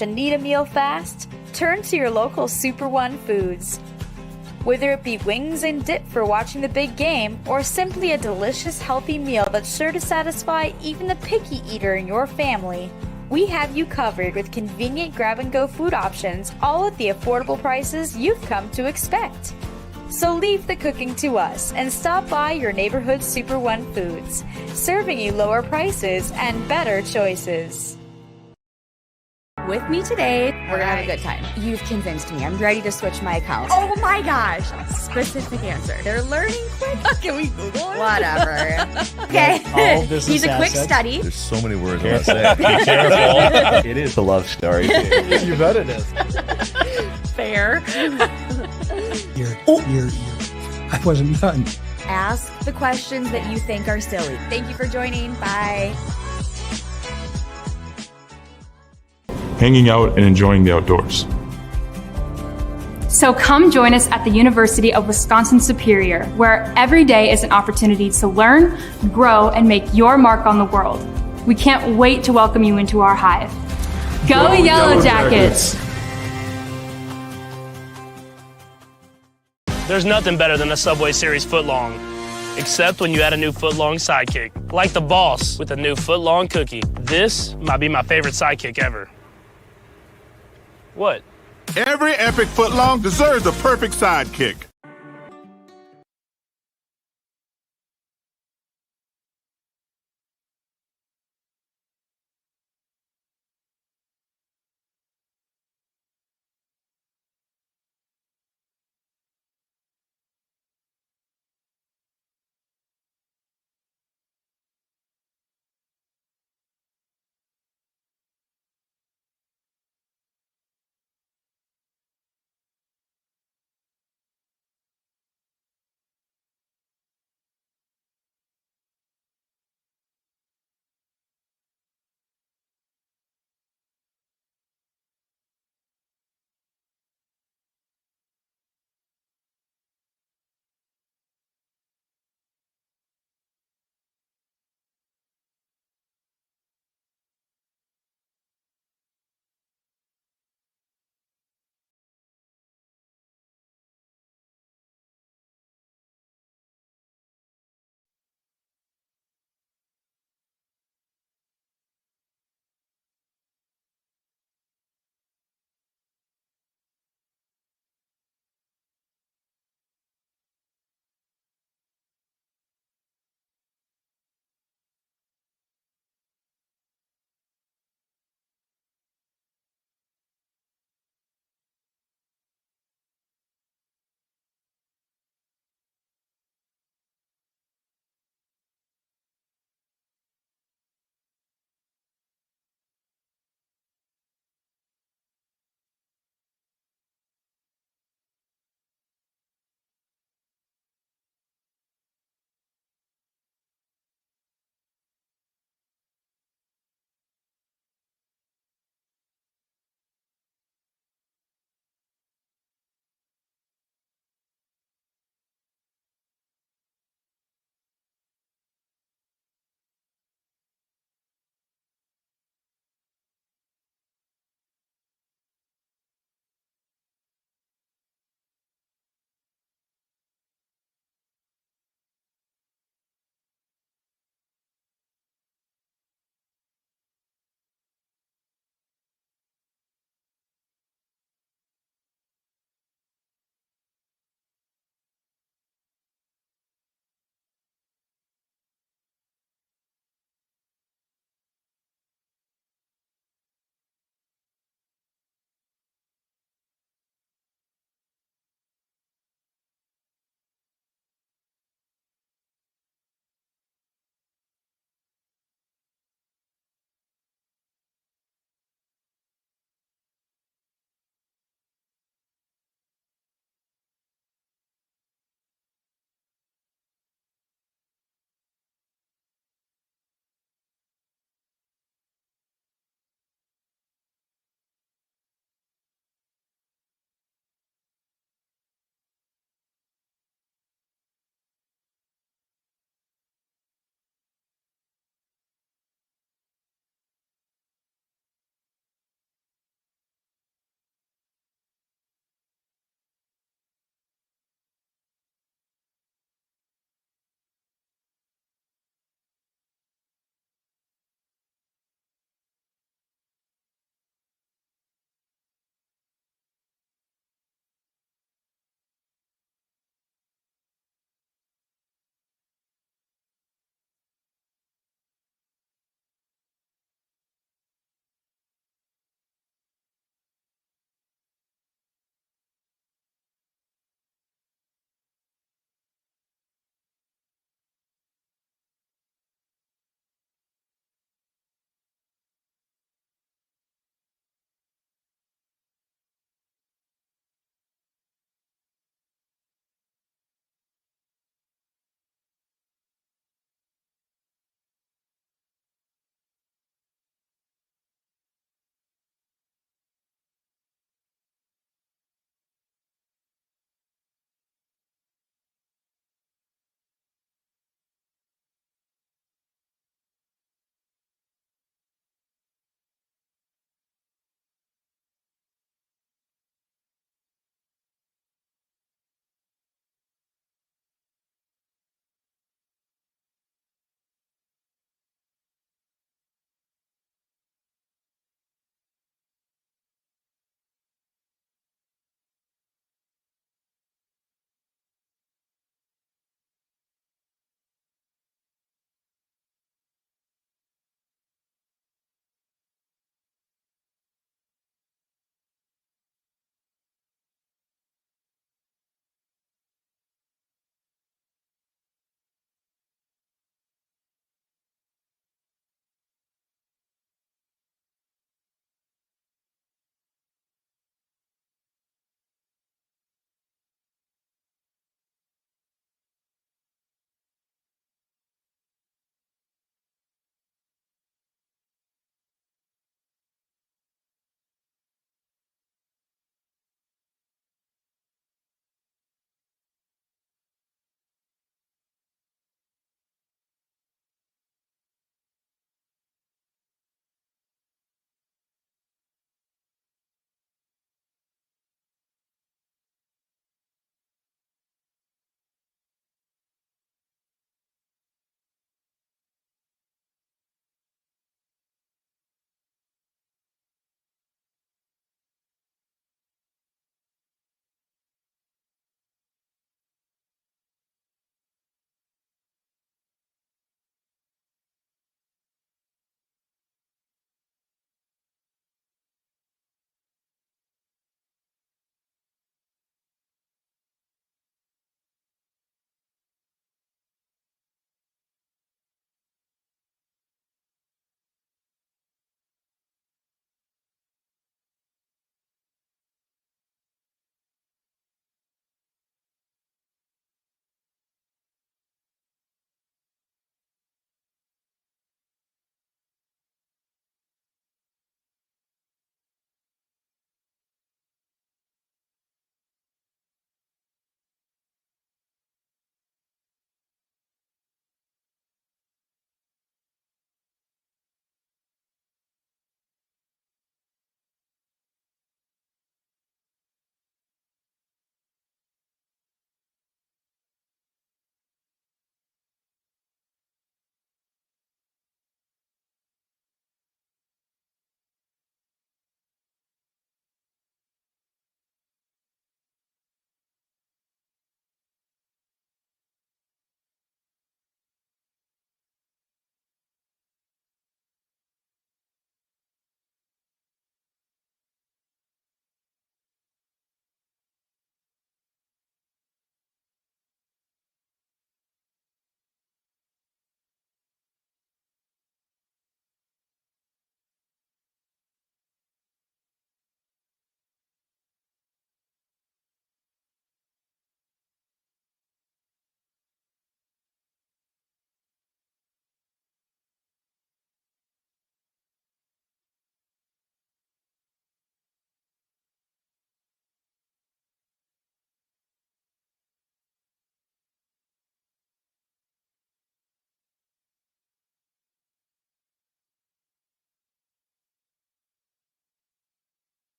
lunch and need a meal fast? Turn to your local Super One Foods. Whether it be wings and dip for watching the big game, or simply a delicious, healthy meal that's sure to satisfy even the picky eater in your family, we have you covered with convenient grab-and-go food options, all at the affordable prices you've come to expect. So leave the cooking to us and stop by your neighborhood Super One Foods, serving you lower prices and better choices. With me today, we're gonna have a good time. You've convinced me. I'm ready to switch my account. Oh my gosh! Specific answer. They're learning quick. Can we Google it? Whatever. Okay. He's a quick study. There's so many words I want to say. Be careful. It is a love story. You bet it is. Fair. I wasn't done. Ask the questions that you think are silly. Thank you for joining. Bye. Hanging out and enjoying the outdoors. So come join us at the University of Wisconsin-Superior, where every day is an opportunity to learn, grow, and make your mark on the world. We can't wait to welcome you into our hive. Go Yellow Jackets! There's nothing better than a Subway Series footlong, except when you add a new footlong sidekick, like the boss with a new footlong cookie. This might be my favorite sidekick ever. What? Every epic footlong deserves a perfect sidekick.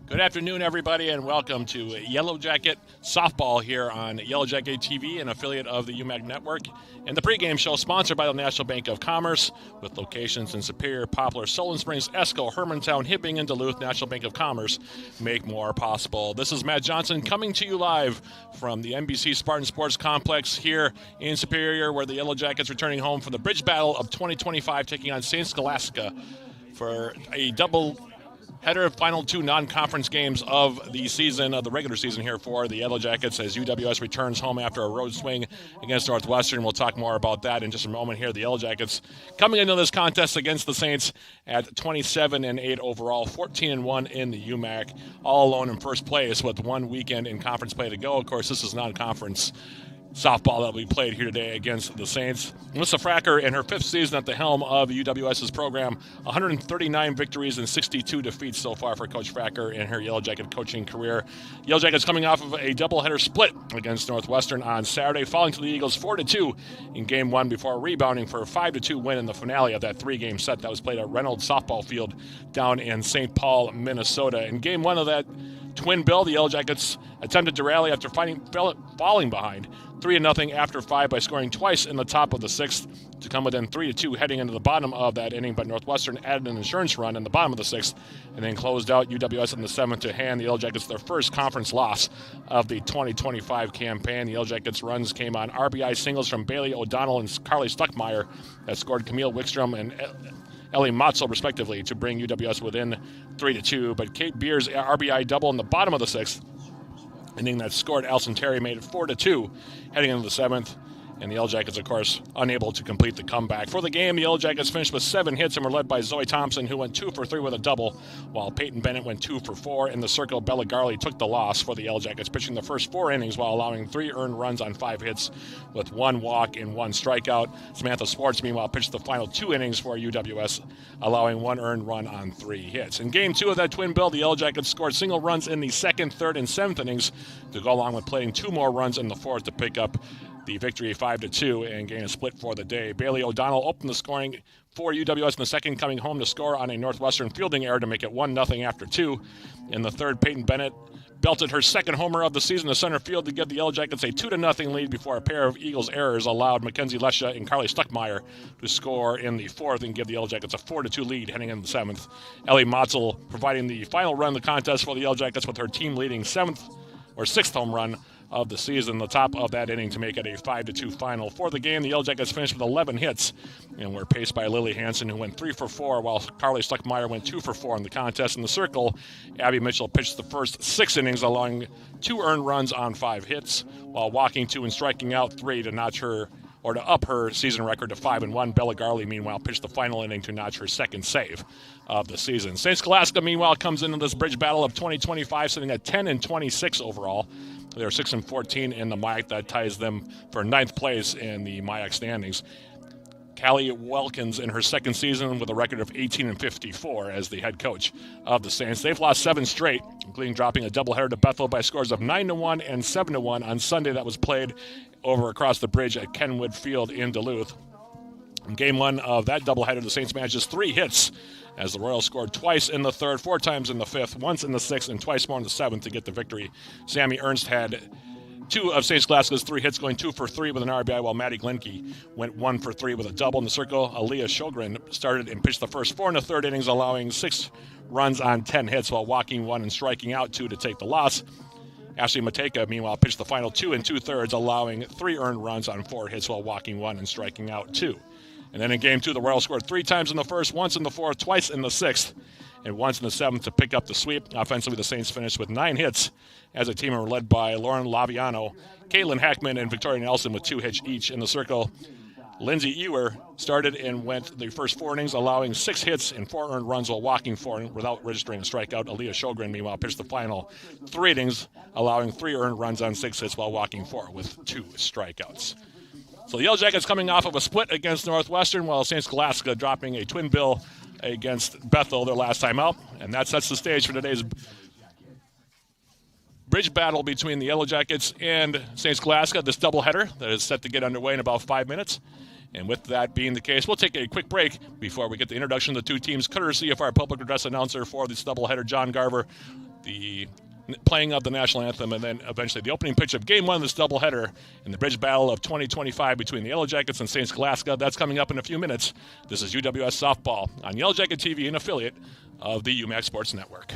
Good afternoon, everybody, and welcome to Yellow Jacket Softball here on Yellow Jacket TV, an affiliate of the UMAC Network, and the pregame show sponsored by the National Bank of Commerce, with locations in Superior, Poplar, Solon Springs, Esco, Hermantown, Hibbing, and Duluth. National Bank of Commerce, make more possible. This is Matt Johnson coming to you live from the NBC Spartan Sports Complex here in Superior, where the Yellow Jackets returning home for the Bridge Battle of 2025, taking on St. Scholastica for a double header of final two non-conference games of the season, of the regular season here for the Yellow Jackets, as UWS returns home after a road swing against Northwestern. We'll talk more about that in just a moment here. The Yellow Jackets coming into this contest against the Saints at 27-8 overall, 14-1 in the UMAC, all alone in first place with one weekend in conference play to go. Of course, this is non-conference softball that will be played here today against the Saints. Melissa Fracker, in her fifth season at the helm of UWS's program, 139 victories and 62 defeats so far for Coach Fracker in her Yellow Jacket coaching career. Yellow Jackets coming off of a doubleheader split against Northwestern on Saturday, falling to the Eagles 4-2 in Game 1 before rebounding for a 5-2 win in the finale of that three-game set that was played at Reynolds Softball Field down in St. Paul, Minnesota. In Game 1 of that twin bill, the Yellow Jackets attempted to rally after falling behind 3-0 after 5 by scoring twice in the top of the sixth to come within 3-2 heading into the bottom of that inning, but Northwestern added an insurance run in the bottom of the sixth and then closed out UWS in the seventh to hand the Yellow Jackets their first conference loss of the 2025 campaign. The Yellow Jackets runs came on RBI singles from Bailey O'Donnell and Carly Stuckmeyer that scored Camille Wickstrom and Ellie Matzel, respectively, to bring UWS within 3-2, but Kate Beer's RBI double in the bottom of the sixth, inning that scored Alison Terry, made it 4-2 heading into the seventh. And the Yellow Jackets, of course, unable to complete the comeback. For the game, the Yellow Jackets finished with 7 hits and were led by Zoe Thompson, who went 2 for 3 with a double, while Peyton Bennett went 2 for 4. In the circle, Bella Garley took the loss for the Yellow Jackets, pitching the first 4 innings while allowing 3 earned runs on 5 hits with 1 walk and 1 strikeout. Samantha Sports, meanwhile, pitched the final 2 innings for UWS, allowing 1 earned run on 3 hits. In Game 2 of that twin bill, the Yellow Jackets scored single runs in the second, third, and seventh innings to go along with playing 2 more runs in the fourth to pick up the victory 5-2 and gain a split for the day. Bailey O'Donnell opened the scoring for UWS in the second, coming home to score on a Northwestern fielding error to make it 1-0 after 2. In the third, Peyton Bennett belted her second homer of the season to center field to give the Yellow Jackets a 2-0 lead before a pair of Eagles errors allowed Mackenzie Lesha and Carly Stuckmeyer to score in the fourth and give the Yellow Jackets a 4-2 lead heading into the seventh. Ellie Matzel providing the final run of the contest for the Yellow Jackets with her team-leading sixth home run of the season, the top of that inning, to make it a 5-2 final. For the game, the Yellow Jackets finished with 11 hits and were paced by Lily Hansen, who went 3 for 4, while Carly Stuckmeyer went 2 for 4 in the contest. In the circle, Abby Mitchell pitched the first 6 innings, allowing 2 earned runs on 5 hits, while walking 2 and striking out 3 to up her season record to 5-1. Bella Garley, meanwhile, pitched the final inning to notch her second save of the season. St. Scholastica, meanwhile, comes into this bridge battle of 2025 sitting at 10-26 overall. They're 6-14 in the MIAC. That ties them for 9th place in the MIAC standings. Callie Welkins in her second season with a record of 18-54 as the head coach of the Saints. They've lost 7 straight, including dropping a doubleheader to Bethel by scores of 9-1 and 7-1 on Sunday that was played over across the bridge at Kenwood Field in Duluth. In Game 1 of that doubleheader, the Saints managed just 3 hits as the Royals scored twice in the third, 4 times in the fifth, once in the sixth, and twice more in the seventh to get the victory. Sammy Ernst had 2 of St. Scholastica's 3 hits, going 2 for 3 with an RBI, while Maddie Glenke went 1 for 3 with a double. In the circle, Aaliyah Sjogren started and pitched the first 4 1/3 innings, allowing 6 runs on 10 hits while walking 1 and striking out 2 to take the loss. Ashley Mateka, meanwhile, pitched the final 2 2/3, allowing 3 earned runs on 4 hits while walking 1 and striking out 2. And then in Game 2, the Royals scored 3 times in the first, once in the fourth, twice in the sixth, and once in the seventh to pick up the sweep. Offensively, the Saints finished with 9 hits as a team were led by Lauren Laviano, Caitlin Hackman, and Victoria Nelson with 2 hits each. In the circle, Lindsay Ewer started and went the first 4 innings, allowing 6 hits and 4 earned runs while walking 4 without registering a strikeout. Aaliyah Sjogren, meanwhile, pitched the final 3 innings, allowing 3 earned runs on 6 hits while walking 4 with 2 strikeouts. So the Yellow Jackets coming off of a split against Northwestern, while St. Scholastica dropping a twin bill against Bethel their last time out. And that sets the stage for today's bridge battle between the Yellow Jackets and St. Scholastica, this doubleheader that is set to get underway in about 5 minutes. And with that being the case, we'll take a quick break before we get the introduction of the 2 teams, courtesy of our public address announcer for this doubleheader, John Garver. the playing of the national anthem, and then eventually the opening pitch of Game 1 of this doubleheader in the Bridge Battle of 2025 between the Yellow Jackets and St. Scholastica. That's coming up in a few minutes. This is UWS Softball on Yellow Jacket TV, an affiliate of the UMAC Sports Network.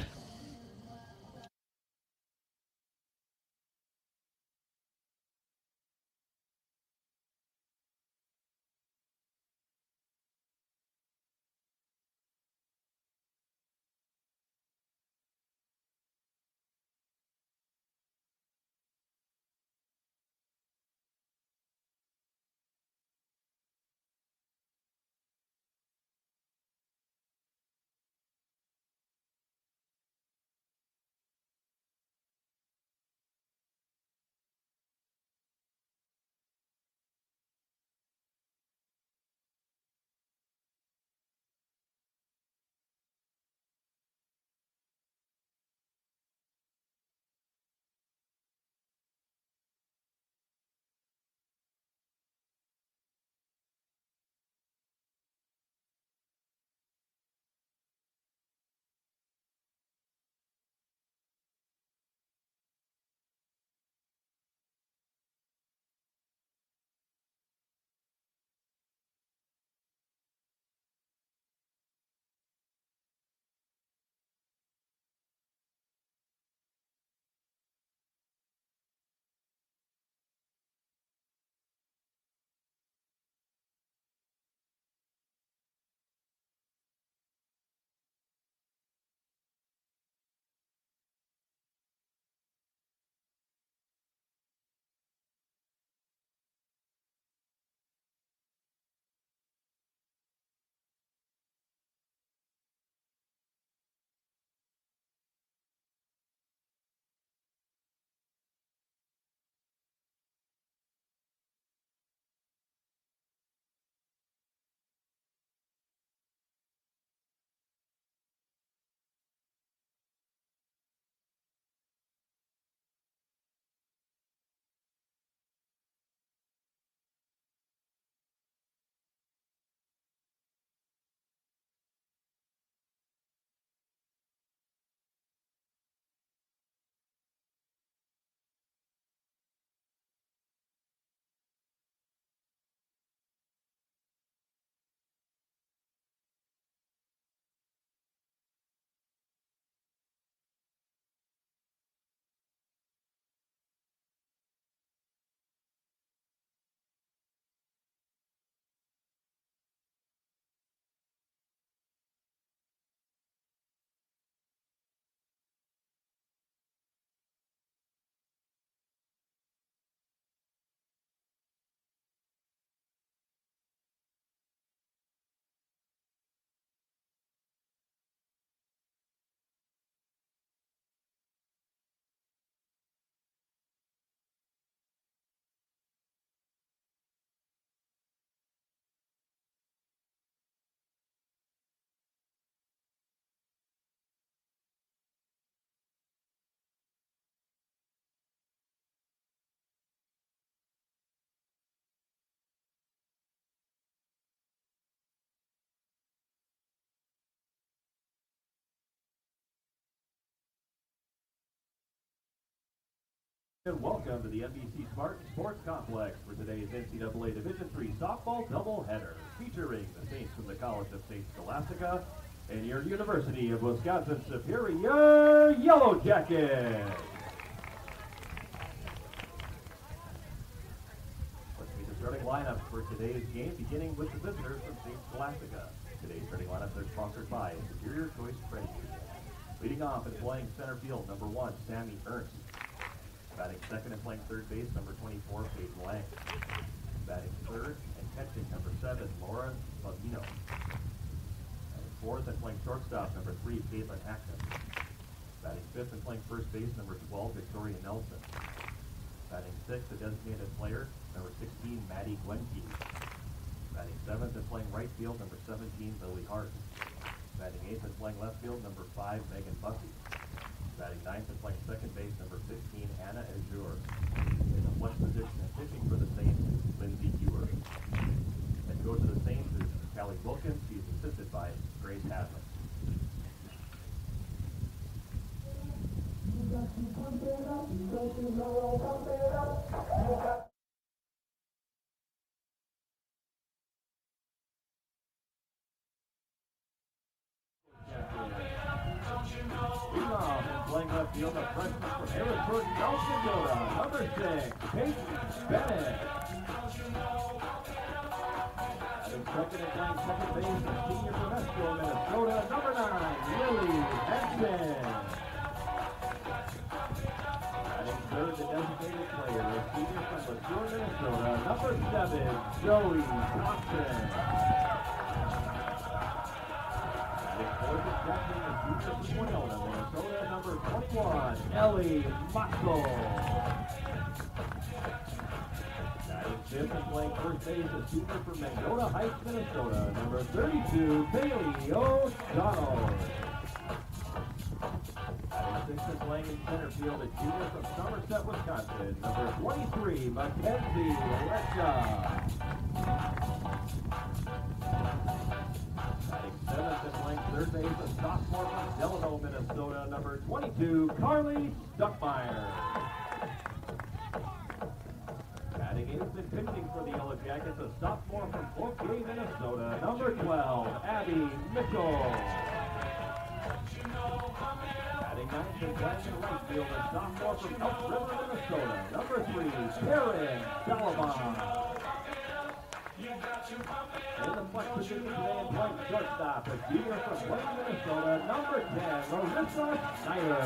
And welcome to the NBC Spartan Sports Complex for today's NCAA Division III softball doubleheader, featuring the Saints from the College of St. Scholastica and your University of Wisconsin Superior Yellow Jackets. Let's meet the starting lineup for today's game, beginning with the visitors from St. Scholastica. Today's starting lineups are sponsored by Superior Choice Credit Union. Leading off and playing center field, number 1, Sammy Ernst. Batting second and playing third base, number 24, Paige Lang. Batting third and catching, number 7, Laura Bavino. Batting fourth and playing shortstop, number 3, Caitlin Hackton. Batting fifth and playing first base, number 12, Victoria Nelson. Batting sixth, a designated player, number 16, Maddie Gwenke. Batting seventh and playing right field, number 17, Lily Hart. Batting eighth and playing left field, number 5, Megan Bussey. Batting ninth and playing second base, number 15, Anna Azure. In the flex position and pitching for the Saints, Lindsay Ewer. And go to the Saints is Callie Wilkins. She's assisted by Grace Hadley. Playing left field, a freshman from Harrisburg, North Dakota, number 6, Peyton Bennett. Second and playing second base, a senior from Esco, Minnesota, number 9, Lily Henson. Batting third, the designated player, a senior from Latour, Minnesota, number 7, Joey Thompson. Batting fourth and second, the senior from Winona, Minnesota, number 21, Ellie Muckle. Fifth and playing first base, a senior from Mendota Heights, Minnesota, number 32, Bailey O'Donnell. Sixth and playing in center field, a junior from Somerset, Wisconsin, number 23, Mackenzie Lesha. Seventh and playing third base, a sophomore from Delano, Minnesota, number 22, Carly Stuckmeyer. Batting eighth and pitching for the Yellow Jackets, a sophomore from Fort Gay, Minnesota, number 12, Abby Mitchell. Batting ninth and playing in right field, a sophomore from Elk River, Minnesota, number 3, Karen Salaman. In the flex position today and playing shortstop, a junior from Wayne, Minnesota, number 10, Marissa Snyder.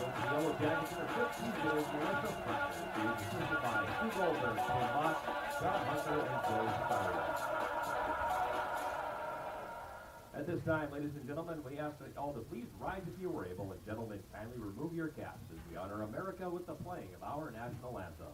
The Yellow Jackets in the 15th year, Melissa Snyder. She is assisted by Steve Goldberg, Tim Mott, John Hunter, and Joey Snyder. At this time, ladies and gentlemen, we ask that all to please rise if you were able, and gentlemen, kindly remove your caps as we honor America with the playing of our national anthem.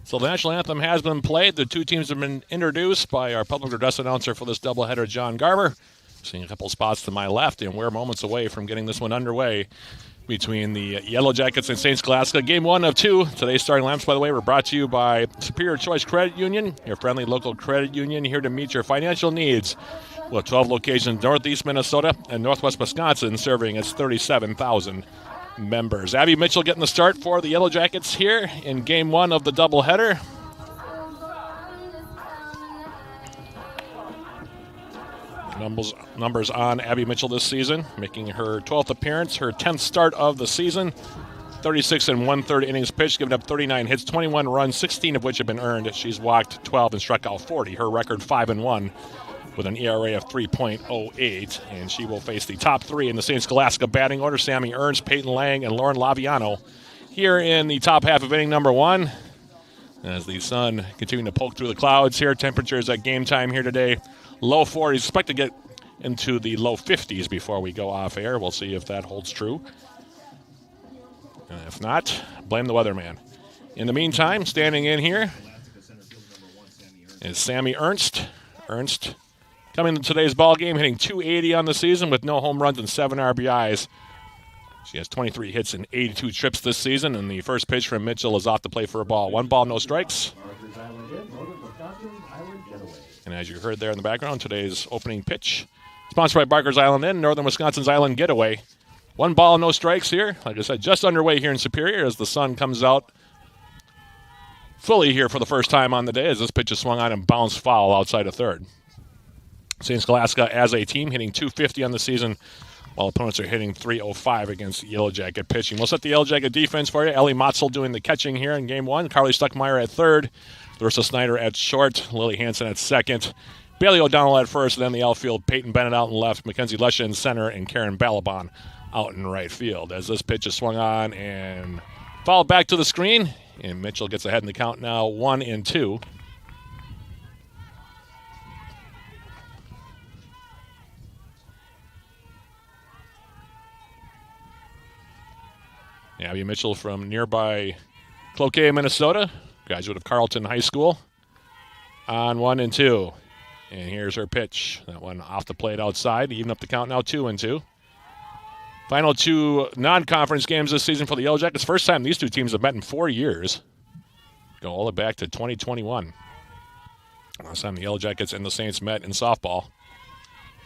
So the national anthem has been played. The two teams have been introduced by our public address announcer for this doubleheader, John Garber. Seeing a couple spots to my left, and we're moments away from getting this one underway between the Yellow Jackets and St. Scholastica. Game 1 of 2. Today's starting lineups, by the way, were brought to you by Superior Choice Credit Union, your friendly local credit union here to meet your financial needs. With 12 locations northeast Minnesota and northwest Wisconsin, serving its 37,000 members. Abby Mitchell getting the start for the Yellow Jackets here in Game 1 of the doubleheader. Numbers on Abby Mitchell this season, making her 12th appearance, her 10th start of the season. 36 and 1/3 innings pitched, giving up 39 hits, 21 runs, 16 of which have been earned. She's walked 12 and struck out 40. Her record 5-1 with an ERA of 3.08, and she will face the top three in the St. Scholastica batting order: Sammy Ernst, Peyton Lang, and Lauren Laviano here in the top half of inning number 1. As the sun continuing to poke through the clouds here, temperatures at game time here today, low 40s. Expect to get into the low 50s before we go off air. We'll see if that holds true. And if not, blame the weatherman. In the meantime, standing in here is Sammy Ernst. Ernst coming to today's ball game, hitting .280 on the season with no home runs and 7 RBIs. She has 23 hits and 82 trips this season, and the first pitch from Mitchell is off the plate for a ball. 1 ball, no strikes. And as you heard there in the background, today's opening pitch, sponsored by Barker's Island Inn, Northern Wisconsin's Island Getaway. 1 ball, no strikes here. Like I said, just underway here in Superior as the sun comes out fully here for the first time on the day as this pitch is swung on and bounced foul outside of third. St. Scholastica as a team hitting .250 on the season, while opponents are hitting .305 against Yellow Jacket pitching. We'll set the Yellow Jacket defense for you. Ellie Motzel doing the catching here in game 1. Carly Stuckmeyer at third. Larissa Snyder at short. Lily Hansen at second. Bailey O'Donnell at first. And then the outfield, Peyton Bennett out in left. Mackenzie Lesha in center. And Karen Balabon out in right field. As this pitch is swung on and fouled back to the screen. And Mitchell gets ahead in the count now, 1-2. Abby Mitchell from nearby Cloquet, Minnesota, graduate of Carleton High School, on 1-2. And here's her pitch. That one off the plate outside, even up the count now, 2-2. Final 2 non-conference games this season for the Yellow Jackets. First time these two teams have met in 4 years. Go all the way back to 2021. Last time the Yellow Jackets and the Saints met in softball.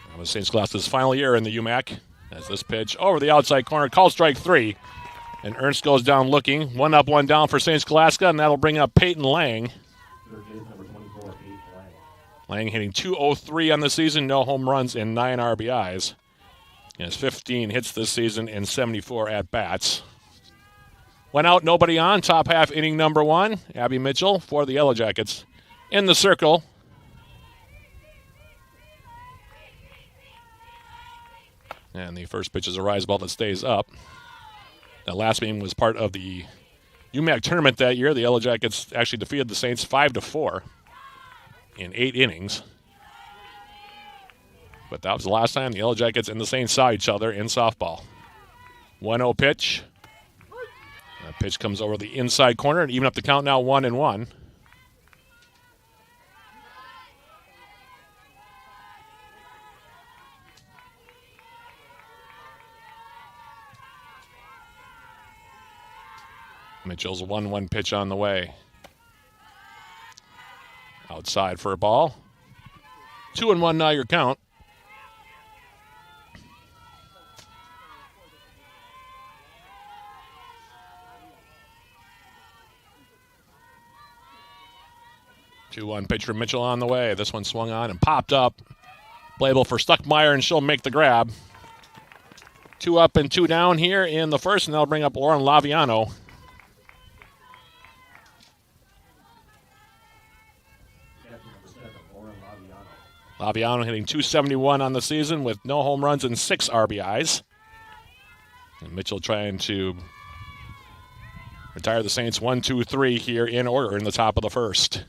That was St. Scholastica's final year in the UMAC. As this pitch over the outside corner, called strike 3. And Ernst goes down looking. 1 up, 1 down for St. Scholastica, and that'll bring up Peyton Lang. Lang hitting .203 on the season, no home runs and 9 RBIs. He has 15 hits this season and 74 at-bats. 1 out, nobody on. Top half inning number 1. Abby Mitchell for the Yellow Jackets in the circle. And the first pitch is a rise ball that stays up. That last game was part of the UMAC tournament that year. The Yellow Jackets actually defeated the Saints 5-4 in 8 innings. But that was the last time the Yellow Jackets and the Saints saw each other in softball. 1-0 pitch. That pitch comes over the inside corner and even up the count now, 1-1. Mitchell's 1-1 pitch on the way. Outside for a ball. 2-1 now your count. Two-one pitch from Mitchell on the way. This one swung on and popped up. Playable for Stuckmeyer, and she'll make the grab. 2 up and 2 down here in the first, and that'll bring up Lauren Laviano. Laviano hitting .271 on the season with no home runs and 6 RBIs. And Mitchell trying to retire the Saints 1-2-3 here in order in the top of the first.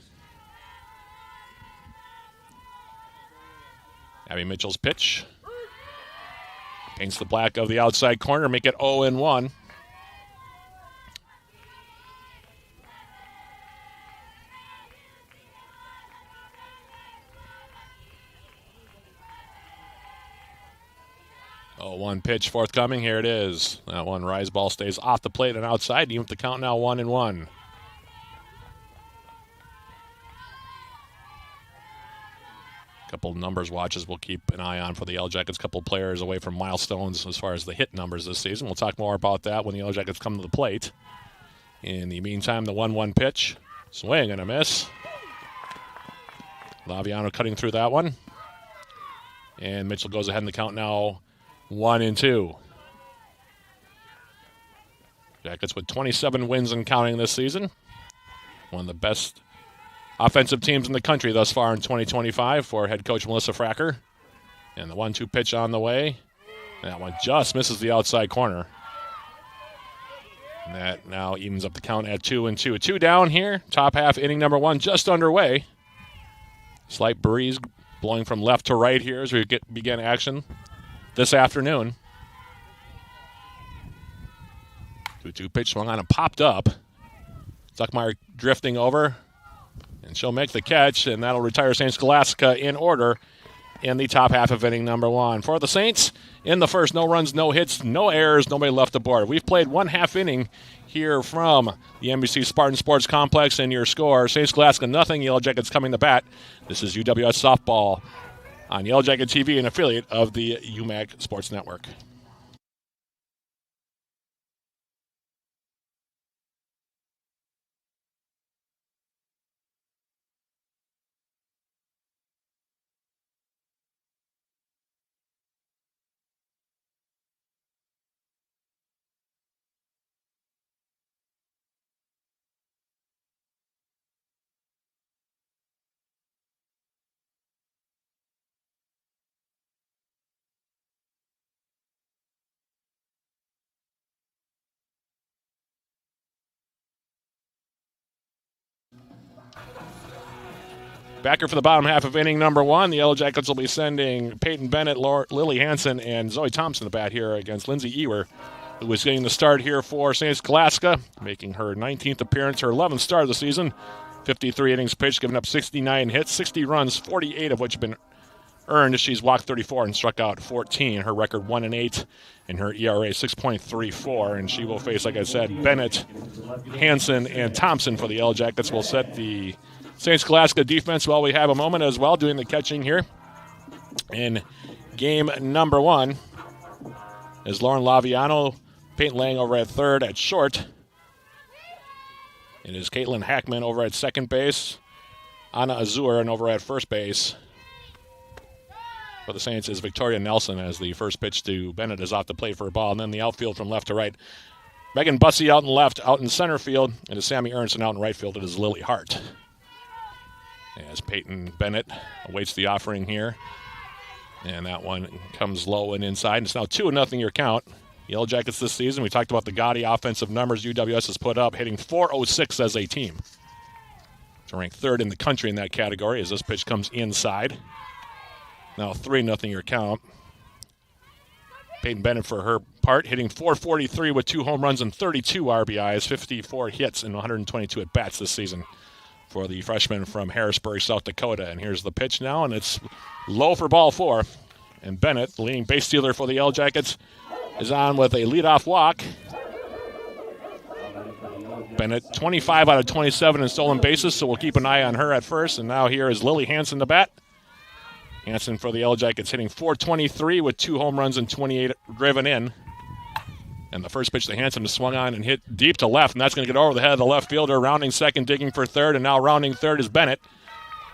Abby Mitchell's pitch. Paints the black of the outside corner, make it 0-1. Oh, 1 pitch forthcoming. Here it is. That one rise ball stays off the plate and outside. Even with the count now 1-1. Couple numbers watches we'll keep an eye on for the Yellow Jackets. Couple players away from milestones as far as the hit numbers this season. We'll talk more about that when the Yellow Jackets come to the plate. In the meantime, the 1-1 pitch. Swing and a miss. Laviano cutting through that one. And Mitchell goes ahead in the count now 1-2. Jackets with 27 wins and counting this season. One of the best offensive teams in the country thus far in 2025 for head coach Melissa Fracker. And the 1-2 pitch on the way. That one just misses the outside corner. And that now evens up the count at 2-2. 2 down here. Top half inning number 1 just underway. Slight breeze blowing from left to right here as we begin action this afternoon. 2-2 pitch swung on and popped up. Stuckmeyer drifting over. And she'll make the catch, and that'll retire St. Scholastica in order in the top half of inning number 1. For the Saints, in the first, no runs, no hits, no errors, nobody left aboard. We've played 1/2 inning here from the NBC Spartan Sports Complex, and your score, St. Scholastica nothing, Yellow Jackets coming to bat. This is UWS Softball on Yellow Jacket TV, an affiliate of the UMAG Sports Network. Backer for the bottom half of inning number 1. The Yellow Jackets will be sending Peyton Bennett, Lily Hansen, and Zoe Thompson to bat here against Lindsay Ewer, who is getting the start here for St. Scholastica, making her 19th appearance, her 11th start of the season. 53 innings pitched, giving up 69 hits, 60 runs, 48 of which have been earned. She's walked 34 and struck out 14. Her record 1-8, and her ERA 6.34. And she will face, like I said, Bennett, Hansen, and Thompson for the Yellow Jackets. Will set the St. Scholastica defense while we have a moment as well, doing the catching here in game number 1. Is Lauren Laviano, Peyton Lang over at third, at short. It is Caitlin Hackman over at second base. Anna Azur and over at first base. For the Saints is Victoria Nelson, as the first pitch to Bennett is off the plate for a ball. And then the outfield from left to right. Megan Bussey out in left, out in center field. It is Sammy Ernst, out in right field. It is Lily Hart. As Peyton Bennett awaits the offering here. And that one comes low and inside. It's now 2-0 your count. Yellow Jackets this season, we talked about the gaudy offensive numbers UWS has put up, hitting .406 as a team. To rank third in the country in that category as this pitch comes inside. Now 3-0 your count. Peyton Bennett, for her part, hitting .443 with 2 home runs and 32 RBIs, 54 hits and 122 at-bats this season for the freshman from Harrisburg, South Dakota. And here's the pitch now, and it's low for ball 4. And Bennett, the leading base stealer for the Yellow Jackets, is on with a leadoff walk. Bennett, 25 out of 27 in stolen bases, so we'll keep an eye on her at first. And now here is Lily Hansen to bat. Hansen for the Yellow Jackets hitting .423 with 2 home runs and 28 driven in. And the first pitch to Hansen is swung on and hit deep to left, and that's going to get over the head of the left fielder. Rounding second, digging for third, and now rounding third is Bennett.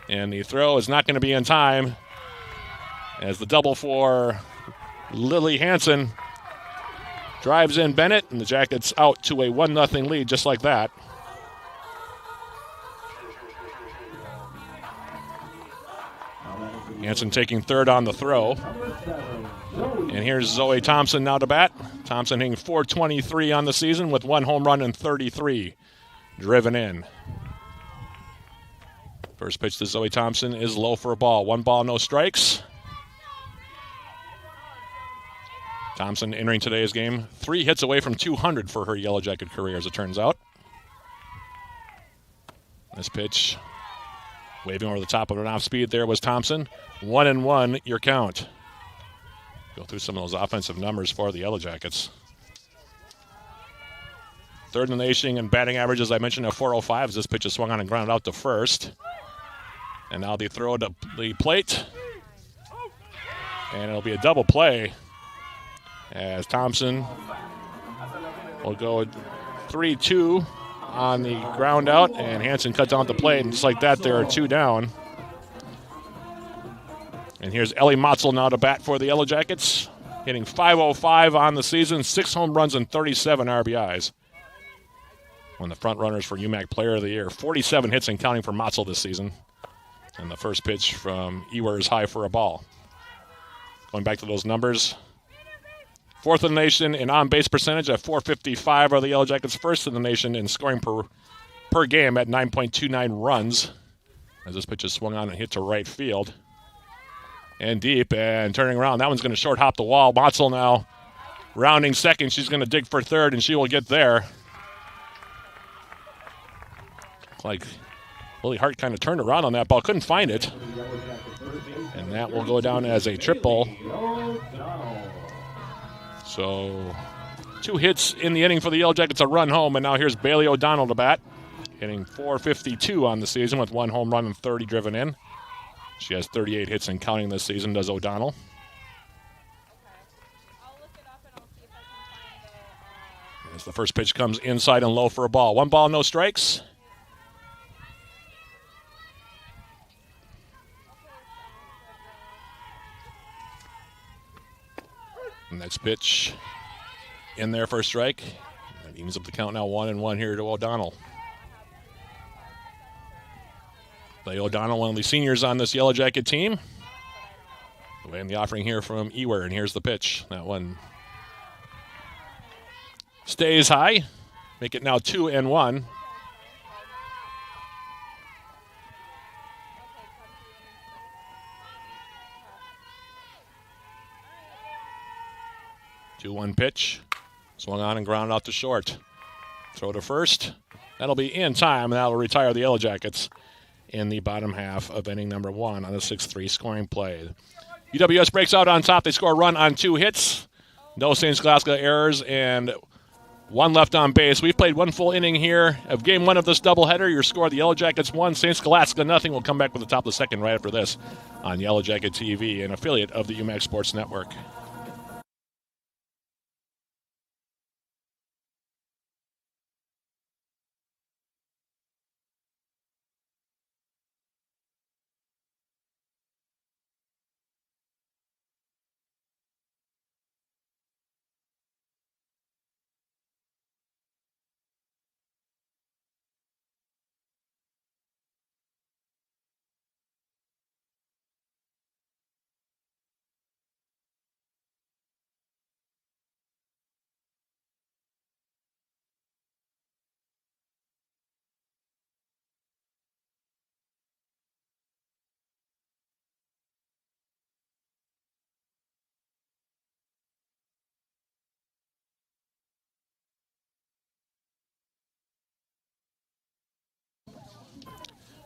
And the throw is not going to be in time, as the double for Lily Hansen drives in Bennett, and the Jackets out to a 1-0 lead just like that. Hansen taking third on the throw. And here's Zoe Thompson now to bat. Thompson hitting .423 on the season with 1 home run and 33 driven in. First pitch to Zoe Thompson is low for a ball. 1 ball, no strikes. Thompson entering today's game 3 hits away from 200 for her Yellow Jacket career, as it turns out. This pitch waving over the top of an off speed there was Thompson. 1-1 your count. Go through some of those offensive numbers for the Yellow Jackets. Third in the nation in batting average, as I mentioned, at .405 as this pitch is swung on and grounded out to first. And now the throw to the plate. And it'll be a double play as Thompson will go 3-2 on the ground out, and Hansen cuts down the plate, and just like that, there are 2 down. And here's Ellie Motzel now to bat for the Yellow Jackets, hitting .505 on the season, 6 home runs and 37 RBIs. One of the front runners for UMAC Player of the Year. 47 hits and counting for Motzel this season. And the first pitch from Ewer is high for a ball. Going back to those numbers, 4th in the nation in on-base percentage at .455 are the Yellow Jackets. 1st in the nation in scoring per game at 9.29 runs. As this pitch is swung on and hit to right field. And deep, and turning around. That one's going to short hop the wall. Motzel now rounding second. She's going to dig for third, and she will get there. Like Willie Hart kind of turned around on that ball, couldn't find it. And that will go down as a triple. So 2 hits in the inning for the Yellow Jackets, a run home, and now here's Bailey O'Donnell to bat, hitting .452 on the season with 1 home run and 30 driven in. She has 38 hits and counting this season, does O'Donnell. As the first pitch comes inside and low for a ball. 1 ball, no strikes. Next pitch in there for a strike. That evens up the count now 1-1 here to O'Donnell. Play O'Donnell, one of the seniors on this Yellow Jacket team. And the offering here from Ewer, and here's the pitch. That one stays high. Make it now 2-1. Two-one pitch. Swung on and grounded out to short. Throw to first. That'll be in time, and that'll retire the Yellow Jackets in the bottom half of inning number 1 on a 6-3 scoring play. UWS breaks out on top. They score a run on 2 hits. No St. Scholastica errors and 1 left on base. We've played 1 full inning here of game 1 of this doubleheader. Your score, the Yellow Jackets 1, St. Scholastica nothing. We'll come back with the top of the second right after this on Yellow Jacket TV, an affiliate of the UMAC Sports Network.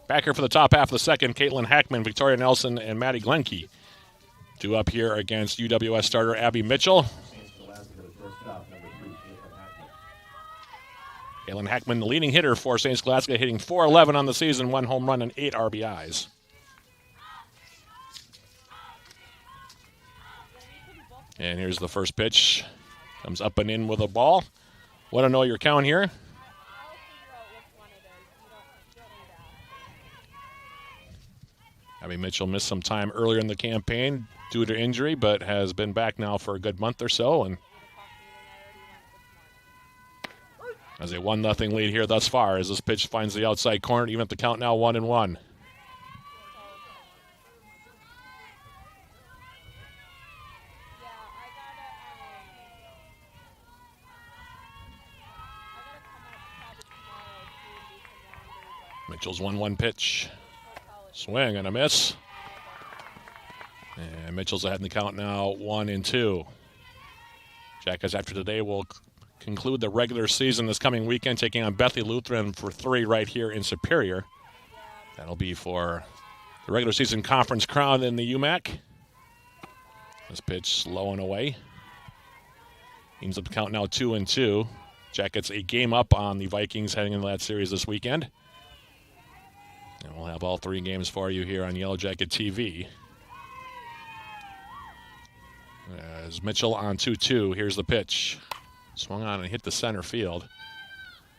Back here for the top half of the second, Caitlin Hackman, Victoria Nelson, and Maddie Glenke. 2 up here against UWS starter Abby Mitchell. Caitlin Hackman, the leading hitter for St. Scholastica, hitting .411 on the season, 1 home run and 8 RBIs. And here's the first pitch. Comes up and in with a ball. Want to know your count here? Abby Mitchell missed some time earlier in the campaign due to injury, but has been back now for a good month or so. And as a 1-0 lead here thus far, as this pitch finds the outside corner, even at the count now 1-1. Mitchell's 1-1 pitch. Swing and a miss. And Mitchell's ahead in the count now 1-2. Jackets after today will conclude the regular season this coming weekend, taking on Bethany Lutheran for 3 right here in Superior. That'll be for the regular season conference crown in the UMAC. This pitch slow and away. Ends up the count now 2-2. Jackets a game up on the Vikings heading into that series this weekend. And we'll have all 3 games for you here on Yellow Jacket TV. As Mitchell on 2-2, here's the pitch. Swung on and hit the center field.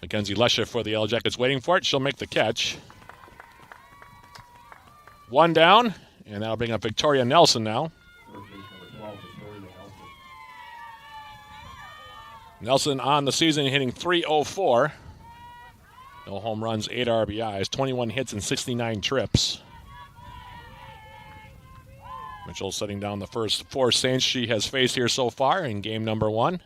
Mackenzie Lesher for the Yellow Jackets waiting for it. She'll make the catch. 1 down, and that'll bring up Victoria Nelson now. Nelson on the season hitting .304. No home runs, 8 RBIs, 21 hits, and 69 trips. Mitchell setting down the first 4 Saints she has faced here so far in game number 1.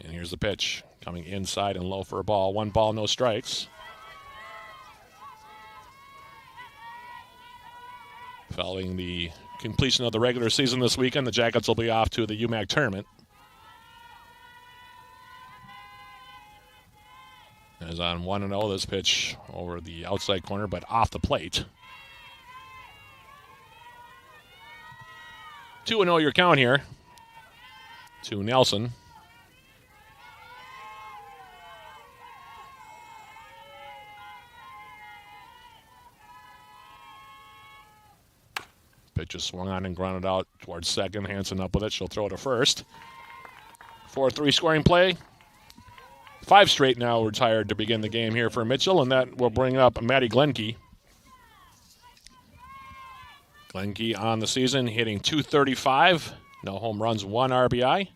And here's the pitch, coming inside and low for a ball. 1 ball, no strikes. Following the completion of the regular season this weekend, the Jackets will be off to the UMAC tournament. As on 1-0, this pitch over the outside corner, but off the plate. 2-0 your count here to Nelson. Pitch is swung on and grounded out towards second. Hanson up with it. She'll throw it to first. 4-3 scoring play. 5 straight now retired to begin the game here for Mitchell, and that will bring up Maddie Glenke. Glenke on the season hitting .235. No home runs, 1 RBI.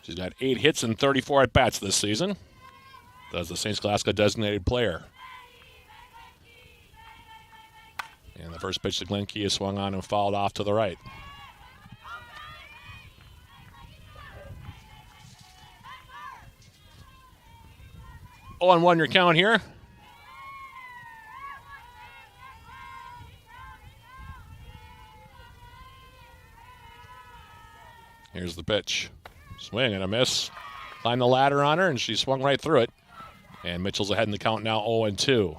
She's got 8 hits and 34 at-bats this season. Does the St. Scholastica designated player. And the first pitch to Glenke is swung on and fouled off to the right. Oh, and 1 your count here. Here's the pitch. Swing and a miss. Climbed the ladder on her, and she swung right through it. And Mitchell's ahead in the count now, 0-2.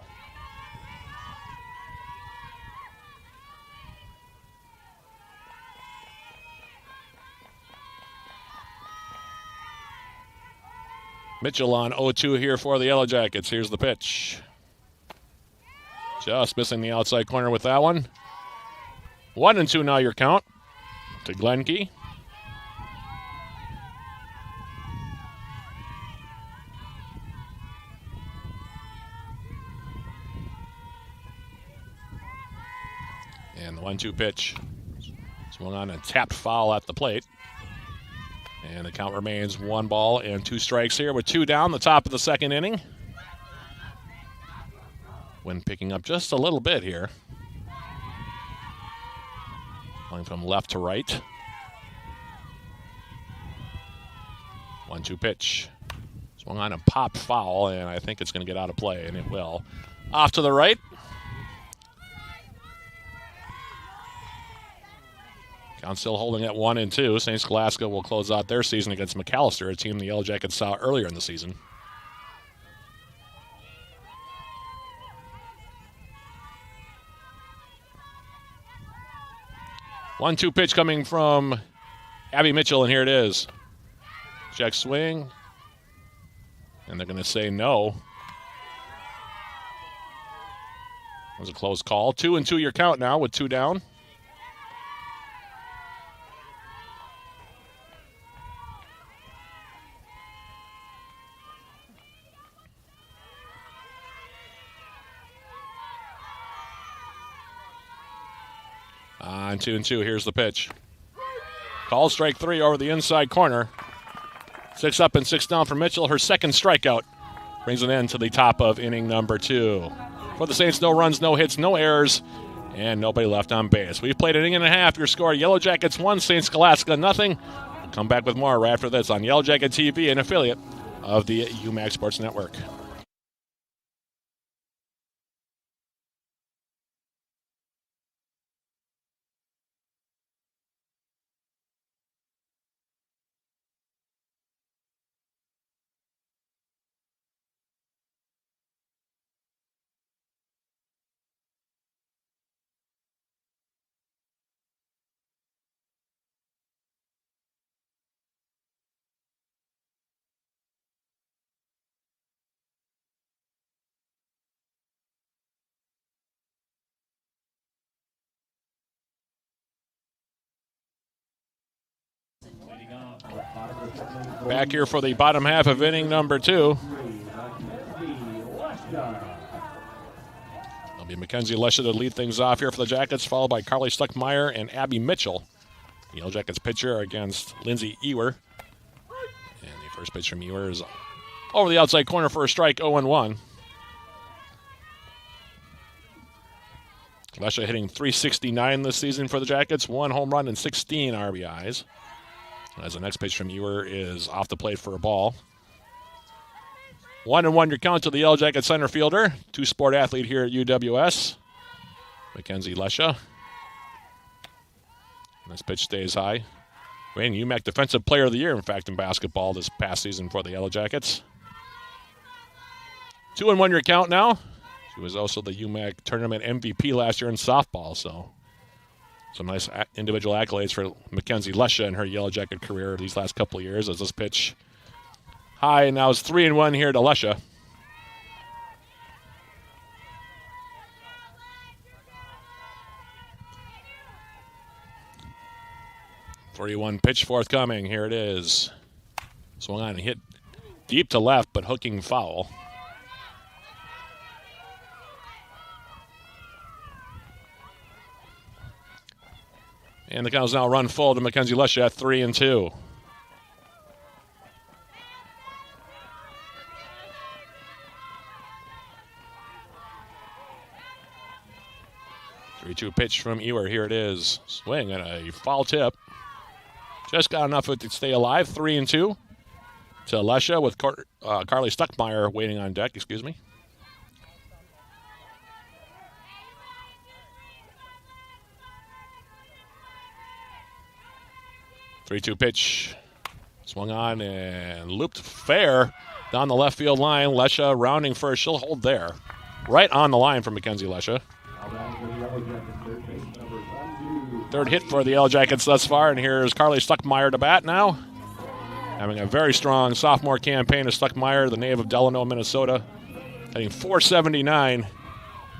Mitchell on 0-2 here for the Yellow Jackets. Here's the pitch. Just missing the outside corner with that one. 1-2 now your count to Glenke. And the 1-2 pitch. Swung on and tapped foul at the plate. And the count remains 1 ball and 2 strikes here with 2 down, the top of the second inning. Wind picking up just a little bit here. Going from left to right. 1-2 pitch. Swung on and popped foul, and I think it's going to get out of play, and it will. Off to the right. Count still holding at 1-2. St. Scholastica will close out their season against McAllister, a team the Yellow Jackets saw earlier in the season. One-two pitch coming from Abby Mitchell, and here it is. Check swing. And they're going to say no. That was a close call. 2-2 your count now with 2 down. On 2-2, here's the pitch. Call strike 3 over the inside corner. 6 up and 6 down for Mitchell. Her second strikeout brings an end to the top of inning number 2. For the Saints, no runs, no hits, no errors, and nobody left on base. We've played an inning and a half. Your score, Yellow Jackets 1, St. Scholastica nothing. We'll come back with more right after this on Yellow Jacket TV, an affiliate of the UMAC Sports Network. Back here for the bottom half of inning number 2. It'll be Mackenzie Lesha to lead things off here for the Jackets, followed by Carly Stuckmeyer and Abby Mitchell. The Yellow Jackets pitcher against Lindsay Ewer. And the first pitch from Ewer is over the outside corner for a strike, 0-1. Lesha hitting .369 this season for the Jackets, 1 home run and 16 RBIs. As the next pitch from Ewer is off the plate for a ball. 1-1 your count to the Yellow Jacket center fielder, 2-sport athlete here at UWS, Mackenzie Lesha. This pitch stays high. Wayne UMAC Defensive Player of the Year, in fact, in basketball this past season for the Yellow Jackets. 2-1 your count now. She was also the UMAC tournament MVP last year in softball, so some nice individual accolades for Mackenzie Lesha in her Yellow Jacket career these last couple of years. As this pitch high, and now it's 3-1 here to Lesha. .41 pitch forthcoming. Here it is. Swung on and hit deep to left, but hooking foul. And the count is now run full to Mackenzie Lesha at 3-2. Three-two pitch from Ewer. Here it is. Swing and a foul tip. Just got enough of it to stay alive. 3-2 to Lesha with Carly Stuckmeyer waiting on deck. Excuse me. Three-two pitch. Swung on and looped fair down the left field line. Lesha rounding first. She'll hold there. Right on the line for Mackenzie Lesha. Third hit for the Yellow Jackets thus far, and here's Carly Stuckmeyer to bat now. Having a very strong sophomore campaign of Stuckmeyer, the native of Delano, Minnesota. Hitting .479.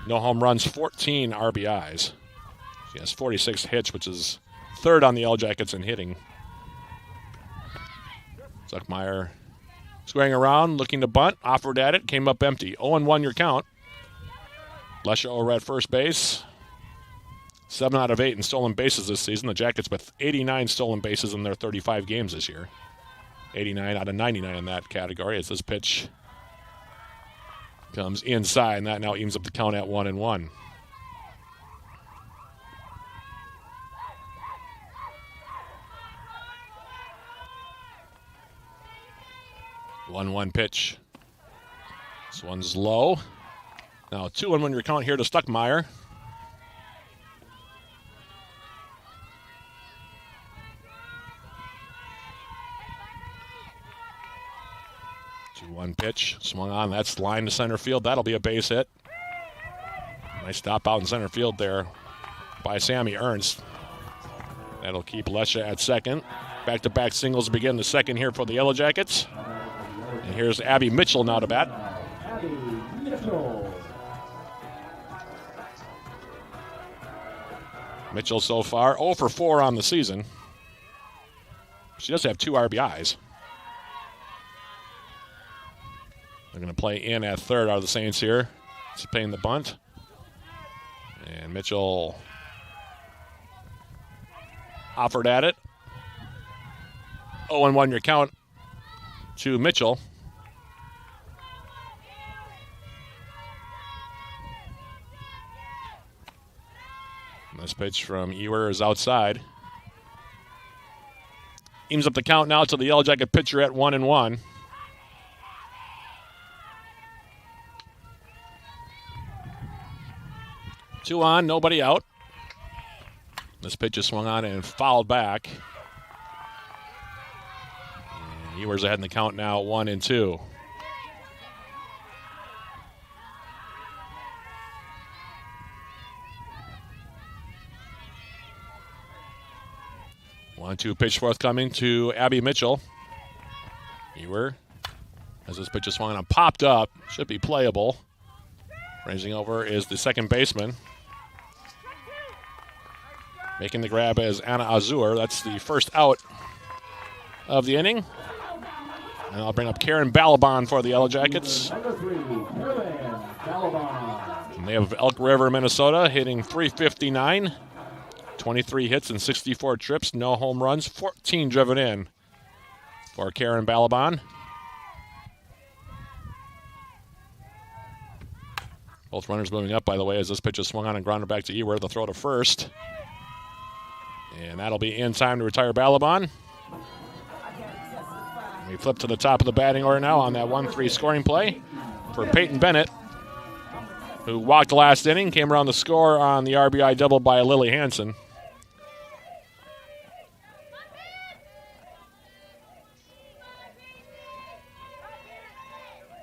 No home runs, 14 RBIs. She has 46 hits, which is third on the Yellow Jackets in hitting. Stuckmeyer squaring around, looking to bunt, offered at it, came up empty. 0-1 your count. Lesha over at first base. 7 out of 8 in stolen bases this season. The Jackets with 89 stolen bases in their 35 games this year. 89 out of 99 in that category as this pitch comes inside, and that now evens up the count at 1-1. One pitch. This one's low. Now 2-1 your count here to Stuckmeyer. One pitch, swung on, that's line to center field. That'll be a base hit. Nice stop out in center field there by Sammy Ernst. That'll keep Lesha at second. Back-to-back singles begin the second here for the Yellow Jackets. And here's Abby Mitchell now to bat. Mitchell so far 0 for 4 on the season. She does have 2 RBIs. They're going to play in at third out of the Saints here. It's paying the bunt. And Mitchell offered at it. 0-1 your count to Mitchell. And this pitch from Ewer is outside. Evens up the count now to the Yellow Jacket pitcher at 1-1. Two on, nobody out. This pitch is swung on and fouled back. And Ewer's ahead in the count now, 1-2. One-two pitch forthcoming to Abby Mitchell. Ewer, as this pitch is swung on and popped up, should be playable. Ranging over is the second baseman. Making the grab is Anna Azur. That's the first out of the inning. And I'll bring up Karen Balaban for the Yellow Jackets. Number 3, Karen Balaban. And they have Elk River, Minnesota, hitting .359. 23 hits and 64 trips, no home runs, 14 driven in for Karen Balaban. Both runners moving up, by the way, as this pitch is swung on and grounded back to Ewer. The throw to first. And that'll be in time to retire Balaban. We flip to the top of the batting order now on that 1-3 scoring play for Peyton Bennett, who walked the last inning, came around the score on the RBI double by Lily Hansen.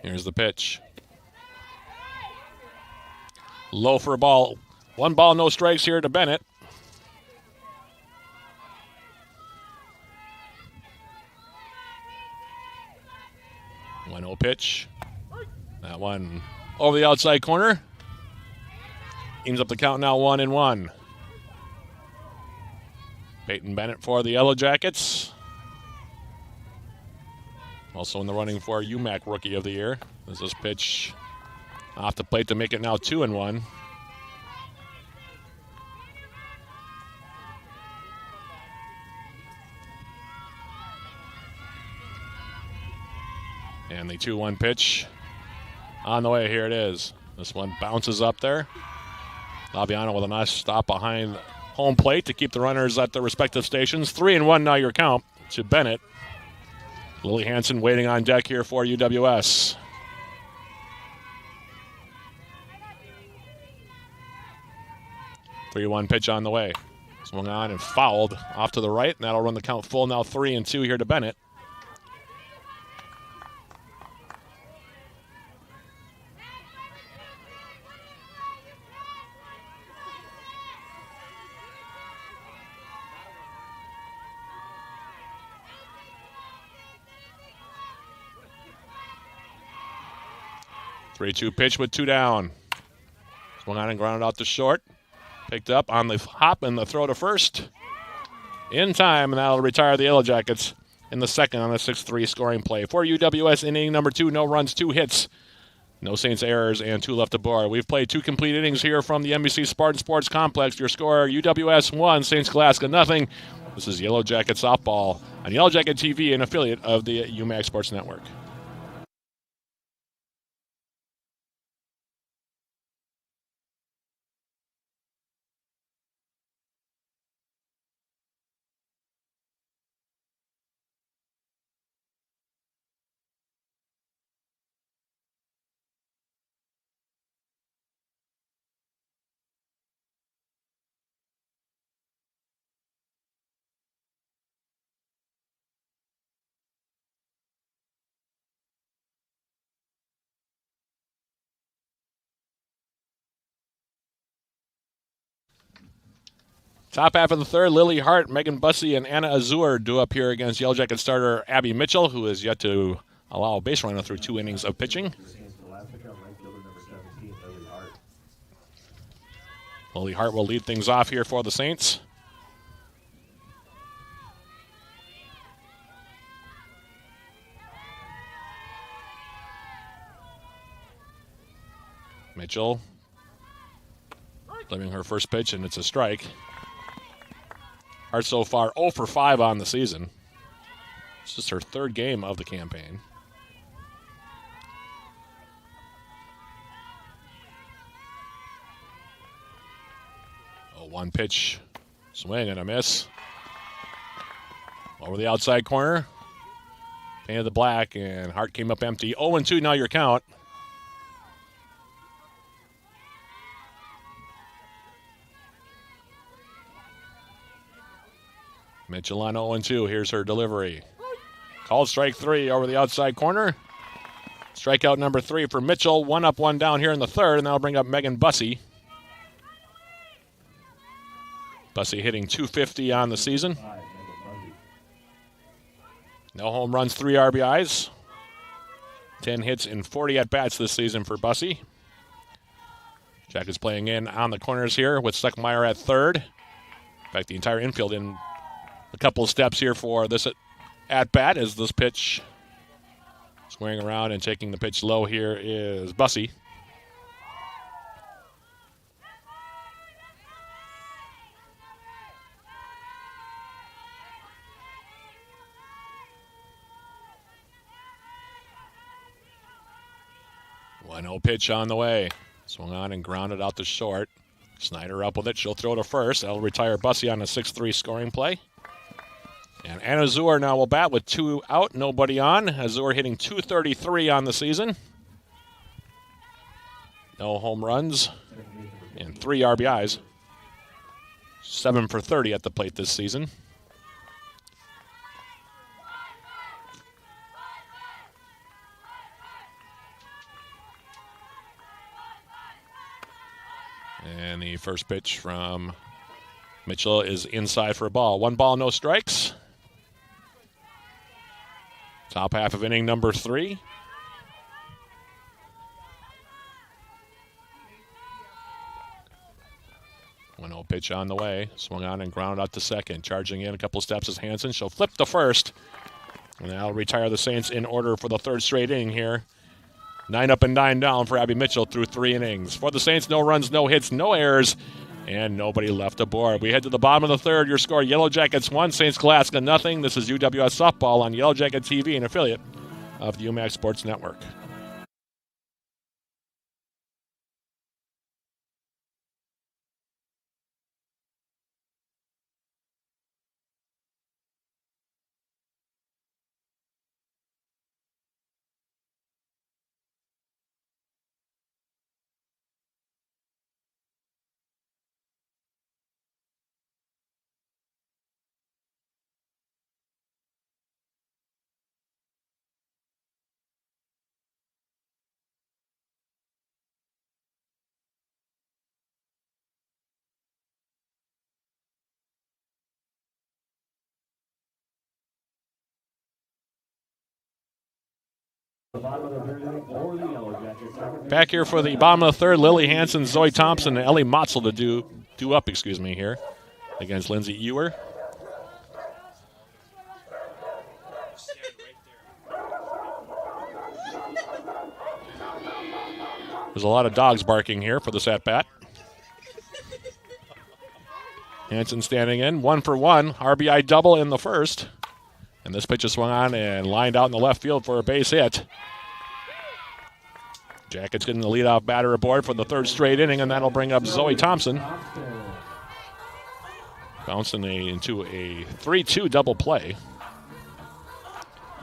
Here's the pitch. Low for a ball. 1 ball, no strikes here to Bennett. One 0 pitch. That one over the outside corner. Evens up the count now 1-1. Peyton Bennett for the Yellow Jackets. Also in the running for UMAC Rookie of the Year. There's this pitch off the plate to make it now 2-1. And the 2-1 pitch on the way. Here it is. This one bounces up there. Laviano with a nice stop behind home plate to keep the runners at their respective stations. 3-1 now your count to Bennett. Lily Hansen waiting on deck here for UWS. Three-one pitch on the way. Swung on and fouled off to the right, and that'll run the count full now 3-2 here to Bennett. Three-two pitch with 2 down. Swung on and grounded out to short. Picked up on the hop and the throw to first. In time, and that'll retire the Yellow Jackets in the second on a 6-3 scoring play. For UWS, inning number 2, no runs, 2 hits. No Saints errors, and 2 left aboard. We've played 2 complete innings here from the NBC Spartan Sports Complex. Your score, UWS 1, Saints Scholastica nothing. This is Yellow Jacket Softball on Yellow Jacket TV, an affiliate of the UMAC Sports Network. Top half of the third, Lily Hart, Megan Bussey, and Anna Azur do up here against Yellow Jacket starter Abby Mitchell, who is yet to allow a base runner through 2 innings of pitching. Lily Hart will lead things off here for the Saints. Mitchell delivering her first pitch, and it's a strike. Hart so far 0 for 5 on the season. This is her 3rd game of the campaign. A 1 pitch swing and a miss. Over the outside corner. Painted the black, and Hart came up empty. 0-2 now your count. Mitchell on 0-2. Here's her delivery. Called strike 3 over the outside corner. Strikeout number 3 for Mitchell. 1 up, 1 down here in the third, and that'll bring up Megan Bussey. Bussey hitting .250 on the season. No home runs, 3 RBIs. 10 hits in 40 at-bats this season for Bussey. Jack is playing in on the corners here with Stuckmeyer at third. In fact, the entire infield in a couple of steps here for this at-bat as this pitch swinging around and taking the pitch low here is Bussey. One 0 pitch on the way. Swung on and grounded out to short. Snyder up with it. She'll throw to first. That'll retire Bussey on a 6-3 scoring play. And Anna Azur now will bat with 2 out, nobody on. Azur hitting .233 on the season. No home runs and 3 RBIs. 7 for 30 at the plate this season. And the first pitch from Mitchell is inside for a ball. 1 ball, no strikes. Top half of inning number 3. One 0 pitch on the way. Swung on and grounded out to second. Charging in a couple of steps is Hansen. She'll flip to first. And that'll retire the Saints in order for the 3rd straight inning here. 9 up and 9 down for Abby Mitchell through 3 innings. For the Saints, no runs, no hits, no errors, and nobody left aboard. We head to the bottom of the 3rd. Your score, Yellow Jackets 1, St. Scholastica nothing. This is UWS Softball on Yellow Jacket TV, an affiliate of the UMAC Sports Network. Back here for the bottom of the 3rd, Lily Hansen, Zoe Thompson, and Ellie Motzel to do up here against Lindsay Ewer. There's a lot of dogs barking here for this at-bat. Hansen standing in, 1 for 1, RBI double in the 1st. And this pitch is swung on and lined out in the left field for a base hit. Jackets getting the leadoff batter aboard for the 3rd straight inning, and that'll bring up Zoe Thompson. Bouncing into a 3-2 double play.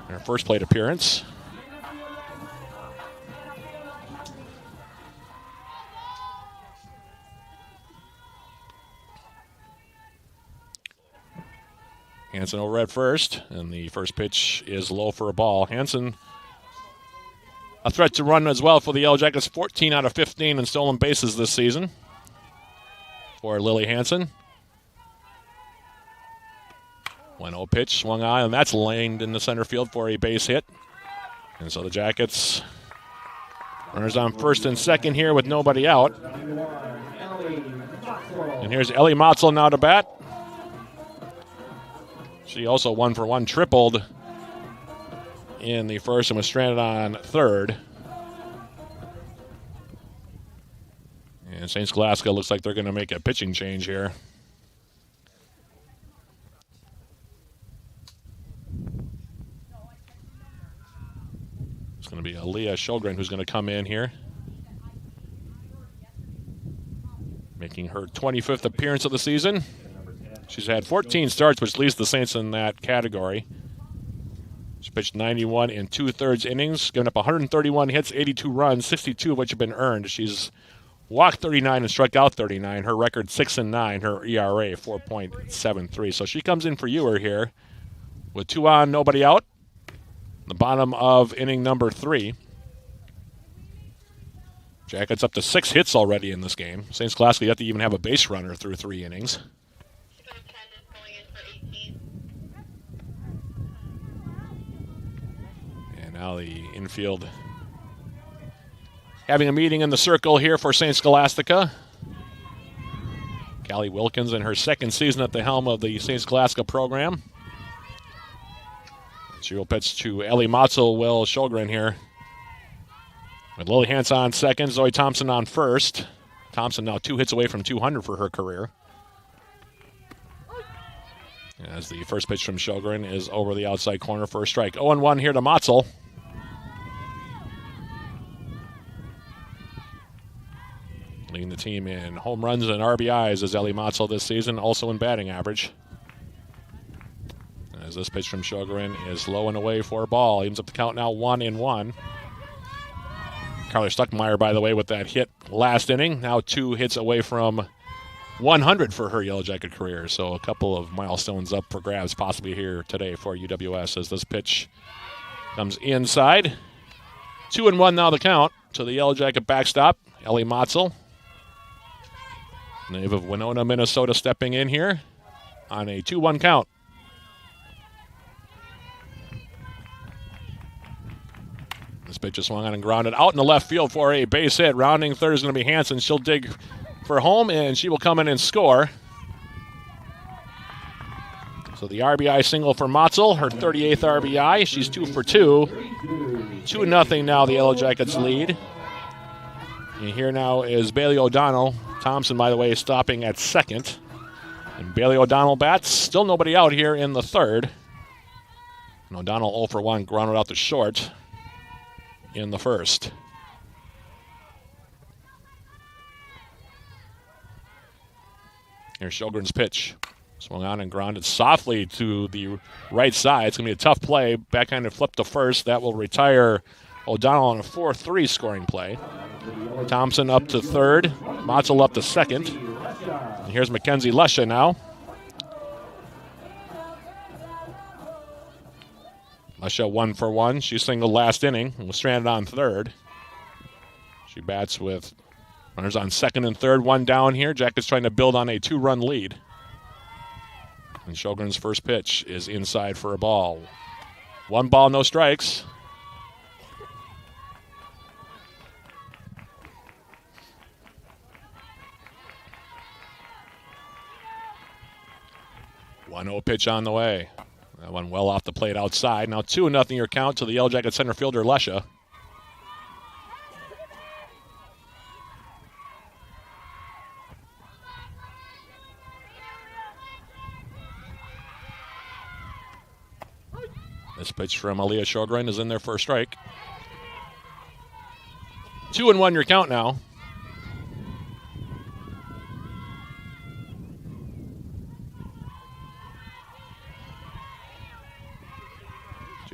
Her first plate appearance. Hansen over at first, and the first pitch is low for a ball. Hansen, a threat to run as well for the Yellow Jackets, 14 out of 15 in stolen bases this season for Lily Hansen. 1-0 pitch swung on, and that's laned in the center field for a base hit. And so the Jackets, runners on first and second here with nobody out. And here's Ellie Motzel now to bat. She also 1 for 1 tripled in the first and was stranded on 3rd. And St. Scholastica looks like they're going to make a pitching change here. It's going to be Aaliyah Sjogren who's going to come in here, making her 25th appearance of the season. She's had 14 starts, which leads the Saints in that category. She pitched 91 in 2/3 innings, given up 131 hits, 82 runs, 62 of which have been earned. She's walked 39 and struck out 39. Her record 6-9. Her ERA 4.73. So she comes in for Ewer here with 2 on, nobody out. The bottom of inning number 3. Jackets up to 6 hits already in this game. St. Scholastica yet to even have a base runner through 3 innings. Now the infield having a meeting in the circle here for St. Scholastica. Callie Wilkins in her 2nd season at the helm of the St. Scholastica program. She will pitch to Ellie Motzel, Will Sjogren here. With Lily Hansen on 2nd, Zoe Thompson on 1st. Thompson now 2 hits away from 200 for her career. As the first pitch from Sjogren is over the outside corner for a strike. 0-1 here to Motzel. Leading the team in home runs and RBIs is Ellie Motzel this season, also in batting average. As this pitch from Sjogren is low and away for a ball. Evens up the count now 1-1. Carly Stuckmeyer, by the way, with that hit last inning. Now 2 hits away from 100 for her Yellow Jacket career. So a couple of milestones up for grabs possibly here today for UWS as this pitch comes inside. 2-1 now the count to the Yellow Jacket backstop, Ellie Motzel. Native of Winona, Minnesota stepping in here on a 2-1 count. This pitch is swung on and grounded out in the left field for a base hit. Rounding third is going to be Hansen. She'll dig for home, and she will come in and score. So the RBI single for Motzel, her 38th RBI. She's 2 for 2. 2-0 now, the Yellow Jackets lead. And here now is Bailey O'Donnell. Thompson, by the way, is stopping at second. And Bailey O'Donnell bats. Still nobody out here in the third. And O'Donnell 0 for 1, grounded out to short in the first. Here's Sjogren's pitch. Swung on and grounded softly to the right side. It's going to be a tough play. Backhanded flip to first. That will retire O'Donnell on a 4-3 scoring play. Thompson up to third. Motzel up to second. And here's Mackenzie Lesha now. Lesha 1 for 1. She singled last inning and was stranded on third. She bats with runners on second and third. One down here. Jackets trying to build on a 2-run lead. And Sjogren's first pitch is inside for a ball. 1 ball, no strikes. One 1-0 pitch on the way. That one well off the plate outside. Now 2-0 your count to the Yellow Jacket center fielder, Lesha. This pitch from Aaliyah Sjogren is in there for a strike. 2-1 your count now.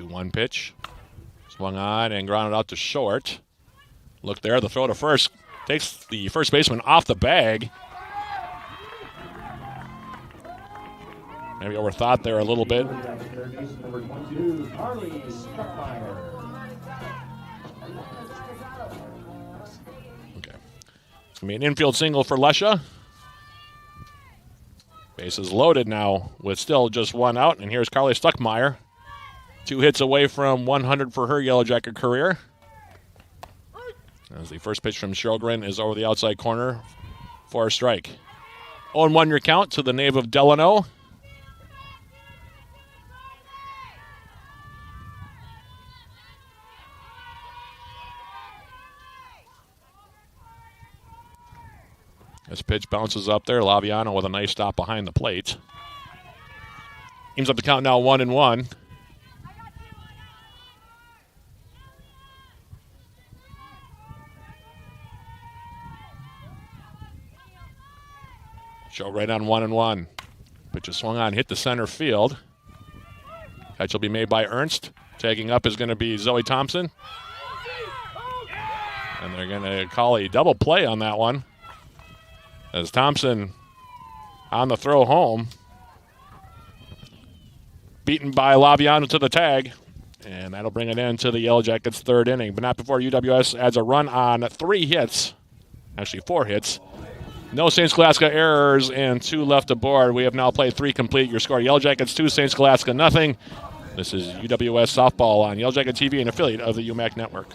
One pitch. Swung on and grounded out to short. Look there, the throw to first. Takes the first baseman off the bag. Maybe overthought there a little bit. Okay. It's going to be an infield single for Lesha. Bases loaded now with still just 1 out. And here's Carly Stuckmeyer. 2 hits away from 100 for her Yellow Jacket career. As the first pitch from Sjogren is over the outside corner for a strike. 0-1 your count to the native of Delano. This pitch bounces up there. Laviano with a nice stop behind the plate. Teams up the count now 1-1. Show right on 1-1. Pitch is swung on, hit the center field. Catch will be made by Ernst. Tagging up is going to be Zoe Thompson. And they're going to call a double play on that one. As Thompson on the throw home. Beaten by Laviano to the tag. And that'll bring it into the Yellow Jackets' third inning. But not before UWS adds a run on 3 hits. Actually 4 hits. No St. Scholastica errors and 2 left aboard. We have now played 3 complete. Your score, Yellow Jackets 2, St. Scholastica nothing. This is UWS Softball on Yellow Jacket TV, an affiliate of the UMAC Network.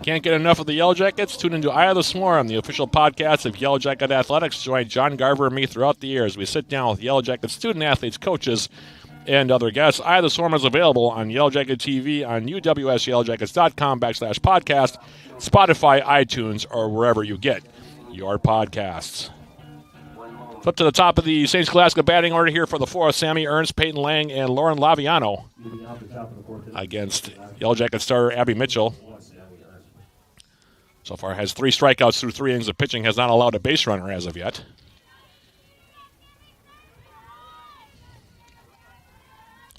Can't get enough of the Yellow Jackets? Tune into Eye of the Swarm, the official podcast of Yellow Jacket Athletics. Join John Garver and me throughout the years. We sit down with Yellow Jacket student athletes, coaches, and other guests. Eye of the Swarm is available on Yellow Jacket TV on uwsyellowjackets.com/podcast, Spotify, iTunes, or wherever you get your podcasts. Flip to the top of the St. Scholastica batting order here for the fourth. Sammy Ernst, Peyton Lang, and Lauren Laviano against Yellow Jacket starter Abby Mitchell. So far has 3 strikeouts through 3 innings of pitching, has not allowed a base runner as of yet.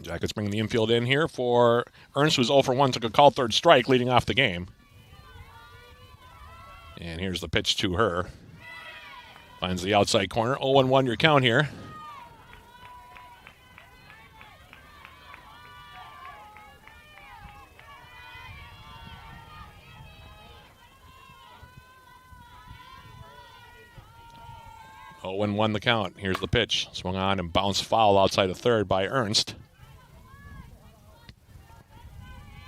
Jackets bring the infield in here for Ernst, who's 0 for 1, took a called third strike leading off the game. And here's the pitch to her. Finds the outside corner. 0-1 your count here. Oh, and 1 the count. Here's the pitch. Swung on and bounced foul outside of third by Ernst.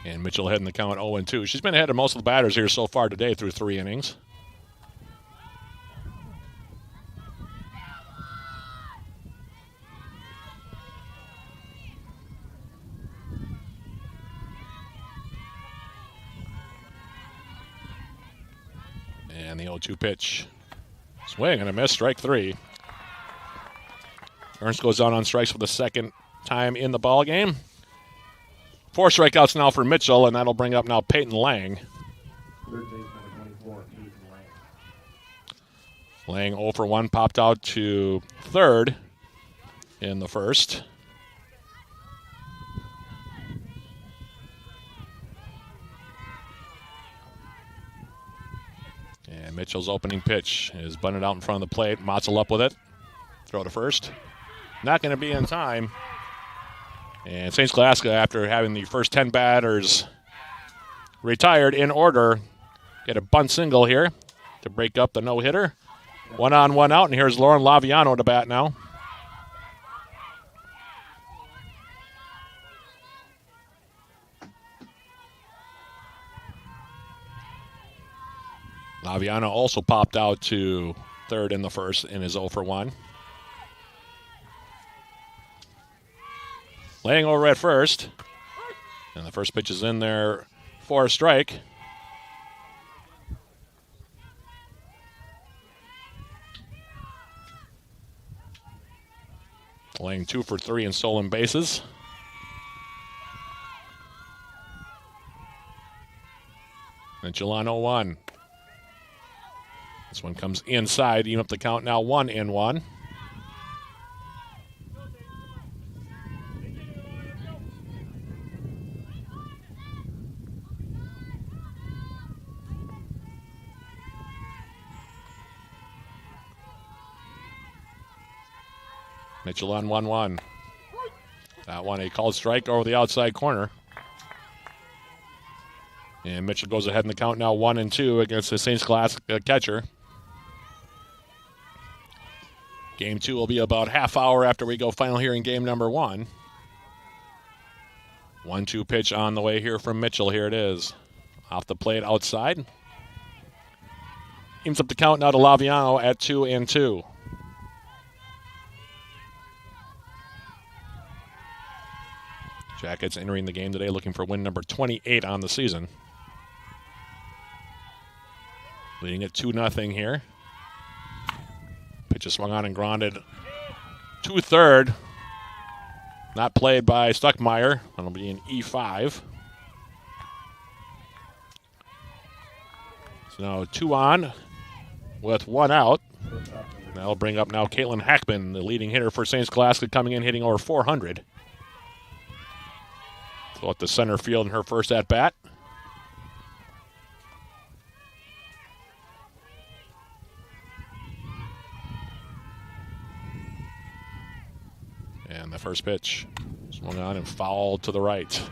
And Mitchell heading the count 0-2. She's been ahead of most of the batters here so far today through 3 innings. And the 0-2 pitch. Swing and a miss, strike 3. Ernst goes down on strikes for the second time in the ball game. 4 strikeouts now for Mitchell, and that'll bring up now Peyton Lang. Third base number 24, Peyton Lang. Lang 0 for 1, popped out to third in the first. And Mitchell's opening pitch is bunted out in front of the plate. Motzel up with it. Throw to first. Not going to be in time. And St. Scholastica, after having the first 10 batters retired in order, get a bunt single here to break up the no-hitter. 1 on, 1 out, and here's Lauren Laviano to bat now. Laviano also popped out to third in the first and is 0 for 1. Laying over at first. And the first pitch is in there for a strike. Laying 2 for 3 in stolen bases. Mitchell on 0-1. This one comes inside, even up the count now 1-1. Mitchell on 1-1. That one a called strike over the outside corner. And Mitchell goes ahead in the count now 1-2 against the St. Scholastica catcher. Game 2 will be about half hour after we go final here in game number 1. 1-2 pitch on the way here from Mitchell. Here it is. Off the plate outside. Evens up the count now to Laviano at 2-2. Jackets entering the game today looking for win number 28 on the season. Leading at 2-0 here. Pitch is swung on and grounded to third. Not played by Stuckmeyer. That'll be an E5. So now 2 on with 1 out. That'll bring up now Caitlin Hackman, the leading hitter for St. Scholastica, coming in hitting over 400. So at the center field in her first at-bat. And the first pitch swung on and fouled to the right.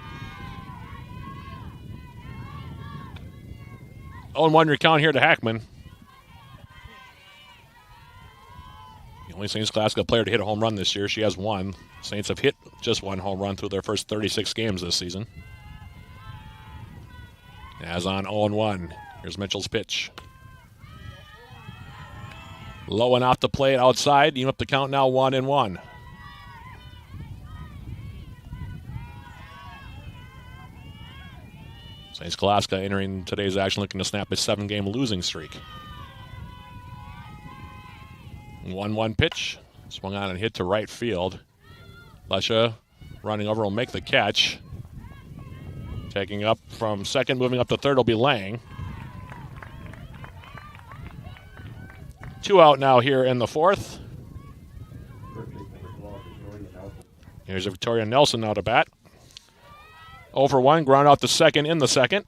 0-1 your count here to Hackman. The only St. Scholastica player to hit a home run this year. She has 1. Saints have hit just 1 home run through their first 36 games this season. As on 0-1. Here's Mitchell's pitch. Low and off the plate outside. Even up the count now 1-1. St. Scholastica entering today's action looking to snap a 7-game losing streak. 1-1 pitch. Swung on and hit to right field. Lesha running over will make the catch. Taking up from second, moving up to third will be Lang. 2 out now here in the fourth. Here's Victoria Nelson now to bat. 0 for 1, ground out to second in the second.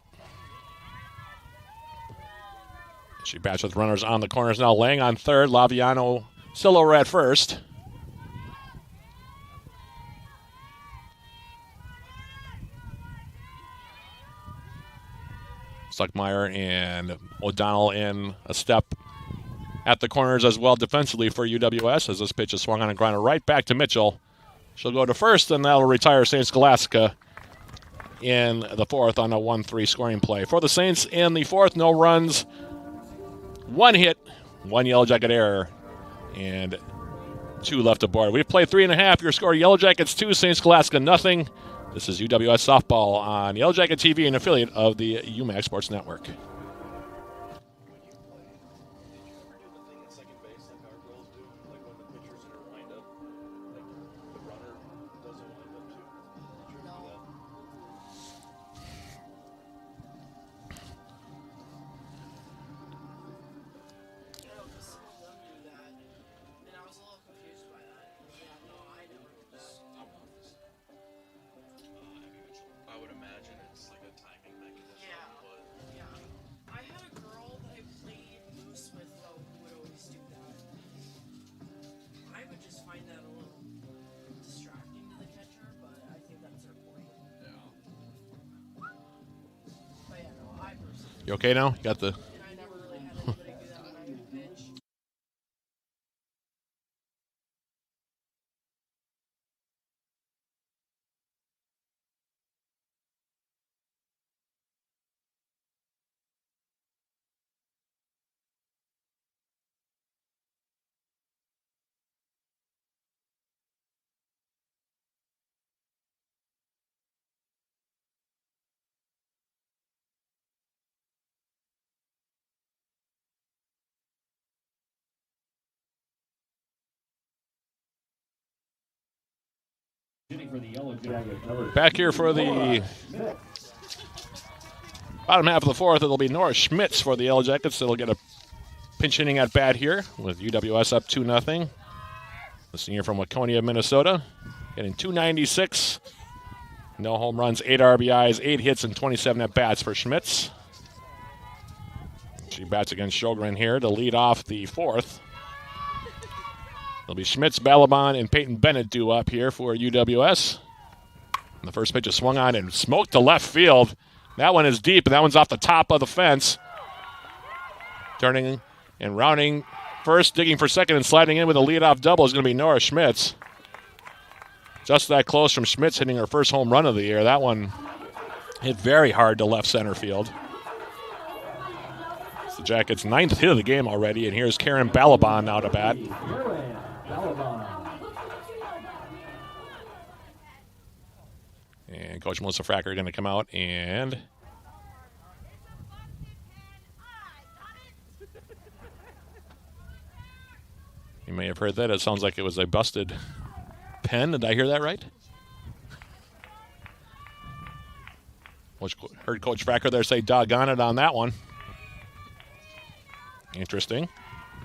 She bats with runners on the corners now. Lang on third, Laviano still over at first. Stuckmeyer and O'Donnell in a step at the corners as well defensively for UWS as this pitch is swung on and grounded right back to Mitchell. She'll go to first, and that'll retire St. Scholastica in the fourth on a 1-3 scoring play. For the Saints in the fourth, no runs, 1 hit, 1 Yellow Jacket error, and 2 left aboard. We've played 3.5. Your score, Yellow Jackets 2, St. Scholastica nothing. This is UWS Softball on Yellow Jacket TV, an affiliate of the UMAC Sports Network. You okay now? You got the... Back here for the bottom half of the fourth, it'll be Nora Schmitz for the Yellow Jackets. It'll get a pinch hitting at bat here with UWS up 2-0. The senior from Waconia, Minnesota, getting 296. No home runs, 8 RBIs, 8 hits, and 27 at bats for Schmitz. She bats against Sjogren here to lead off the fourth. It'll be Schmitz, Balaban, and Peyton Bennett due up here for UWS. And the first pitch is swung on and smoked to left field. That one is deep, and that one's off the top of the fence. Turning and rounding first, digging for second, and sliding in with a leadoff double is going to be Nora Schmitz. Just that close from Schmitz hitting her first home run of the year. That one hit very hard to left center field. It's the Jackets' 9th hit of the game already, and here's Karen Balaban now to bat. And Coach Melissa Fracker are going to come out and you may have heard that. It sounds like it was a busted pen. Did I hear that right? Heard Coach Fracker there say doggone it on that one. Interesting.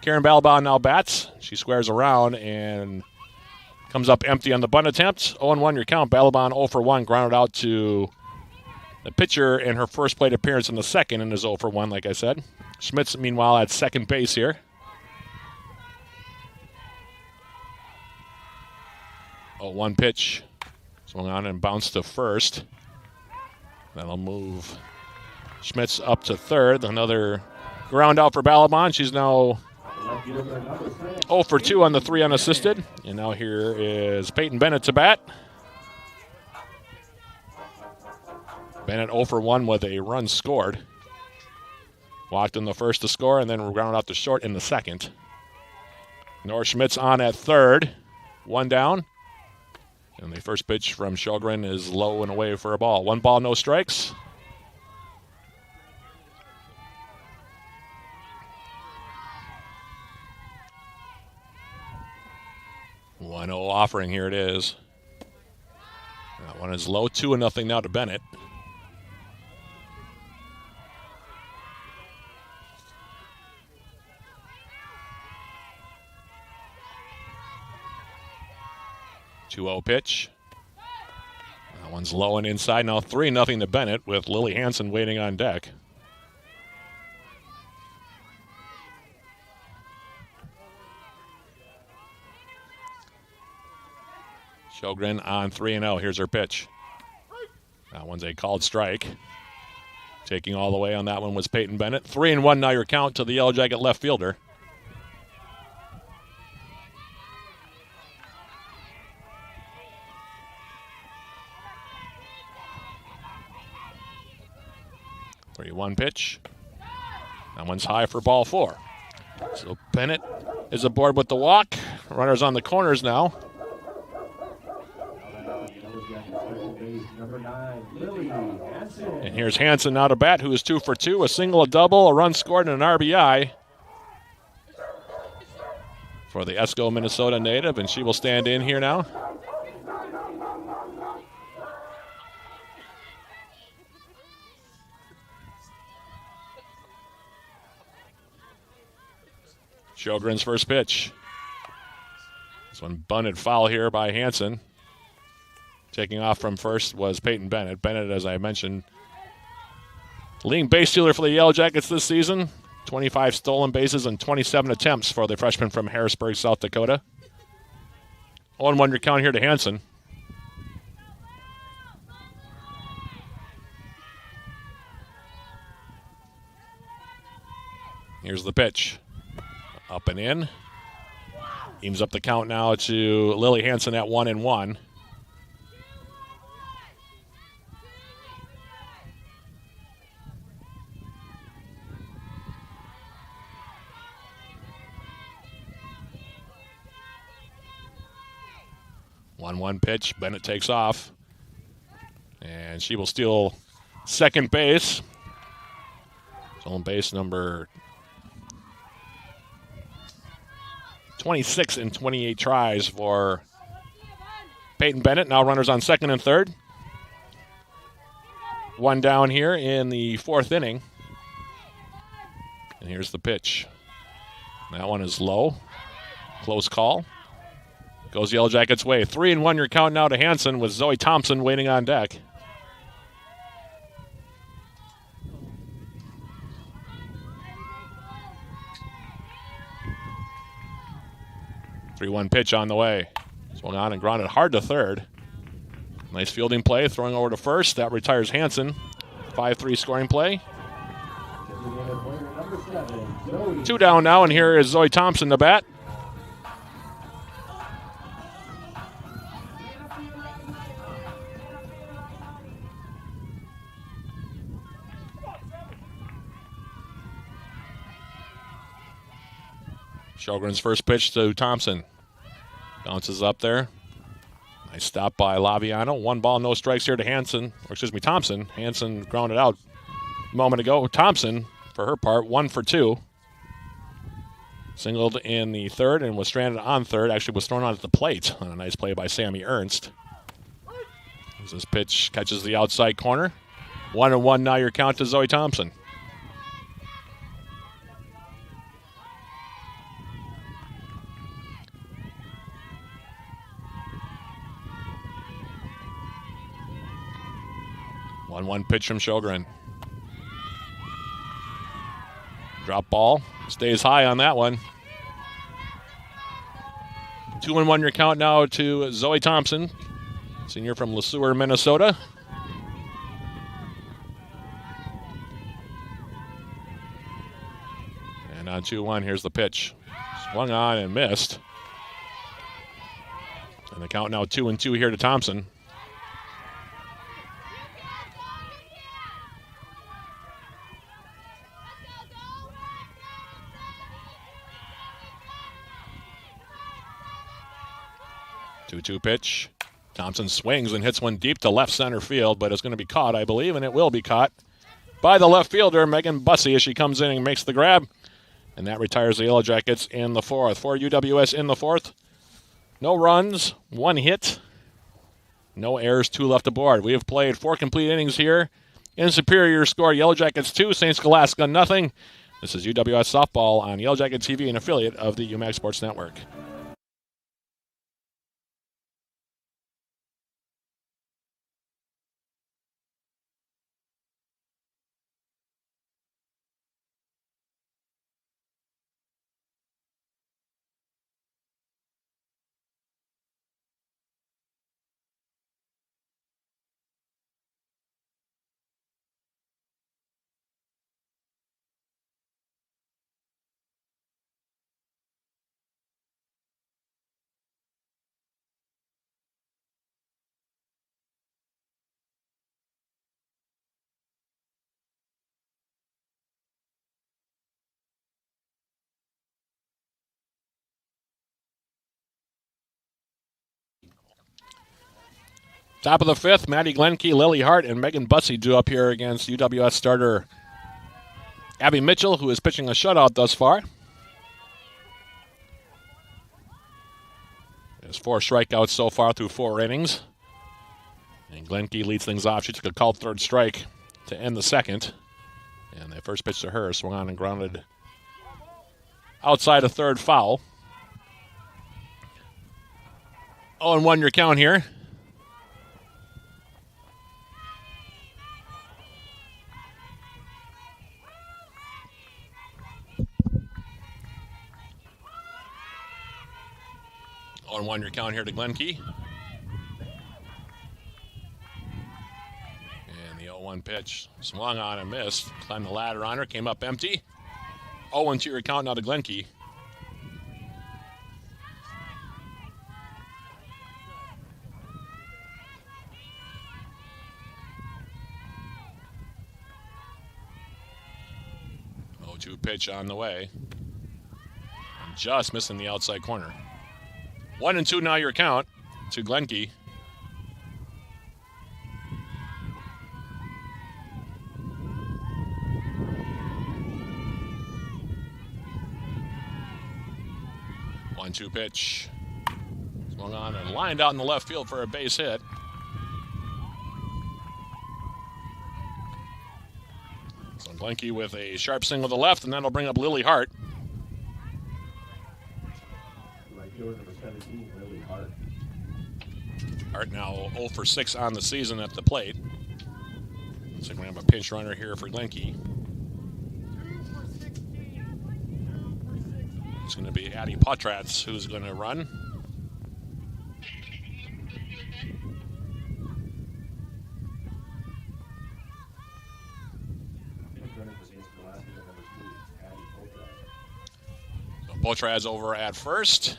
Karen Balaban now bats. She squares around and comes up empty on the bunt attempt. 0-1 your count. Balaban 0 for 1, grounded out to the pitcher in her first plate appearance in the second and is 0 for 1, like I said. Schmitz, meanwhile, at second base here. 0-1 pitch. Swung on and bounced to first. That'll move Schmitz up to third. Another ground out for Balaban. She's now 0 for 2 on the 3 unassisted. And now here is Peyton Bennett to bat. Bennett 0 for 1 with a run scored. Walked in the first to score and then grounded out to short in the second. Nora Schmitz on at third. 1 down. And the first pitch from Sjogren is low and away for a ball. 1 ball, no strikes. offering. Here it is. That one is low, 2-0 now to Bennett. Two-0 pitch. That one's low and inside. Now 3-0 to Bennett with Lily Hansen waiting on deck. Sjogren on 3-0. Here's her pitch. That one's a called strike. Taking all the way on that one was Peyton Bennett. 3-1 now your count to the Yellow Jacket left fielder. One pitch. That one's high for ball 4. So Bennett is aboard with the walk. Runners on the corners now. And here's Hansen now to bat, who is 2 for 2. A single, a double, a run scored, and an RBI for the Esco, Minnesota native, and she will stand in here now. Sjogren's first pitch. This one bunted foul here by Hansen. Taking off from first was Peyton Bennett. Bennett, as I mentioned, leading base stealer for the Yellow Jackets this season. 25 stolen bases and 27 attempts for the freshman from Harrisburg, South Dakota. 0-1 your count here to Hansen. Here's the pitch. Up and in. Evens up the count now to Lily Hansen at 1-1. One pitch. Bennett takes off. And she will steal second base. Stolen base number 26 in 28 tries for Peyton Bennett. Now runners on second and third. One down here in the 4th inning. And here's the pitch. That one is low. Close call. Goes Yellow Jackets' way. 3-1 your count now to Hansen with Zoe Thompson waiting on deck. Three-one pitch on the way. Swung on and grounded hard to third. Nice fielding play, throwing over to first. That retires Hansen. 5-3 scoring play. 2 down now, and here is Zoe Thompson to bat. Sjogren's first pitch to Thompson. Bounces up there. Nice stop by Laviano. 1 ball, no strikes here to Thompson. Hansen grounded out a moment ago. Thompson, for her part, 1 for 2. Singled in the 3rd and was stranded on 3rd. Actually was thrown out at the plate on a nice play by Sammy Ernst. As this pitch catches the outside corner. 1-1 now your count to Zoe Thompson. One pitch from Sjogren. Drop ball. Stays high on that one. 2-1 your count now to Zoe Thompson, senior from LeSueur, Minnesota. And on 2-1, here's the pitch. Swung on and missed. And the count now 2-2 here to Thompson. Two pitch. Thompson swings and hits one deep to left center field, but it's going to be caught, I believe, and it will be caught by the left fielder, Megan Bussey, as she comes in and makes the grab. And that retires the Yellow Jackets in the 4th. For UWS in the 4th, No runs, 1 hit, no errors, 2 left aboard. We have played 4 complete innings here. In Superior score, Yellow Jackets 2, St. Scholastica nothing. This is UWS Softball on Yellow Jacket TV, an affiliate of the UMAC Sports Network. Top of the 5th, Maddie Glenke, Lily Hart, and Megan Bussey due up here against UWS starter Abby Mitchell, who is pitching a shutout thus far. There's 4 strikeouts so far through 4 innings. And Glenke leads things off. She took a called 3rd strike to end the 2nd. And the first pitch to her swung on and grounded outside a 3rd foul. 0-1 your count here. On 1 your count here to Glenke. And the 0-1 pitch swung on and missed. Climbed the ladder on her, came up empty. 0-2 your count now to Glenke. Pitch on the way. And just missing the outside corner. 1-2 now your count to Glenke. One-two pitch. Swung on and lined out in the left field for a base hit. So Glenke with a sharp single to the left, and that'll bring up Lily Hart. Hart now 0 for 6 on the season at the plate. Looks like we have a pinch runner here for Glenke. It's going to be Addie Potratz who's going to run. So Potratz over at first.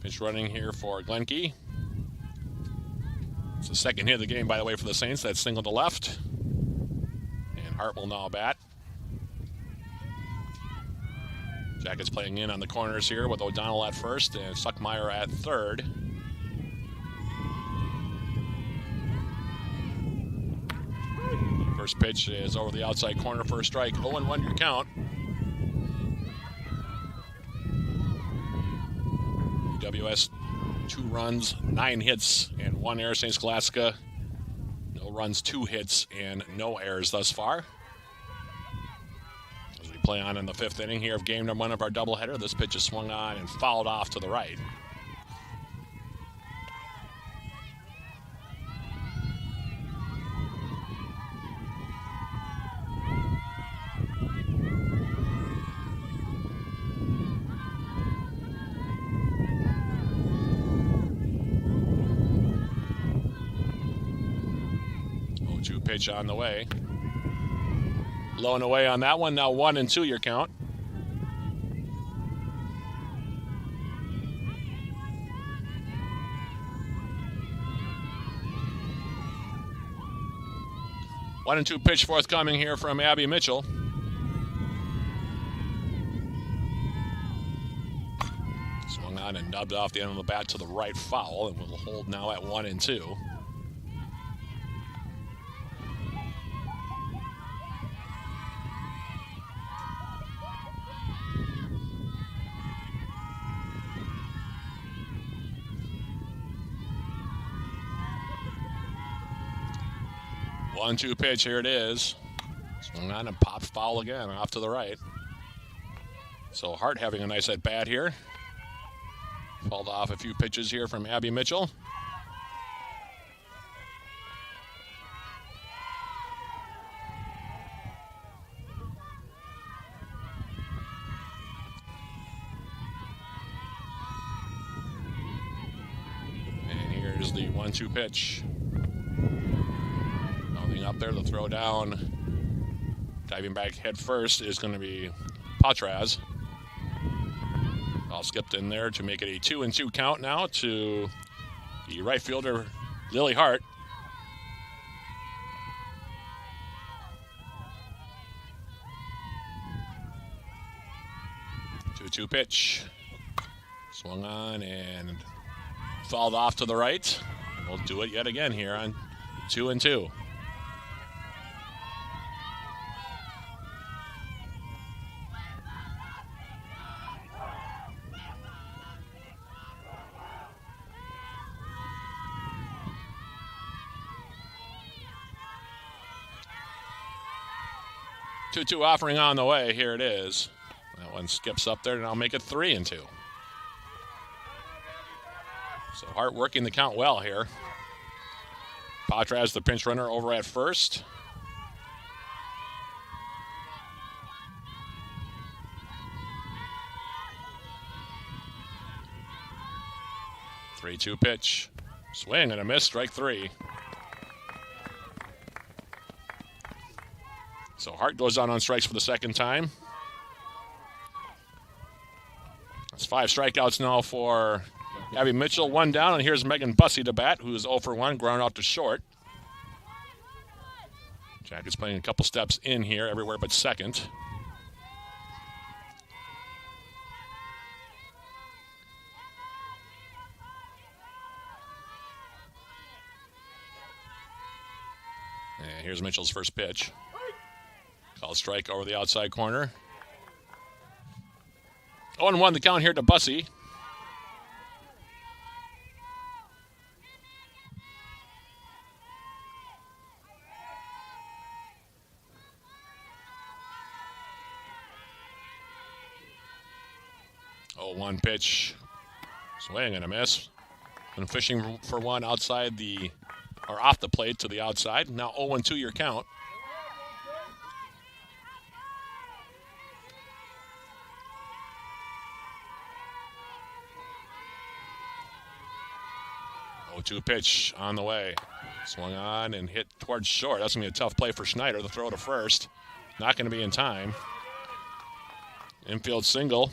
Pitch running here for Glenke. It's the second hit of the game, by the way, for the Saints. That's single to left. And Hart will now bat. Jackets playing in on the corners here with O'Donnell at first and Suckmeyer at third. First pitch is over the outside corner for a strike. 0-1 your count. UWS 2 runs, 9 hits, and 1 error. St. Scholastica, no runs, 2 hits, and no errors thus far. As we play on in the 5th inning here of game number 1 of our doubleheader, this pitch is swung on and fouled off to the right. Pitch on the way. Low and away on that one. Now 1-2 your count. One and 2 pitch forthcoming here from Abby Mitchell. Swung on and nubbed off the end of the bat to the right foul, and will hold now at 1-2. 1-2 pitch, here it is. Swung on and pops foul again, off to the right. So Hart having a nice at bat here. Fouled off a few pitches here from Abby Mitchell. And here's the 1-2 pitch. Nothing up there, the throw down. Diving back head first is going to be Patraz. All skipped in there to make it a 2-2 count now to the right fielder, Lily Hart. Two pitch. Swung on and fouled off to the right. We'll do it yet again here on 2-2. Two offering on the way. Here it is. That one skips up there, and I'll make it 3-2. So Hart working the count well here. Patraz, the pinch runner, over at first. Three-two pitch. Swing and a miss, strike three. So Hart goes out on strikes for the second time. That's 5 strikeouts now for Abby Mitchell. 1 down, and here's Megan Bussey to bat, who's 0 for 1, ground out to short. Jack is playing a couple steps in here, everywhere but second. And here's Mitchell's first pitch. Call strike over the outside corner. 0-1 the count here to Bussey. One pitch. Swing and a miss. And fishing for one outside the, or off the plate to the outside. Now 0-2 your count. Two pitch on the way. Swung on and hit towards short. That's going to be a tough play for Schneider. The throw to first. Not going to be in time. Infield single.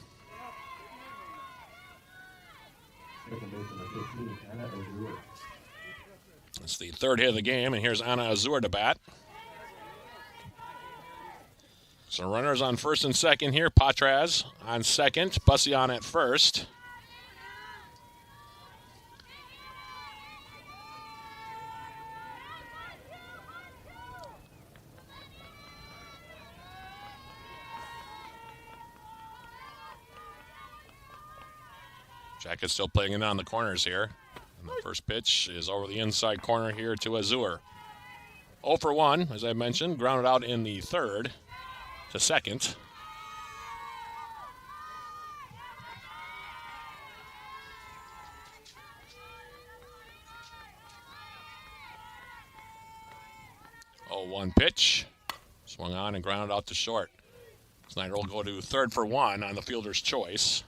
It's the third hit of the game, and here's Anna Azur to bat. So runners on first and second here. Patraz on second. Bussey on at first. Jack is still playing it on the corners here. And the first pitch is over the inside corner here to Azur. 0 for 1, as I mentioned, grounded out in the third to second. Oh, 1 pitch. Swung on and grounded out to short. Snyder will go to 3rd for 1 on the fielder's choice.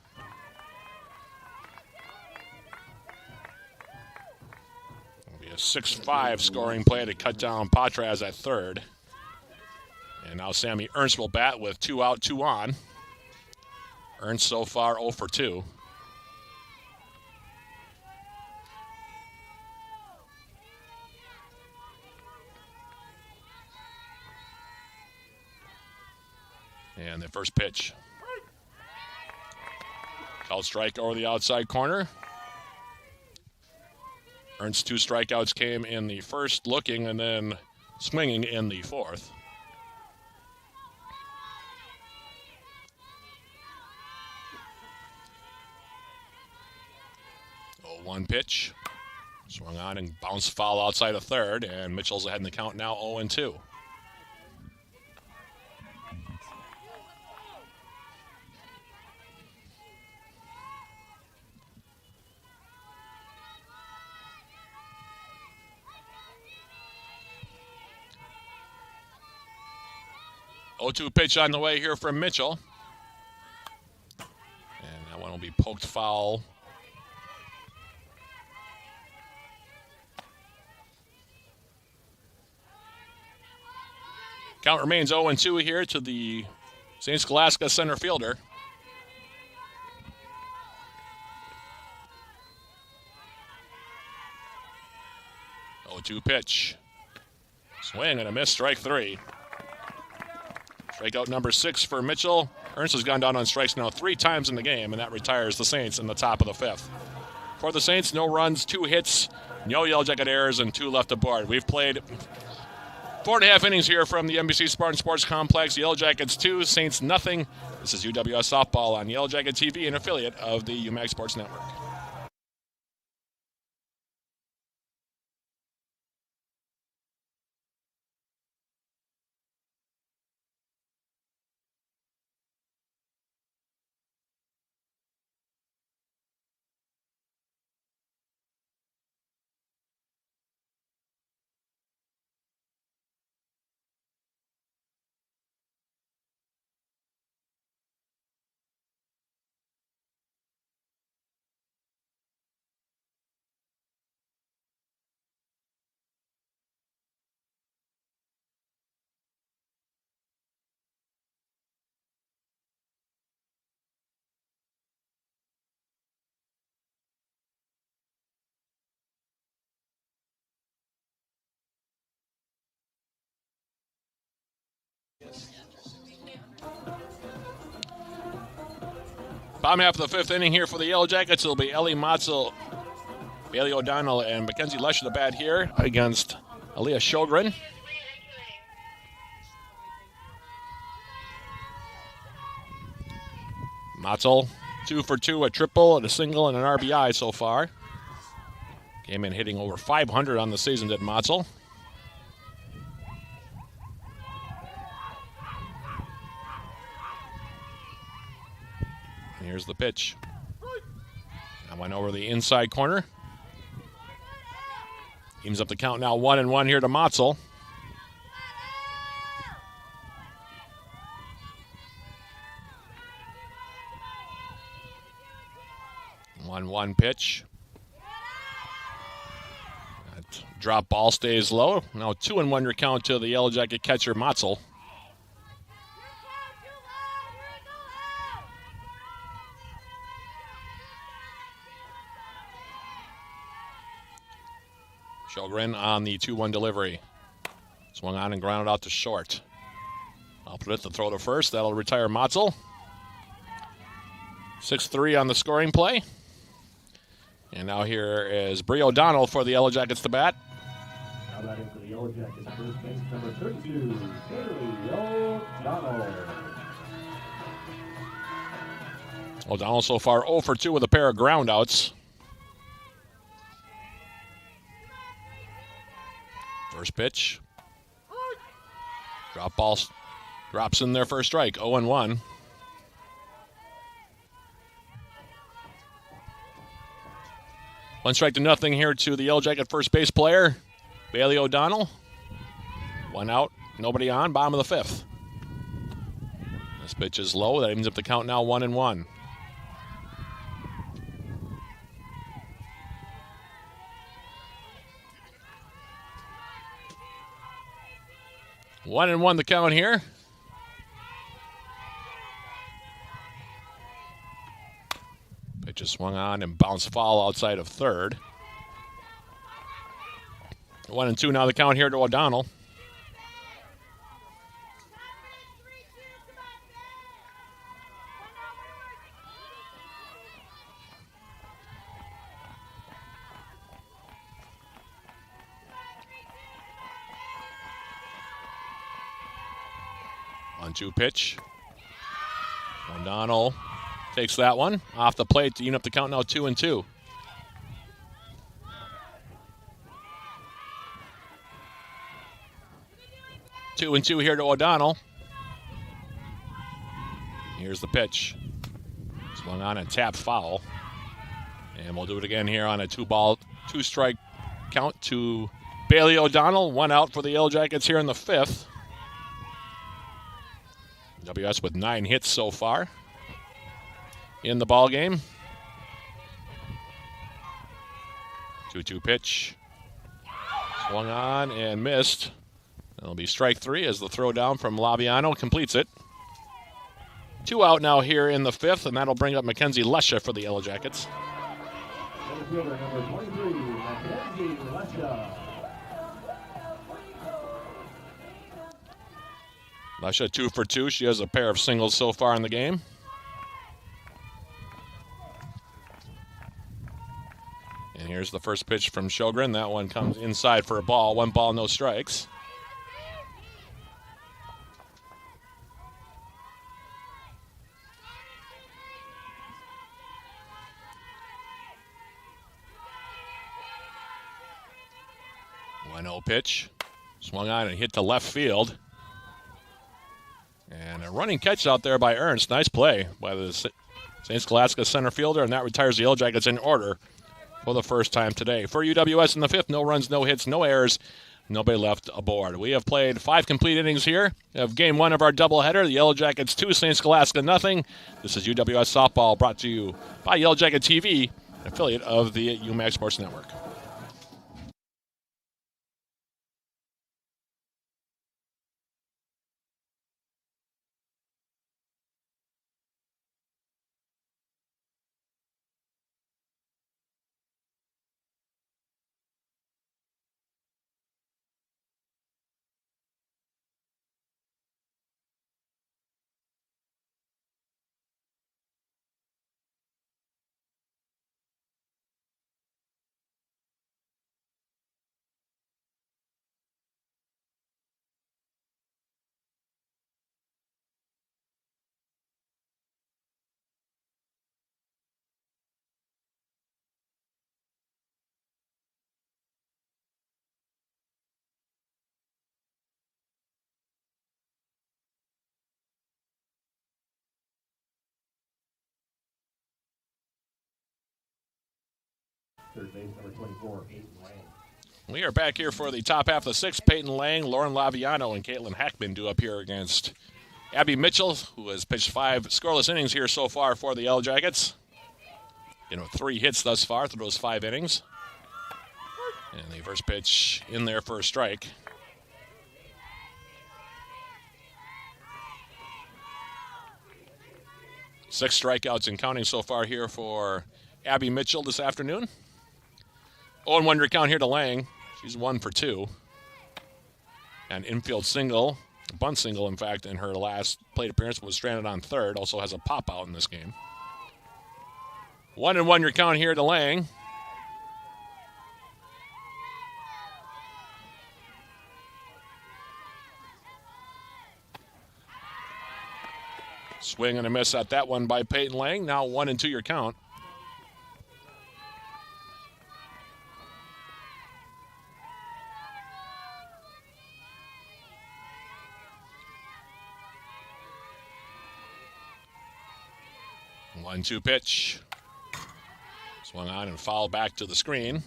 A 6-5 scoring play to cut down Patraz at third. And now Sammy Ernst will bat with 2 out, 2 on. Ernst so far 0 for 2. And the first pitch. Called strike over the outside corner. Ernst's 2 strikeouts came in the first, looking and then swinging in the fourth. Oh, 1 pitch. Swung on and bounced foul outside of third, and Mitchell's ahead in the count now 0-2. O2 pitch on the way here from Mitchell. And that one will be poked foul. Count remains 0-2 here to the St. Scholastica center fielder. O2 pitch. Swing and a miss, strike three. Strikeout number 6 for Mitchell. Ernst has gone down on strikes now 3 times in the game, and that retires the Saints in the top of the 5th. For the Saints, no runs, 2 hits, no Yellow Jacket errors, and 2 left aboard. We've played 4.5 innings here from the NBC Spartan Sports Complex. Yellow Jackets 2, Saints nothing. This is UWS Softball on Yellow Jacket TV, an affiliate of the UMAC Sports Network. Bottom half of the 5th inning here for the Yellow Jackets. It'll be Ellie Motzel, Bailey O'Donnell, and Mackenzie Lesh the bat here against Aaliyah Sjogren. Motzel, 2 for 2, a triple, and a single, and an RBI so far. Came in hitting over 500 on the season, did Motzel. Here's the pitch. That went over the inside corner. Teams up the count now 1-1 here to Motzel. One pitch. That drop ball stays low. Now 2-1 your count to the Yellow Jacket catcher Motzel. Sjogren on the 2-1 delivery. Swung on and grounded out to short. I'll put it to throw to first. That'll retire Motzel. 6-3 on the scoring play. And now here is Bree O'Donnell for the Yellow Jackets to bat. Now batting for the Yellow Jackets, first base number 32, Bailey O'Donnell. O'Donnell so far 0 for 2 with a pair of groundouts. First pitch. Drop ball drops in there for a strike. 0-1. One strike to nothing here to the Yellow Jacket first base player, Bailey O'Donnell. 1 out, nobody on, bottom of the 5th. This pitch is low. That evens up the count now 1-1. One and one the count here. Pitch is swung on and bounced foul outside of third. 1-2 now the count here to O'Donnell. One-two pitch. O'Donnell takes that one off the plate to even up the count now 2-2. 2-2 here to O'Donnell. Here's the pitch. Swung on a tap foul. And we'll do it again here on a 2-strike count to Bailey O'Donnell. 1 out for the Yellow Jackets here in the 5th. WS with 9 hits so far in the ball game. 2-2 pitch. Swung on and missed. That'll be strike 3 as the throw down from Laviano completes it. 2 out now here in the 5th, and that'll bring up Mackenzie Lesha for the Yellow Jackets. Fielder number 23, Mackenzie Lesha. Lesha 2 for 2. She has a pair of singles so far in the game. And here's the first pitch from Sjogren. That one comes inside for a ball. 1 ball, no strikes. Pitch. Swung on and hit to left field. And a running catch out there by Ernst. Nice play by the St. Scholastica center fielder, and that retires the Yellow Jackets in order for the first time today. For UWS in the 5th, no runs, no hits, no errors, nobody left aboard. We have played 5 complete innings here of Game 1 of our doubleheader. The Yellow Jackets 2, St. Scholastica nothing. This is UWS Softball, brought to you by Yellow Jacket TV, an affiliate of the UMAC Sports Network. Third base number 24, Peyton Lang. We are back here for the top half of the 6th. Peyton Lang, Lauren Laviano, and Caitlin Hackman due up here against Abby Mitchell, who has pitched 5 scoreless innings here so far for the Yellow Jackets. 3 hits thus far through those 5 innings. And the first pitch in there for a strike. Six strikeouts and counting so far here for Abby Mitchell this afternoon. 0-1 count here to Lang. She's 1 for 2. An infield single, a bunt single, in fact, in her last plate appearance, was stranded on third. Also has a pop out in this game. 1-1 count here to Lang. Swing and a miss at that one by Peyton Lang. Now 1-2 your count. One-two pitch. Swung on and fouled back to the screen.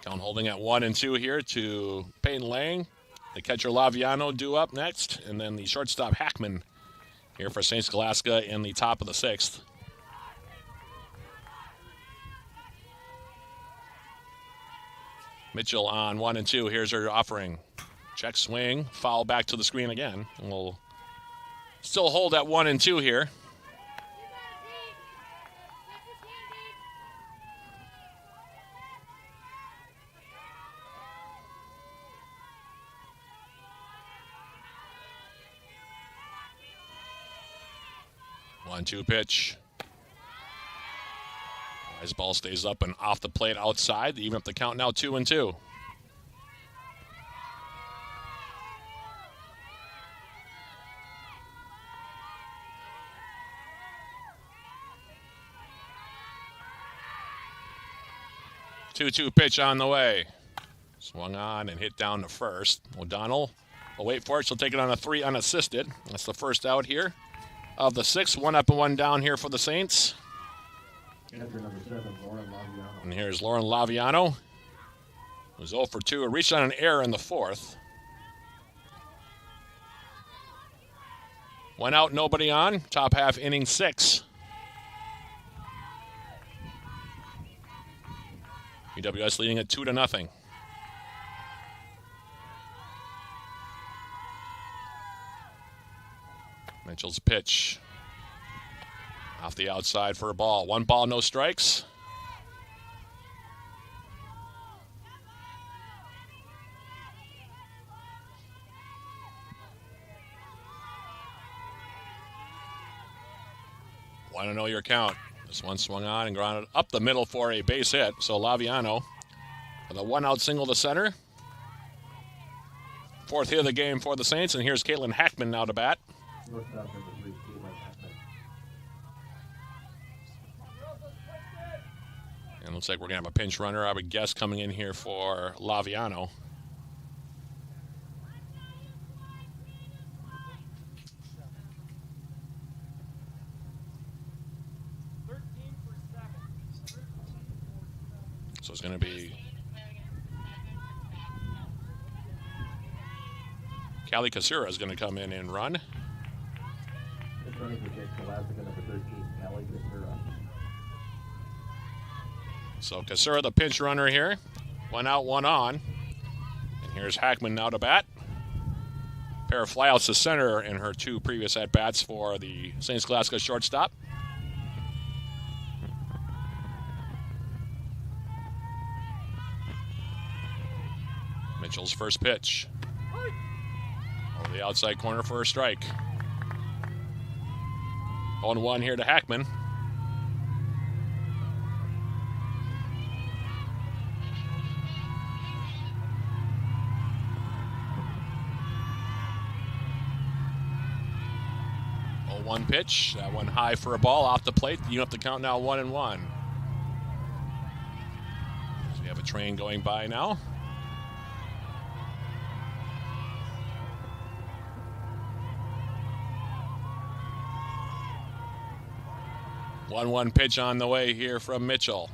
Count holding at 1-2 here to Peyton Lang. The catcher Laviano due up next, and then the shortstop Hackman here for St. Scholastica in the top of the 6th. Mitchell on 1-2. Here's her offering. Check swing, foul back to the screen again. And we'll still hold at 1-2 here. One-two pitch. His ball stays up and off the plate outside. Even up the count now 2-2. Two-two pitch on the way. Swung on and hit down to first. O'Donnell will wait for it. She'll take it on a 3 unassisted. That's the first out here of the 6. 1 up and 1 down here for the Saints. Number 7, Lauren Laviano. And here's Lauren Laviano, who's 0 for 2. Reached on an error in the 4th. 1 out, nobody on. Top half, inning 6. UWS leading at 2-0. Mitchell's pitch. Off the outside for a ball. 1 ball, no strikes. Want to know your count. This one swung on and grounded up the middle for a base hit. So Laviano with a 1-out single to center. 4th hit of the game for the Saints. And here's Caitlin Hackman now to bat. Shortstop number 3, Caitlin Hackman. And looks like we're going to have a pinch runner, I would guess, coming in here for Laviano. So it's going to be Callie Kasura is going to come in and run. This running for Scholastica number 13, Callie Kasura. So Kasura, the pinch runner here. 1 out, 1 on. And here's Hackman now to bat. Pair of flyouts to center in her 2 previous at-bats for the St. Scholastica shortstop. Mitchell's first pitch. Over the outside corner for a strike. 0-1 here to Hackman. One pitch, that one high for a ball off the plate. You have to count now 1-1. So we have a train going by now. One pitch on the way here from Mitchell.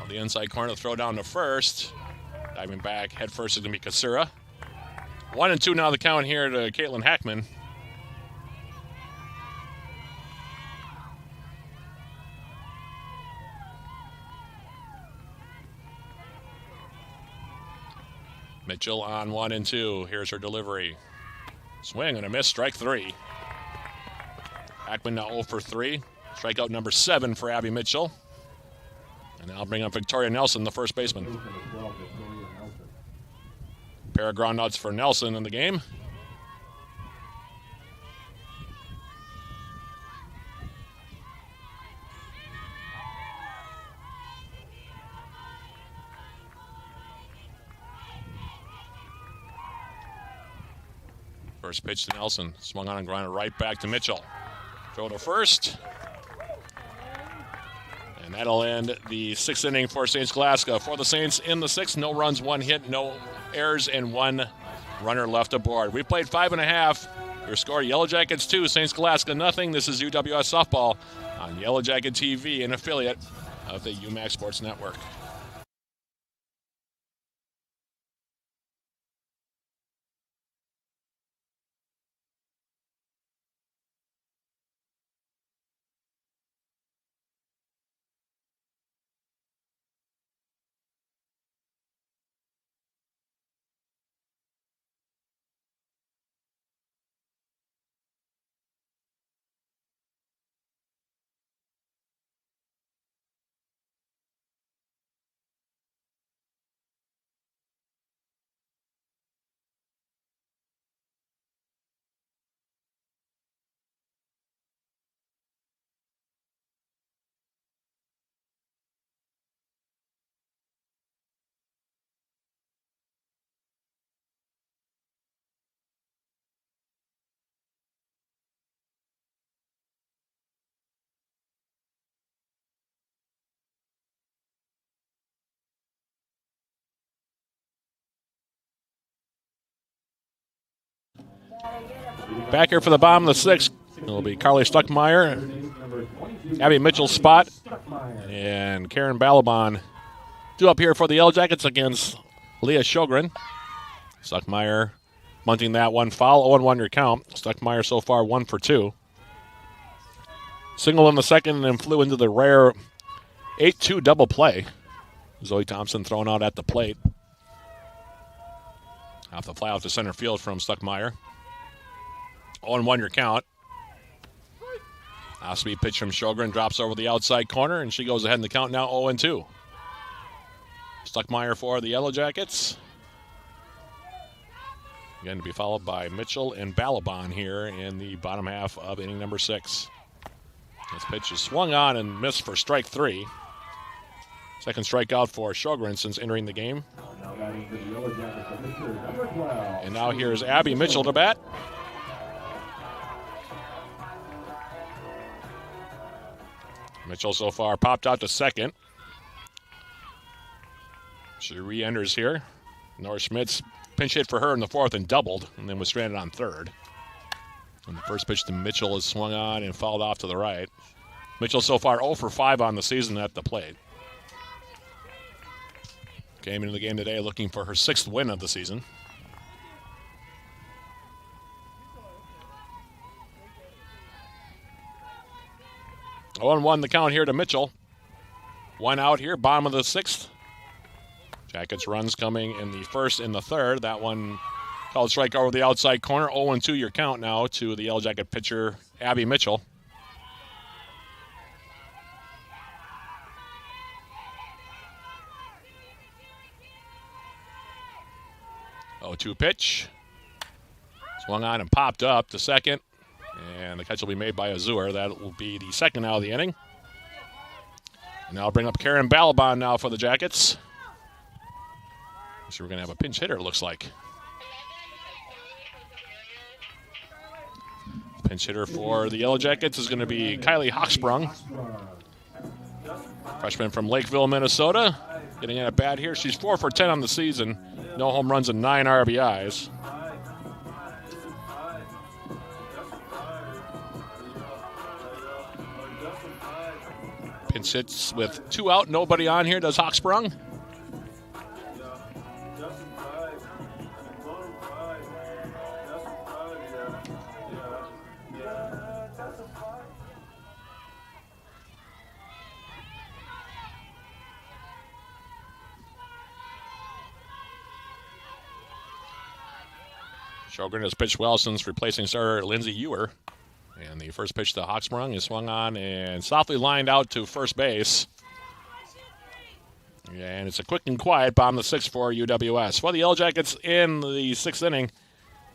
On the inside corner, throw down to first. Diving back, head first is going to be Kasura. 1-2 now the count here to Caitlin Hackman. Mitchell on 1-2. Here's her delivery. Swing and a miss, strike 3. Hackman now 0 for 3. Strikeout number 7 for Abby Mitchell. And now bring up Victoria Nelson, the first baseman. Pair of ground outs for Nelson in the game. First pitch to Nelson. Swung on and grounded right back to Mitchell. Throw to first. And that'll end the 6th inning for St. Scholastica. For the Saints in the 6th, no runs, 1 hit, no errors, and 1 runner left aboard. We played 5.5. Your score, Yellow Jackets 2, St. Scholastica nothing. This is UWS Softball on Yellow Jacket TV, an affiliate of the UMAC Sports Network. Back here for the bottom of the 6th, it'll be Carly Stuckmeyer, Abby Mitchell's spot, and Karen Balaban due up here for the Yellow Jackets against Leah Sjogren. Stuckmeyer bunting that one foul, 0-1 your count. Stuckmeyer so far 1 for 2. Single in the second and then flew into the rare 8-2 double play. Zoe Thompson thrown out at the plate. Off the fly out to center field from Stuckmeyer. 0-1 your count. Off-speed pitch from Sjogren drops over the outside corner, and she goes ahead in the count now 0-2. Stuckmeyer for the Yellow Jackets. Again, to be followed by Mitchell and Balaban here in the bottom half of inning number 6. This pitch is swung on and missed for strike 3. Second strikeout for Sjogren since entering the game. And now here's Abby Mitchell to bat. Mitchell so far popped out to second. She re-enters here. Nora Schmitz pinch hit for her in the 4th and doubled, and then was stranded on 3rd. And the first pitch to Mitchell is swung on and fouled off to the right. Mitchell so far 0 for 5 on the season at the plate. Came into the game today looking for her 6th win of the season. Oh, and 1 the count here to Mitchell. 1 out here, bottom of the 6th. Jackets runs coming in the 1st and the 3rd. That one called strike over the outside corner. 0-2 your count now to the Yellow Jacket pitcher, Abby Mitchell. Oh, 2 pitch. Swung on and popped up to second. And the catch will be made by Azur. That will be the 2nd out of the inning. And now I'll bring up Karen Balaban now for the Jackets. So we're going to have a pinch hitter, it looks like. Pinch hitter for the Yellow Jackets is going to be Kylie Hochsprung. Freshman from Lakeville, Minnesota. Getting in at bat here. She's 4 for 10 on the season. No home runs and 9 RBIs. Pinch hits with 2 out, nobody on here. Does Hochsprung? Sjogren has pitched well since replacing starter Lindsay Ewer. And the first pitch to Hochsprung is swung on and softly lined out to first base. And it's a quick and quiet bottom of the 6th for UWS. For the Yellow Jackets in the 6th inning,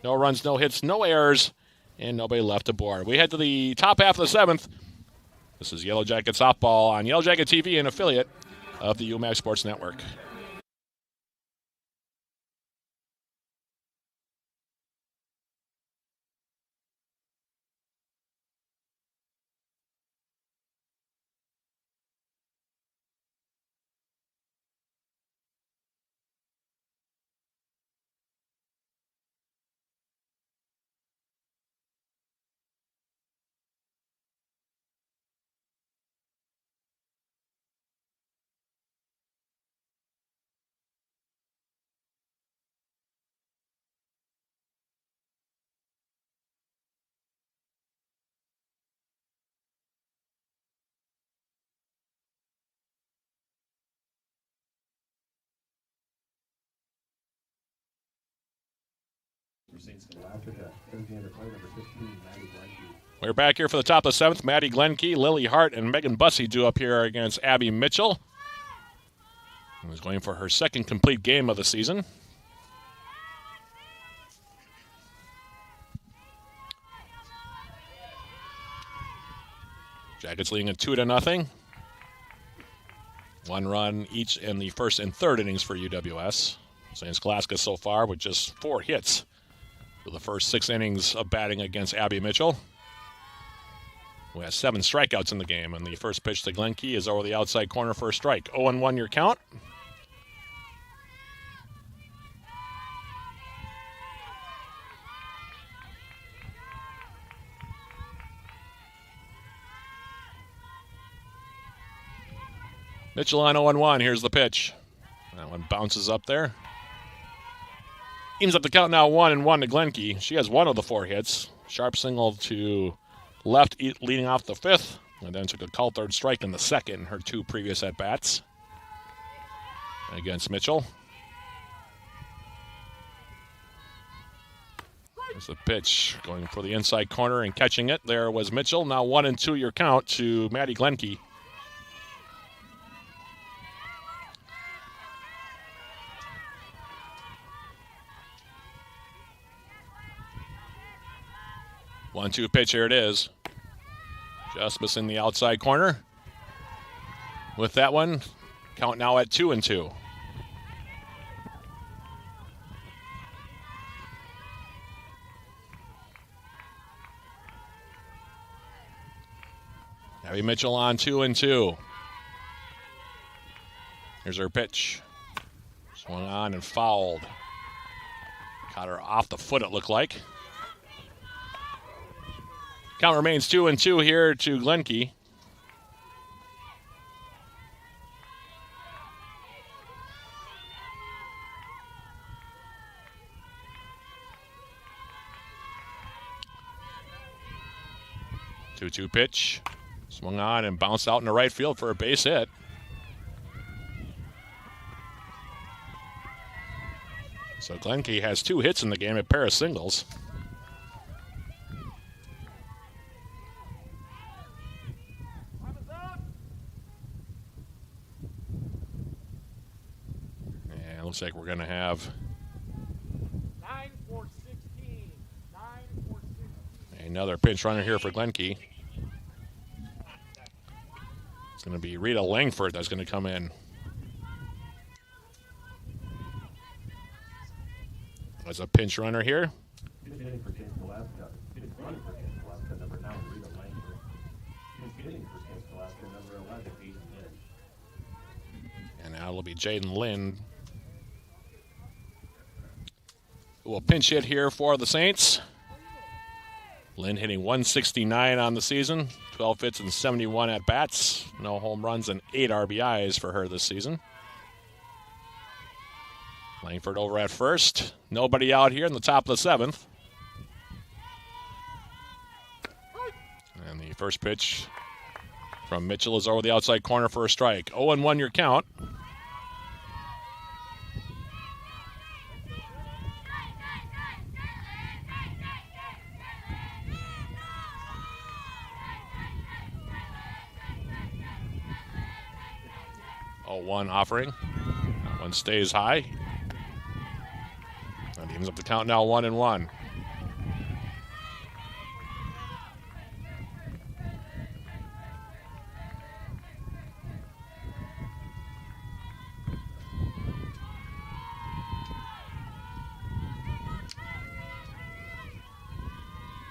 no runs, no hits, no errors, and nobody left aboard. We head to the top half of the 7th. This is Yellow Jacket Softball on Yellow Jacket TV, an affiliate of the UMAC Sports Network. We're back here for the top of the 7th. Maddie Glenkey, Lily Hart, and Megan Bussey due up here against Abby Mitchell, who's going for her 2nd complete game of the season. Jackets leading at 2-0. 1 run each in the 1st and 3rd innings for UWS. St. Scholastica so far with just 4 hits for the first 6 innings of batting against Abby Mitchell, who has 7 strikeouts in the game. And the first pitch to Glenkey is over the outside corner for a strike. 0-1 your count. Mitchell on 0-1. Here's the pitch. That one bounces up there. Teams up the count now 1-1 to Glenke. She has one of the 4 hits. Sharp single to left leading off the 5th. And then took a called third strike in the 2nd, her 2 previous at-bats against Mitchell. There's the pitch going for the inside corner and catching it. There was Mitchell. Now 1-2 your count to Maddie Glenke. One-two pitch, here it is. Just missing the outside corner. With that one, count now at 2-2. Abby Mitchell on 2-2. Here's her pitch. Swung on and fouled. Caught her off the foot, it looked like. Count remains 2-2 here to Glenke. Two-two pitch. Swung on and bounced out in the right field for a base hit. So Glenke has 2 hits in the game, a pair of singles. And it looks like we're going to have 9-4-16. another pinch runner here for Glenke. It's going to be Rita Langford that's going to come in. As a pinch runner here. Hitting for Scholastica. Scholastica, number 9, Rita Langford. Hitting for Scholastica, number 11, Jaden Lynn. And now it'll be Jaden Lynn who will pinch hit here for the Saints. Lynn hitting 169 on the season, 12 hits and 71 at-bats. No home runs and 8 RBIs for her this season. Langford over at first. Nobody out here in the top of the 7th. And the first pitch from Mitchell is over the outside corner for a strike. 0-1 your count. One offering. That one stays high. And evens up the count now 1-1.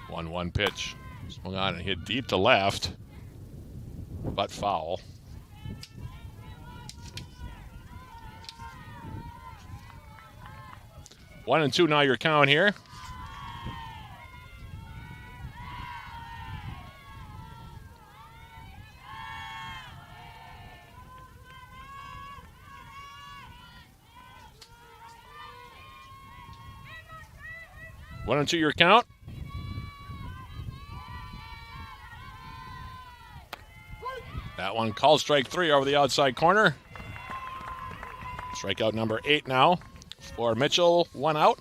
One pitch. Swung on and hit deep to left, but foul. 1-2 now your count here. One and two your count. That one called strike 3 over the outside corner. Strikeout number 8 now. For Mitchell, 1 out.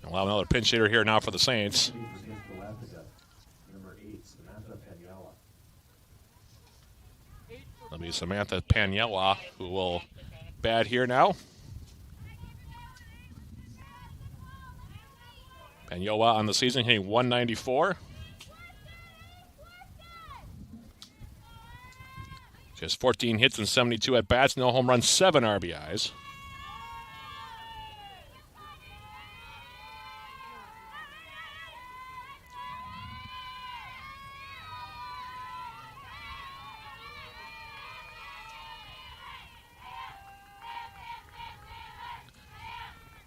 And we'll have another pinch hitter here now for the Saints. That'll be Samantha Paniella who will bat here now. Paniella on the season hitting 194. Just 14 hits and 72 at-bats, no home runs, 7 RBIs.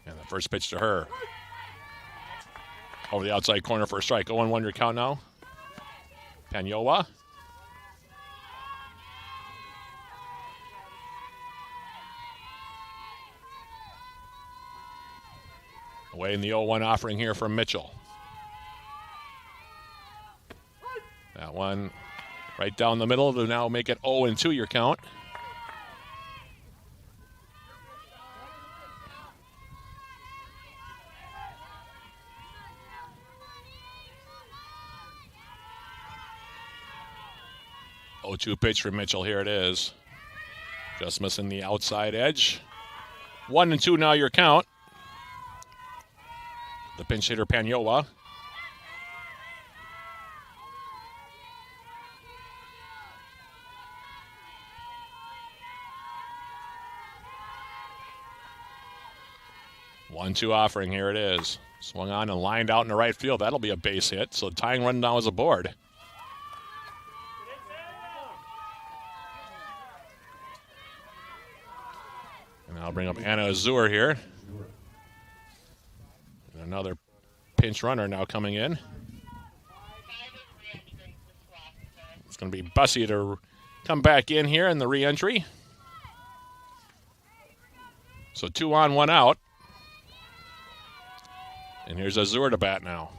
And the first pitch to her. Over the outside corner for a strike. 0-1 your count now. Paniella. Away in the 0-1 offering here from Mitchell. That one right down the middle to now make it 0-2 your count. Oh, 2 pitch for Mitchell. Here it is. Just missing the outside edge. 1-2 now your count. The pinch hitter Panyola. One-two offering. Here it is. Swung on and lined out in the right field. That'll be a base hit. So tying run now is aboard. And I'll bring up Anna Azur here. And another pinch runner now coming in. It's going to be Bussy to come back in here in the re-entry. So 2 on, 1 out. And here's Azur to bat now.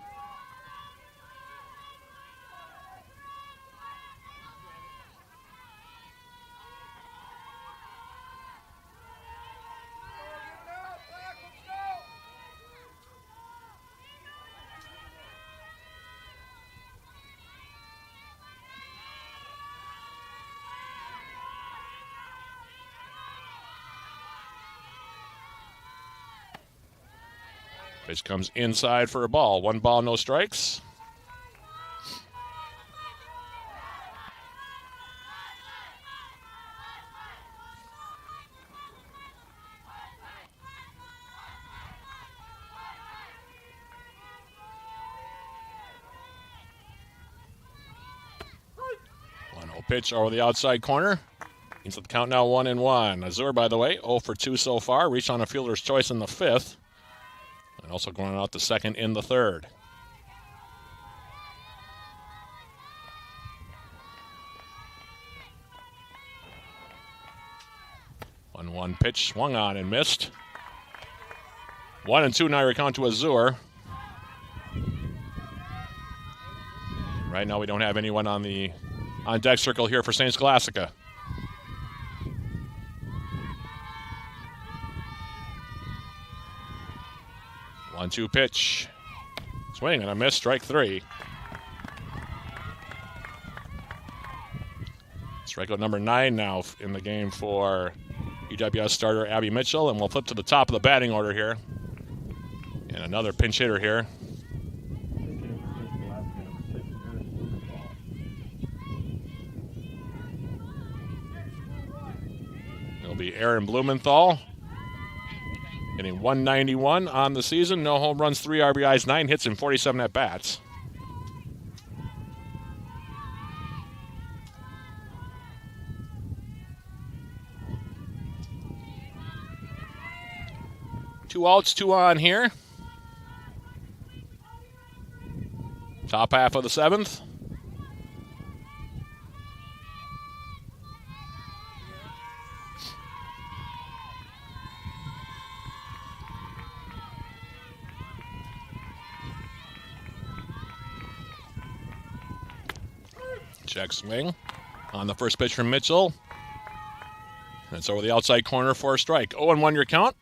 Pitch comes inside for a ball. 1 ball, no strikes. Pitch over the outside corner. Means the count now 1-1. Azur, by the way, 0 for 2 so far. Reach on a fielder's choice in the 5th. And also going out the 2nd in the 3rd. One pitch swung on and missed. 1-2 now your count to Azur. Right now we don't have anyone on deck circle here for St. Scholastica. One-two pitch. Swing and a miss, strike 3. Strikeout number 9 now in the game for UWS starter Abby Mitchell, and we'll flip to the top of the batting order here. And another pinch hitter here. It'll be Aaron Blumenthal. Hitting 191 on the season. No home runs, 3 RBIs, 9 hits, and 47 at-bats. Two outs, 2 on here. Top half of the 7th. Check swing on the first pitch from Mitchell. That's over the outside corner for a strike. 0-1 your count.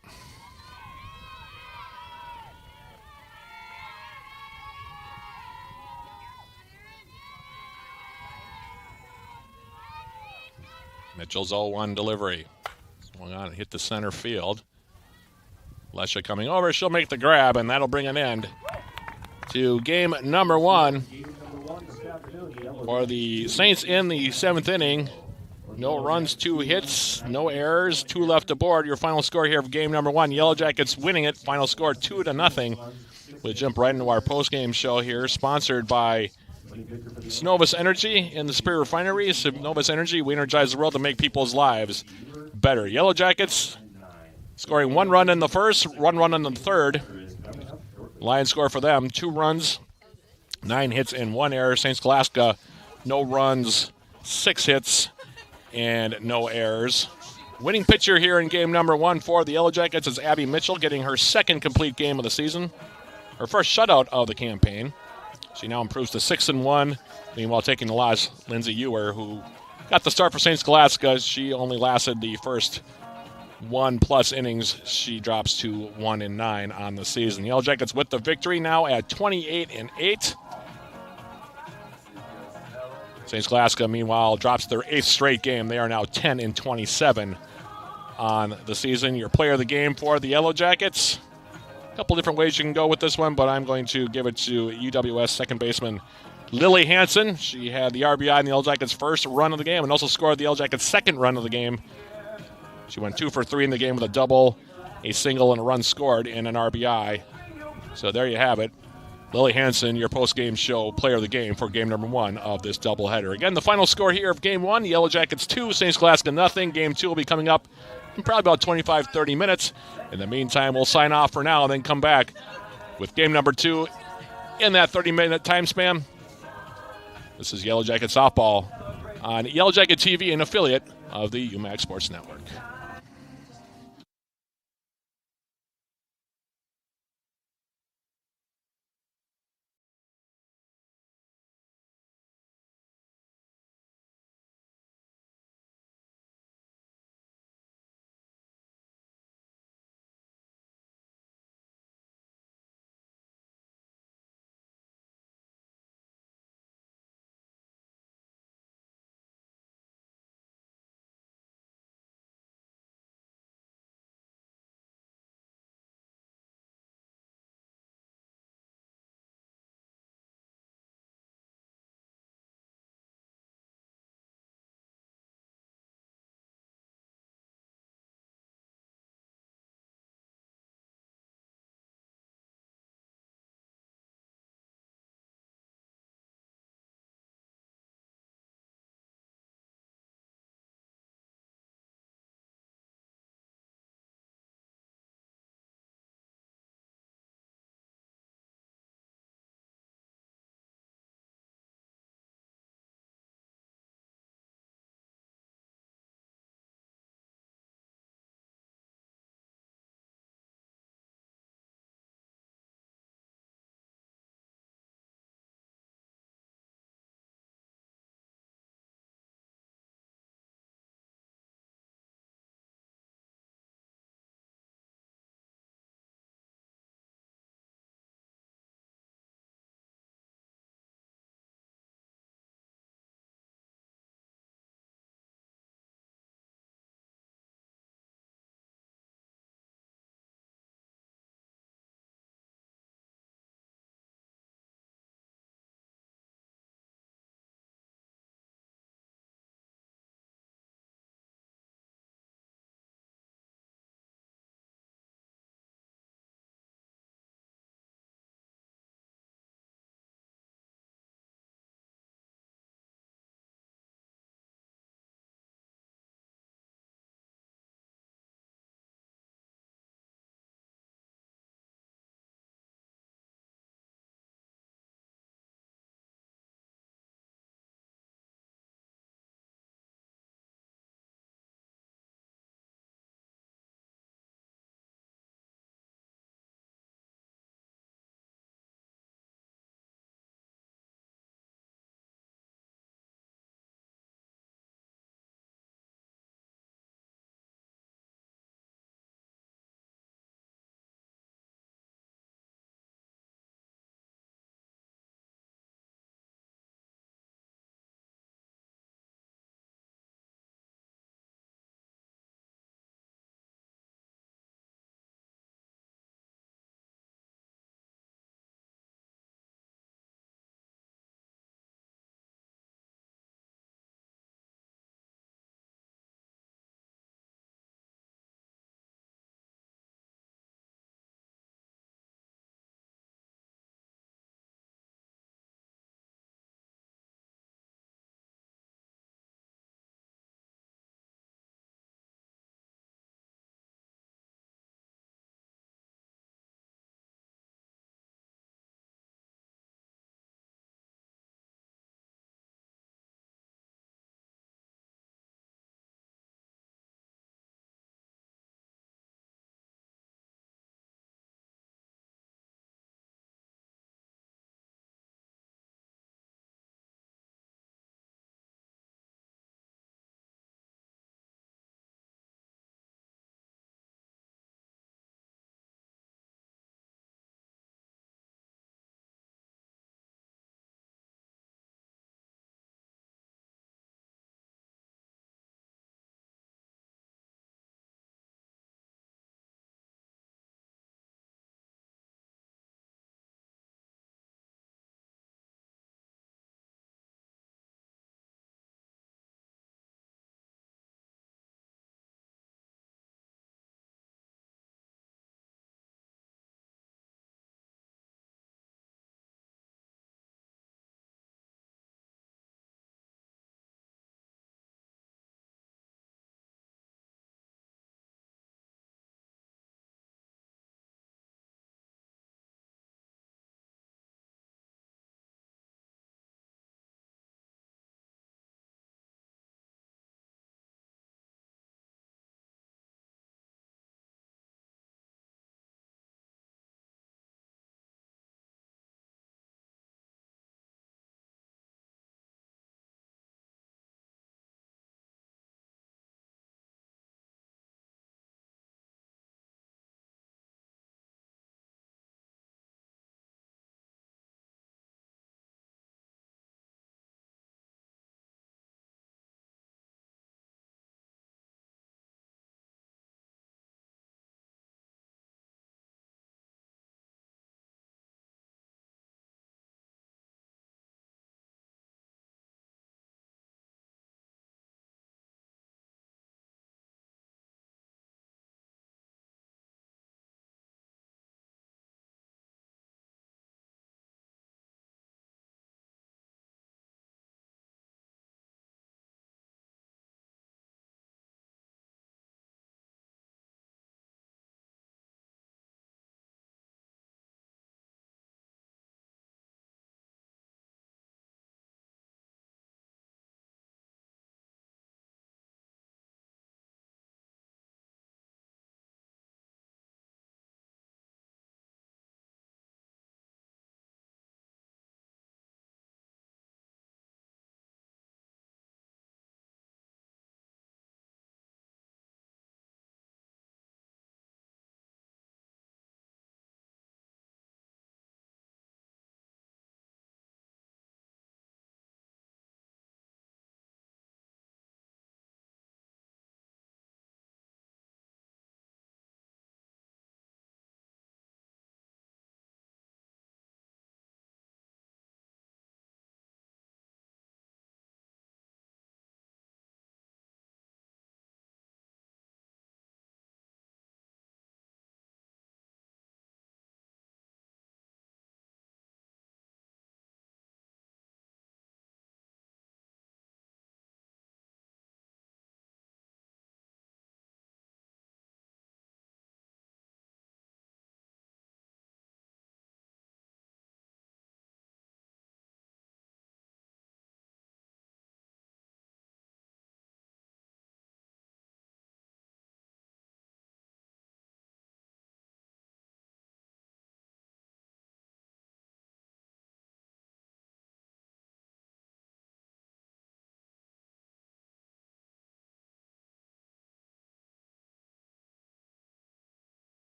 Mitchell's 0-1 delivery. Swung on and hit the center field. Lesha coming over. She'll make the grab, and that'll bring an end to game number 1. For the Saints in the 7th inning, no runs, 2 hits, no errors, 2 left aboard. Your final score here of game number 1. Yellow Jackets winning it. Final score 2-0. We'll jump right into our post-game show here, sponsored by Synovus Energy in the Superior Refinery. Synovus Energy, we energize the world to make people's lives better. Yellow Jackets scoring 1 run in the first, 1 run in the 3rd. Lions score for them 2 runs, 9 hits, and 1 error. St. Scholastica, no runs, 6 hits, and no errors. Winning pitcher here in game number 1 for the Yellow Jackets is Abby Mitchell, getting her second complete game of the season. Her first shutout of the campaign. She now improves to 6-1. Meanwhile, taking the loss, Lindsay Ewer, who got the start for St. Scholastica. She only lasted the first 1+ innings. She drops to 1-9 on the season. The Yellow Jackets with the victory now at 28-8. St. Scholastica, meanwhile, drops their 8th straight game. They are now 10-27 on the season. Your player of the game for the Yellow Jackets. A couple different ways you can go with this one, but I'm going to give it to UWS second baseman Lily Hansen. She had the RBI in the Yellow Jackets' first run of the game and also scored the Yellow Jackets' second run of the game. She went 2 for 3 in the game with a double, a single, and a run scored and an RBI. So there you have it. Lily Hansen, your post-game show player of the game for game number 1 of this doubleheader. Again, the final score here of game 1, Yellow Jackets 2, St. Scholastica nothing. Game 2 will be coming up in probably about 25-30 minutes. In the meantime, we'll sign off for now and then come back with game number 2 in that 30-minute time span. This is Yellow Jacket Softball on Yellow Jacket TV, an affiliate of the UMAC Sports Network.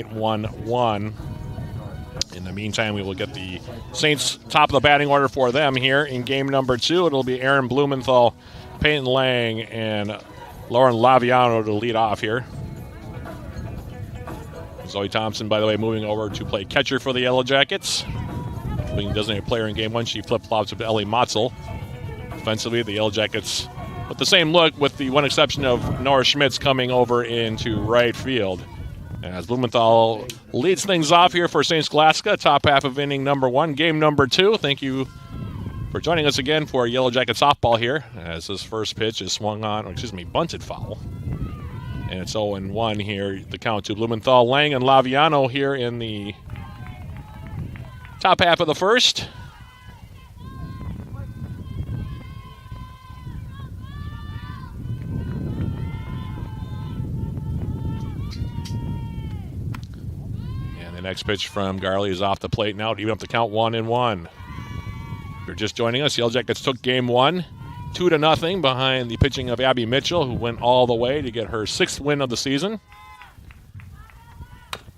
point 1-1. In the meantime, we will get the Saints top of the batting order for them here in game number 2. It'll be Aaron Blumenthal, Peyton Lang, and Lauren Laviano to lead off here. Zoe Thompson, by the way, moving over to play catcher for the Yellow Jackets. Being designated player in game 1, she flip-flops with Ellie Motzel. Defensively, the Yellow Jackets with the same look, with the one exception of Nora Schmitz coming over into right field. As Blumenthal leads things off here for St. Scholastica, top half of inning number 1, game number 2. Thank you for joining us again for Yellow Jacket softball here, as this first pitch is swung on, bunted foul. And it's 0-1 here, the count to Blumenthal, Lang, and Laviano here in the top half of the first. The next pitch from Garley is off the plate now to even up the count 1-1. If you're just joining us, Yellow Jackets took game 1, 2-0 behind the pitching of Abby Mitchell, who went all the way to get her 6th win of the season.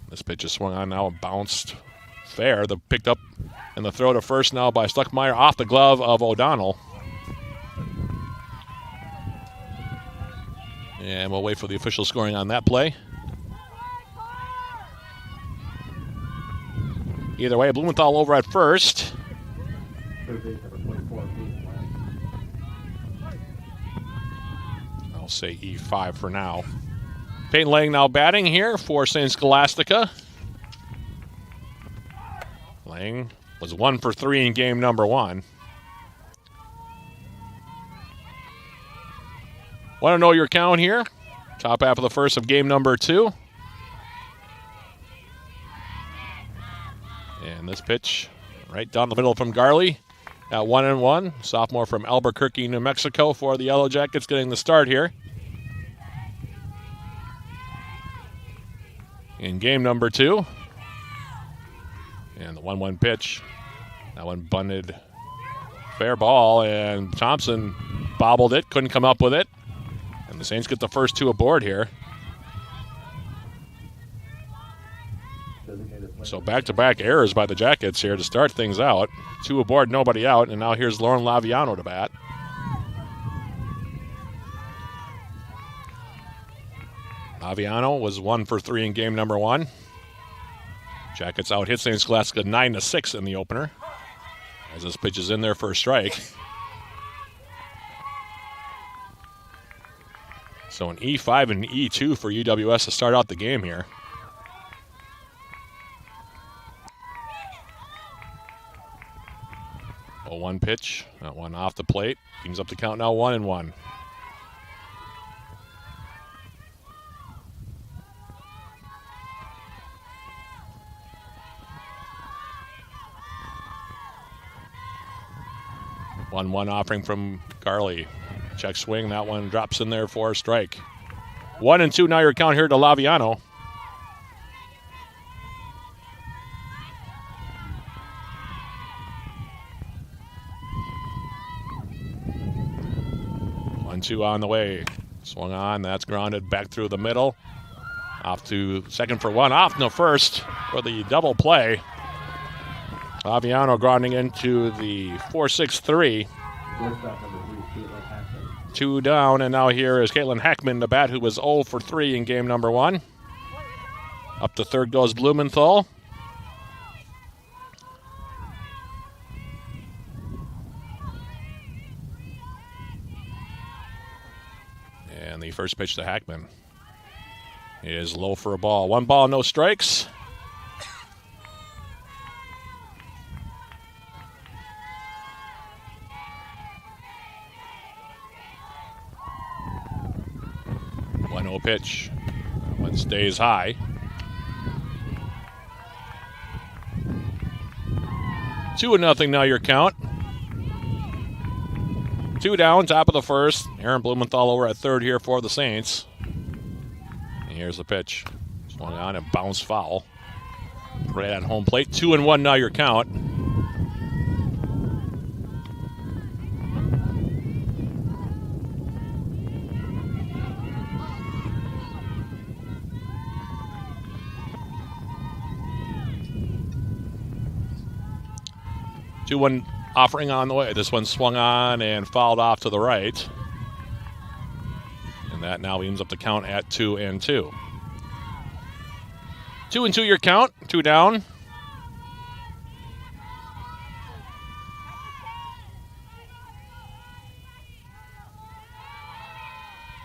This pitch is swung on now and bounced fair. The picked up and the throw to first now by Stuckmeyer off the glove of O'Donnell. And we'll wait for the official scoring on that play. Either way, Blumenthal over at first. I'll say E5 for now. Peyton Lang now batting here for St. Scholastica. Lang was 1 for 3 in game number 1. Want to know your count here? Top half of the first of game number 2. And this pitch right down the middle from Garley at 1-1. Sophomore from Albuquerque, New Mexico for the Yellow Jackets getting the start here. In game number 2. And the 1-1 pitch. That one bunted. Fair ball, and Thompson bobbled it, couldn't come up with it. And the Saints get the first 2 aboard here. So back-to-back errors by the Jackets here to start things out. 2 aboard, nobody out, and now here's Lauren Laviano to bat. Laviano was 1 for 3 in game number 1. Jackets out hit St. Scholastica 9-6 in the opener, as this pitch is in there for a strike. So an E5 and an E2 for UWS to start out the game here. 0-1 pitch, that one off the plate. Teams up the count now 1-1. One offering from Garley. Check swing, that one drops in there for a strike. 1-2 now your count here to Laviano. Two on the way. Swung on, that's grounded back through the middle. Off to second for 1, off no first for the double play. Laviano grounding into the 4-6-3. 2 down, and now here is Caitlin Hackman, the bat, who was 0 for 3 in game number 1. Up to third goes Blumenthal. And the first pitch to Hackman is low for a ball. 1 ball, no strikes. Pitch. One stays high. 2-0 now your count. 2 down, top of the first. Aaron Blumenthal over at third here for the Saints. And here's the pitch. Swung on and bounced foul. Right at home plate. 2-1 now your count. 2-1 offering on the way. This one swung on and fouled off to the right. And that now ends up the count at 2-2. 2-2 your count, 2 down.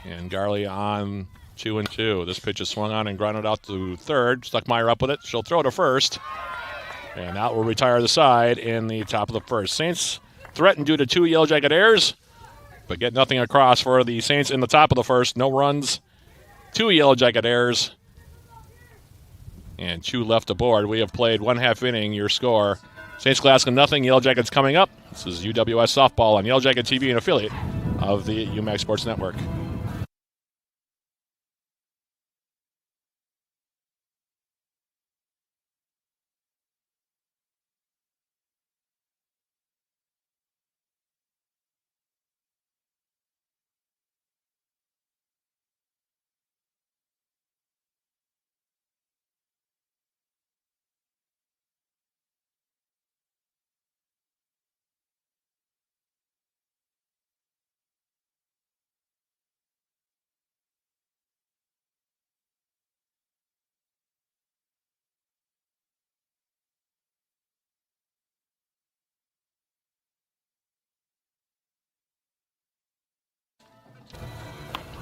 And Garley on 2-2. This pitch is swung on and grounded out to third. Stuckmeyer up with it. She'll throw to first. And that will retire the side in the top of the first. Saints threatened due to 2 Yellow Jacket errors, but get nothing across for the Saints in the top of the first. No runs, 2 Yellow Jacket errors, and 2 left aboard. We have played 1/2 inning. Your score, Saints Scholastica nothing, Yellow Jackets coming up. This is UWS Softball on Yellow Jacket TV, an affiliate of the UMAC Sports Network.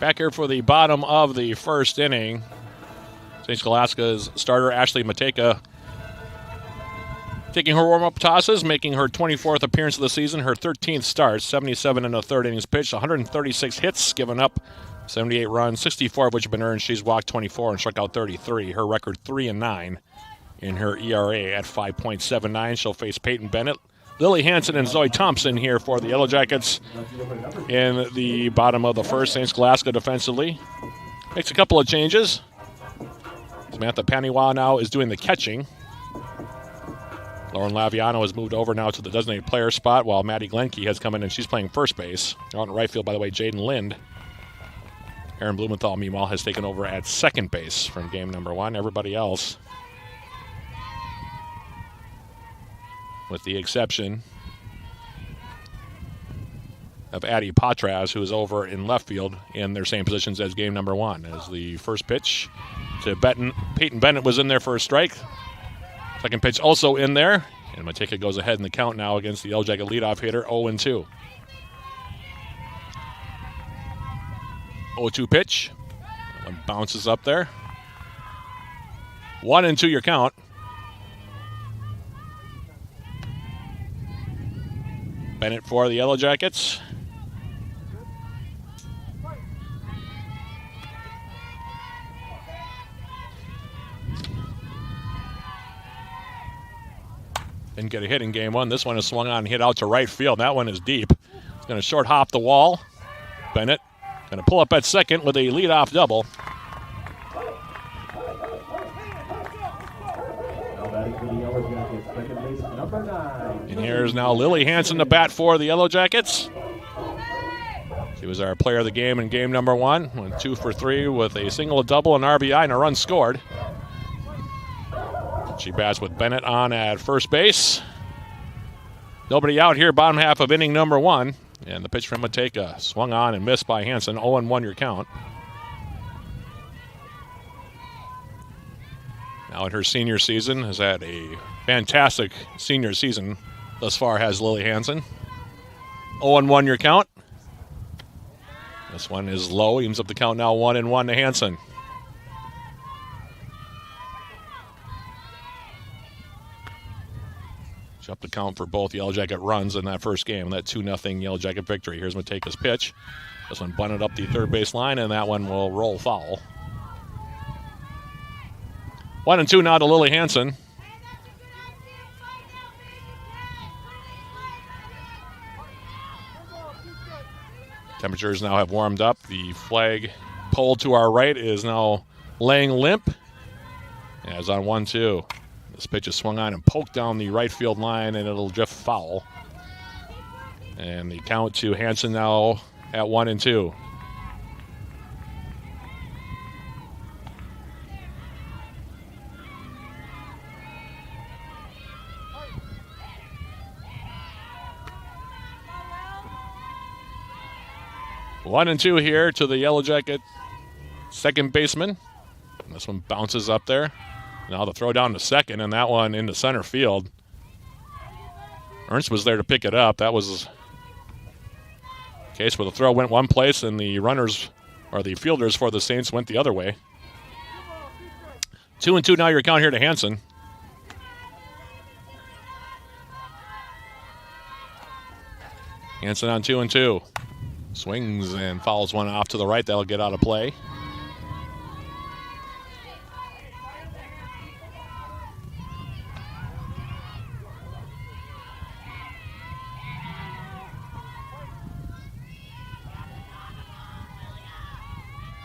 Back here for the bottom of the first inning. St. Scholastica's starter, Ashley Mateka, taking her warm-up tosses, making her 24th appearance of the season, her 13th start, 77 and a third innings pitched, 136 hits given up, 78 runs, 64 of which have been earned. She's walked 24 and struck out 33. Her record 3-9 in her ERA at 5.79. She'll face Peyton Bennett, Lily Hansen, and Zoe Thompson here for the Yellow Jackets in the bottom of the first. St. Scholastica defensively makes a couple of changes. Samantha Paniwa now is doing the catching. Lauren Laviano has moved over now to the designated player spot, while Maddie Glenke has come in and she's playing first base. Out in right field, by the way, Jaden Lind. Aaron Blumenthal, meanwhile, has taken over at second base from game number 1. Everybody else, with the exception of Addie Patras, who is over in left field in their same positions as game number 1. As the first pitch to Peyton Bennett was in there for a strike. Second pitch also in there. And Mateka goes ahead in the count now against the Yellow Jacket leadoff hitter, 0-2. 0-2 pitch. That one bounces up there. 1-2 your count. Bennett for the Yellow Jackets. Didn't get a hit in game 1. This one is swung on and hit out to right field. That one is deep. It's going to short hop the wall. Bennett going to pull up at second with a leadoff double. And here's now Lily Hansen to bat for the Yellow Jackets. She was our player of the game in game number 1. Went 2 for 3 with a single, a double, an RBI, and a run scored. She bats with Bennett on at first base. Nobody out here, bottom half of inning number 1. And the pitch from Mateka swung on and missed by Hansen. 0-1 your count. Now in her senior season, has had a fantastic senior season thus far, has Lily Hansen. 0-1 your count. This one is low. He ends up the count now 1-1 to Hansen. Up the count for both Yellow Jacket runs in that first game, that 2-0 Yellow Jacket victory. Here's Mateka's pitch. This one bunted up the third base line, and that one will roll foul. 1-2 now to Lily Hansen. Temperatures now have warmed up. The flag pole to our right is now laying limp. As on 1-2. This pitch is swung on and poked down the right field line, and it'll drift foul. And the count to Hansen now at 1-2. 1-2 here to the Yellow Jacket second baseman. This one bounces up there. Now the throw down to second, and that one into center field. Ernst was there to pick it up. That was the case where the throw went one place and the runners, or the fielders for the Saints, went the other way. 2-2 now your count here to Hansen. Hansen on 2-2. Swings and fouls one off to the right. That'll get out of play.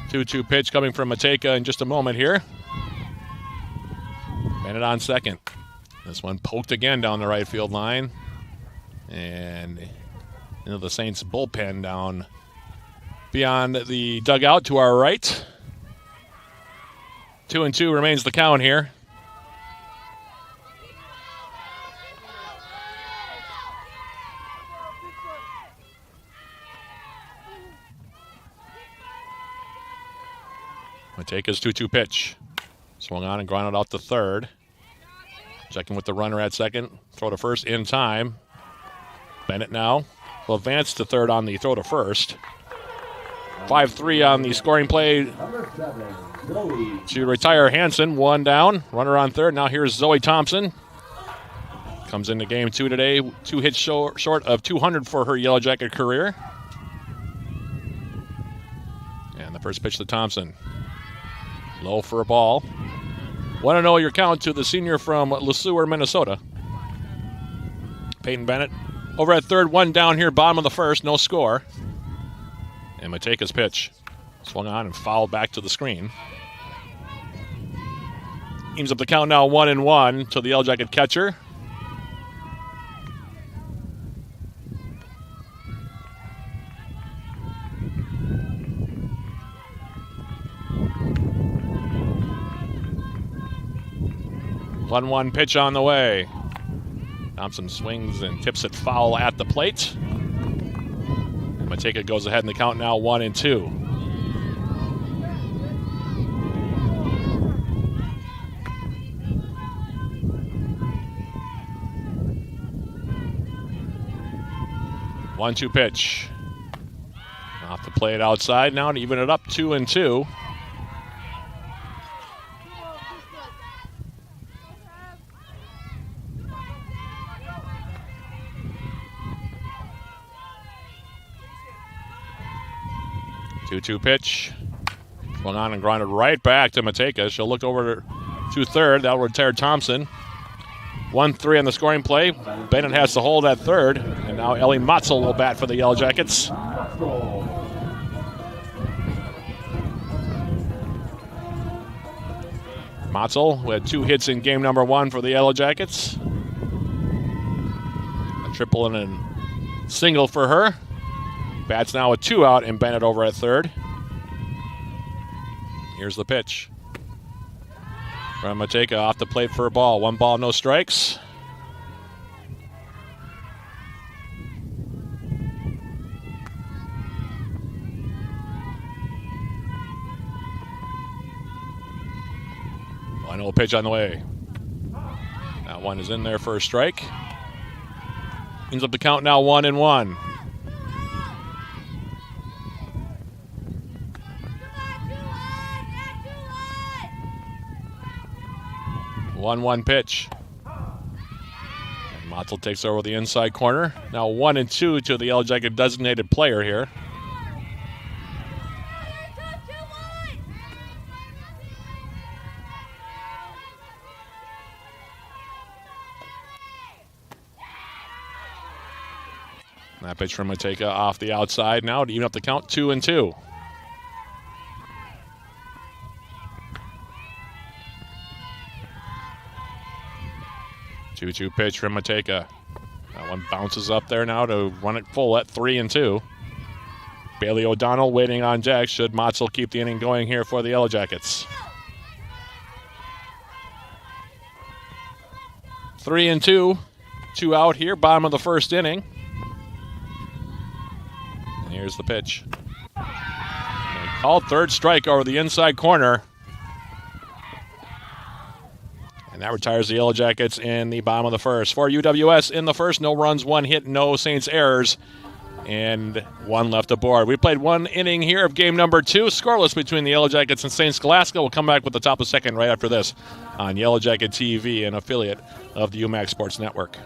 Two-two pitch coming from Matejka in just a moment here. Bennett on second. This one poked again down the right field line. And into the Saints bullpen down beyond the dugout to our right. 2-2 remains the count here. Matejka's 2-2 pitch. Swung on and grounded out to third. Checking with the runner at second. Throw to first in time. Bennett now will advance to third on the throw to first. 5-3 on the scoring play to retire Hansen. One down. Runner on third. Now here's Zoe Thompson. Comes into game two today. 2 hits short of 200 for her Yellow Jacket career. And the first pitch to Thompson. Low for a ball. 1-0 your count to the senior from LeSueur, Minnesota. Peyton Bennett over at third, one down here, bottom of the first, no score. And Matejka's pitch. Swung on and fouled back to the screen. Teams up the count now 1-1 to the Yellow Jacket catcher. One pitch on the way. Thompson swings and tips it foul at the plate. And Matejka goes ahead in the count now 1-2. One-two pitch. Off the plate outside now to even it up 2-2. Two-two pitch. Swung on and grounded right back to Matejka. She'll look over to third. That'll retire Thompson. 1-3 on the scoring play. Bennett has to hold at third. And now Ellie Matzel will bat for the Yellow Jackets. Matzel, who had 2 hits in game number 1 for the Yellow Jackets. A triple and a single for her. Bats now with 2 out and Bennett over at third. Here's the pitch. From Matejka off the plate for a ball. 1 ball, no strikes. Final pitch on the way. That one is in there for a strike. Ends up the count now 1-1. 1-1 pitch. And Matzel takes over the inside corner. Now 1-2 to the Yellow Jacket designated player here. That pitch from Matejka off the outside now to even up the count 2-2. Two-two pitch from Matejka. That one bounces up there now to run it full at 3-2. Bailey O'Donnell waiting on deck should Matzel keep the inning going here for the Yellow Jackets. 3-2. 2 out here, bottom of the first inning. And here's the pitch. Called third strike over the inside corner. And that retires the Yellow Jackets in the bottom of the first. For UWS in the first, no runs, 1 hit, no Saints errors, and 1 left aboard. We played 1 inning here of game number 2. Scoreless between the Yellow Jackets and St. Scholastica. We'll come back with the top of the second right after this on Yellow Jacket TV, an affiliate of the UMAC Sports Network.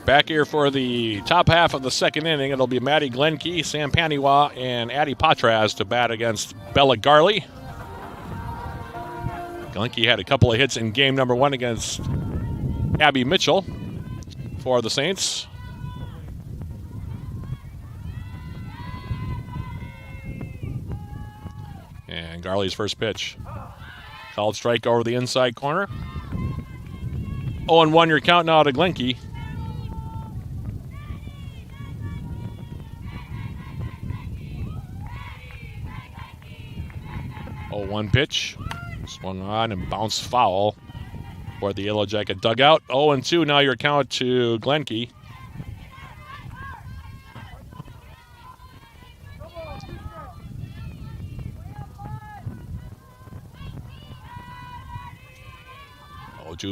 Back here for the top half of the second inning, it'll be Maddie Glenke, Sam Paniwa, and Addie Patraz to bat against Bella Garley. Glenke had a couple of hits in game number 1 against Abby Mitchell for the Saints. And Garley's first pitch. Called strike over the inside corner. 0-1 your count now to Glenke. One pitch. Swung on and bounced foul for the Yellow Jacket dugout. 0-2 now your count to Glenke.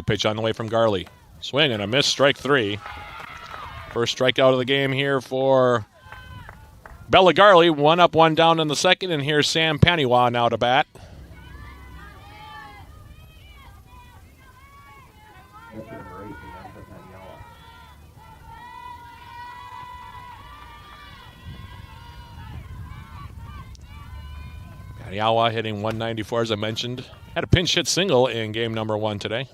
Pitch on the way from Garley. Swing and a miss, strike 3. First strikeout of the game here for Bella Garley. 1 up, 1 down in the second, and here's Sam Paniwa now to bat. Paniwa hitting 194, as I mentioned. Had a pinch hit single in game number 1 today.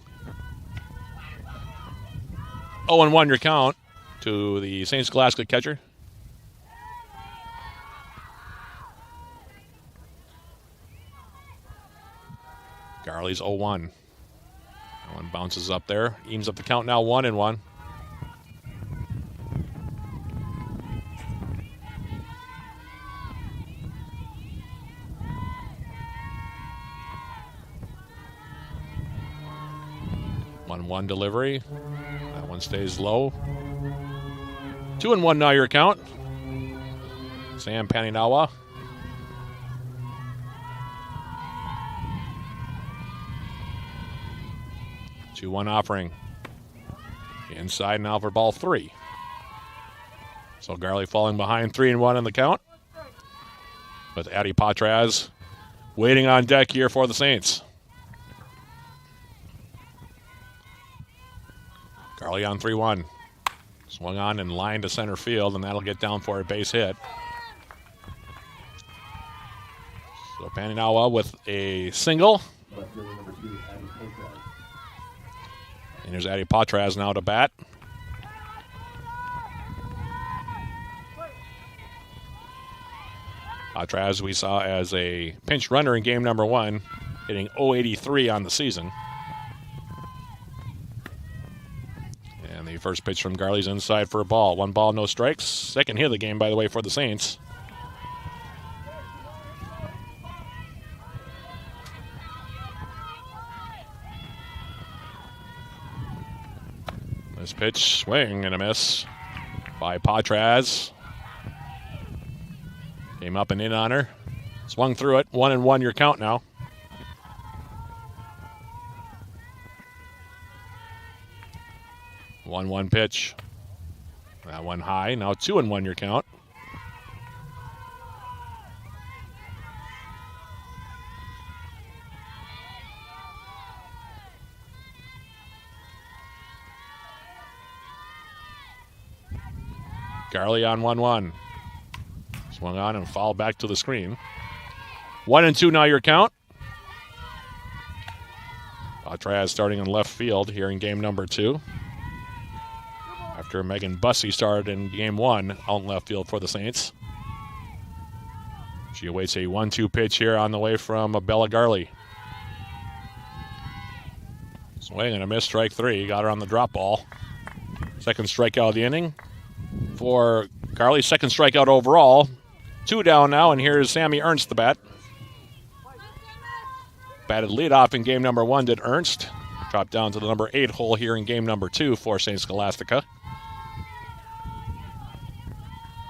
0-1 your count to the St. Scholastica catcher. Garley's 0-1. That one bounces up there. Evens up the count now, 1-1. One delivery. That one stays low. 2-1 now your count. Sam Paninawa. Two 2-1 offering. Inside now for ball 3. So Garley falling behind 3-1 in the count. With Addie Patraz waiting on deck here for the Saints. Garley on 3-1. Swung on and lined to center field, and that'll get down for a base hit. So Paninawa with a single. And here's Addie Patraz now to bat. Patraz we saw as a pinch runner in game number 1, hitting .083 on the season. And the first pitch from Garley's inside for a ball. 1 ball, no strikes. Second hit of the game, by the way, for the Saints. This pitch, swing and a miss by Patraz. Came up and in on her. Swung through it. 1-1 your count now. One pitch. That one high. Now 2-1 your count. Garley on 1-1. Swung on and fouled back to the screen. 1-2 now your count. Patraz starting in left field here in game number 2. After after Megan Bussey started in game 1 out in left field for the Saints. She awaits a 1-2 pitch here on the way from Bella Garley. Swing and a miss, strike 3. Got her on the drop ball. Second strikeout of the inning for Garley. Second strikeout overall. 2 down now, and here's Sammy Ernst the bat. Batted leadoff in game number 1 did Ernst. Dropped down to the number 8 hole here in game number 2 for St. Scholastica.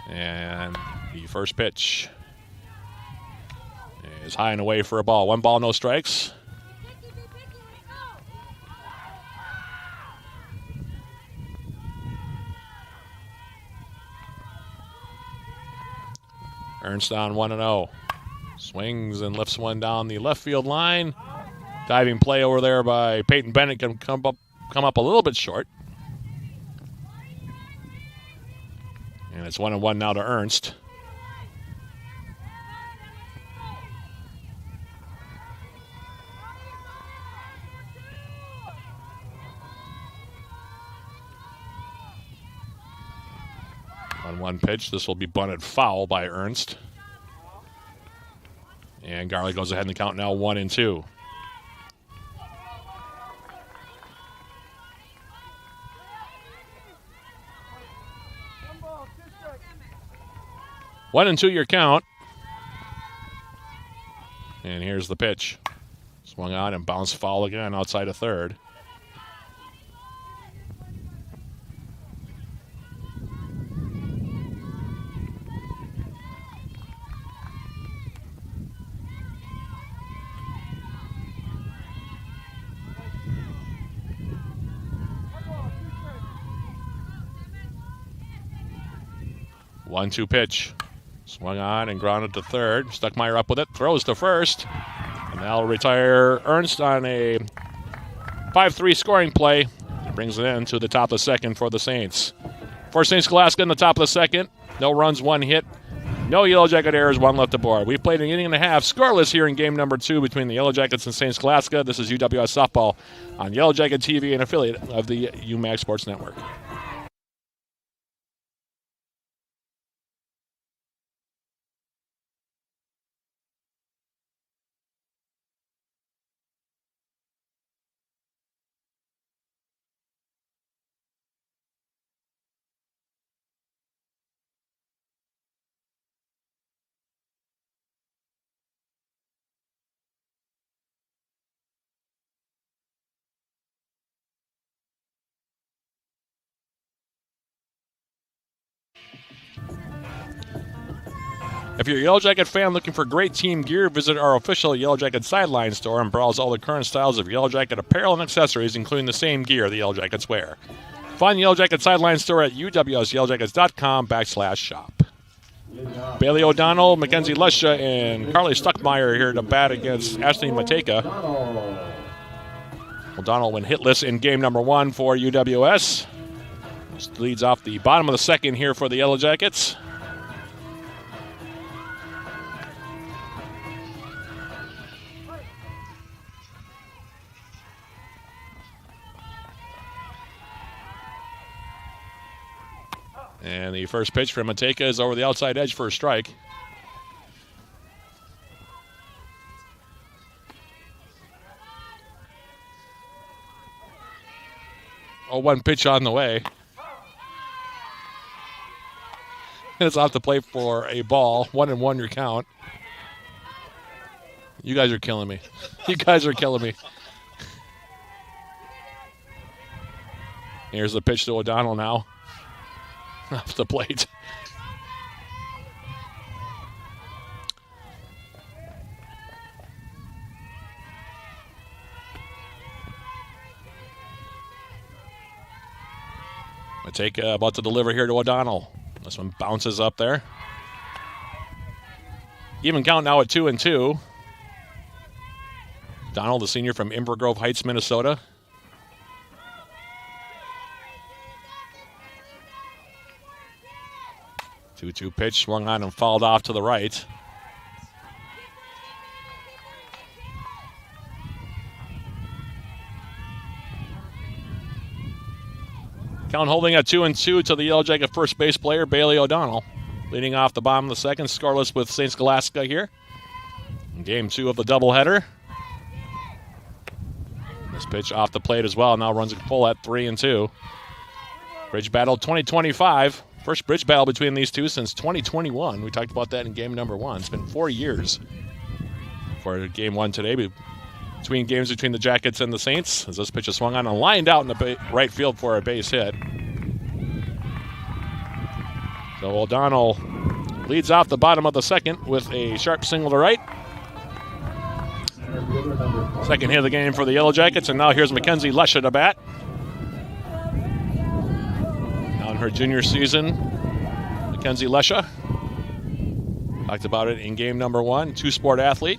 And the first pitch is high and away for a ball. 1 ball, no strikes. Ernst on 1-0. Swings and lifts one down the left field line. Diving play over there by Peyton Bennett can come up a little bit short. And it's 1-1 now to Ernst. On 1 pitch, this will be bunted foul by Ernst. And Garley goes ahead in the count now 1-2. One and 2 your count. And here's the pitch. Swung on and bounced foul again outside of third. One-two pitch. Swung on and grounded to third. Stuckmeyer up with it. Throws to first. And that'll retire Ernst on a 5-3 scoring play. It brings it in to the top of the second for the Saints. For St. Scholastica in the top of the second. No runs, 1 hit. No Yellow Jacket errors, 1 left aboard. We've played an inning and a half scoreless here in game number 2 between the Yellow Jackets and St. Scholastica. This is UWS Softball on Yellow Jacket TV, an affiliate of the UMAG Sports Network. If you're a Yellow Jacket fan looking for great team gear, visit our official Yellow Jacket Sideline store and browse all the current styles of Yellow Jacket apparel and accessories, including the same gear the Yellow Jackets wear. Find the Yellow Jacket Sideline store at uwsyellowjackets.com/shop. Bailey O'Donnell, Mackenzie Lusha, and Carly Stuckmeyer here to bat against Ashley Mateka. O'Donnell went hitless in game number 1 for UWS. This leads off the bottom of the second here for the Yellow Jackets. And the first pitch from Mateka is over the outside edge for a strike. Oh, 1 pitch on the way. And it's off the plate for a ball. 1-1 your count. You guys are killing me. You guys are killing me. Here's the pitch to O'Donnell now. Off the plate. Mateka about to deliver here to O'Donnell. This one bounces up there. Even count now at 2-2. Donald, the senior from Inver Grove Heights, Minnesota. Two pitch swung on and fouled off to the right. Count holding at 2-2 to the Yellow Jacket first base player, Bailey O'Donnell. Leading off the bottom of the second, scoreless with St. Scholastica here. In game 2 of the doubleheader. This pitch off the plate as well. Now runs it full at 3-2. Bridge battle 2025. First bridge battle between these two since 2021. We talked about that in game number 1. It's been 4 years for game 1 today. Between games between the Jackets and the Saints, as this pitch is swung on and lined out in the right field for a base hit. So O'Donnell leads off the bottom of the second with a sharp single to right. Second hit of the game for the Yellow Jackets, and now here's Mackenzie Lesha to bat. Now in her junior season, Mackenzie Lesha. Talked about it in game number 1, two-sport athlete.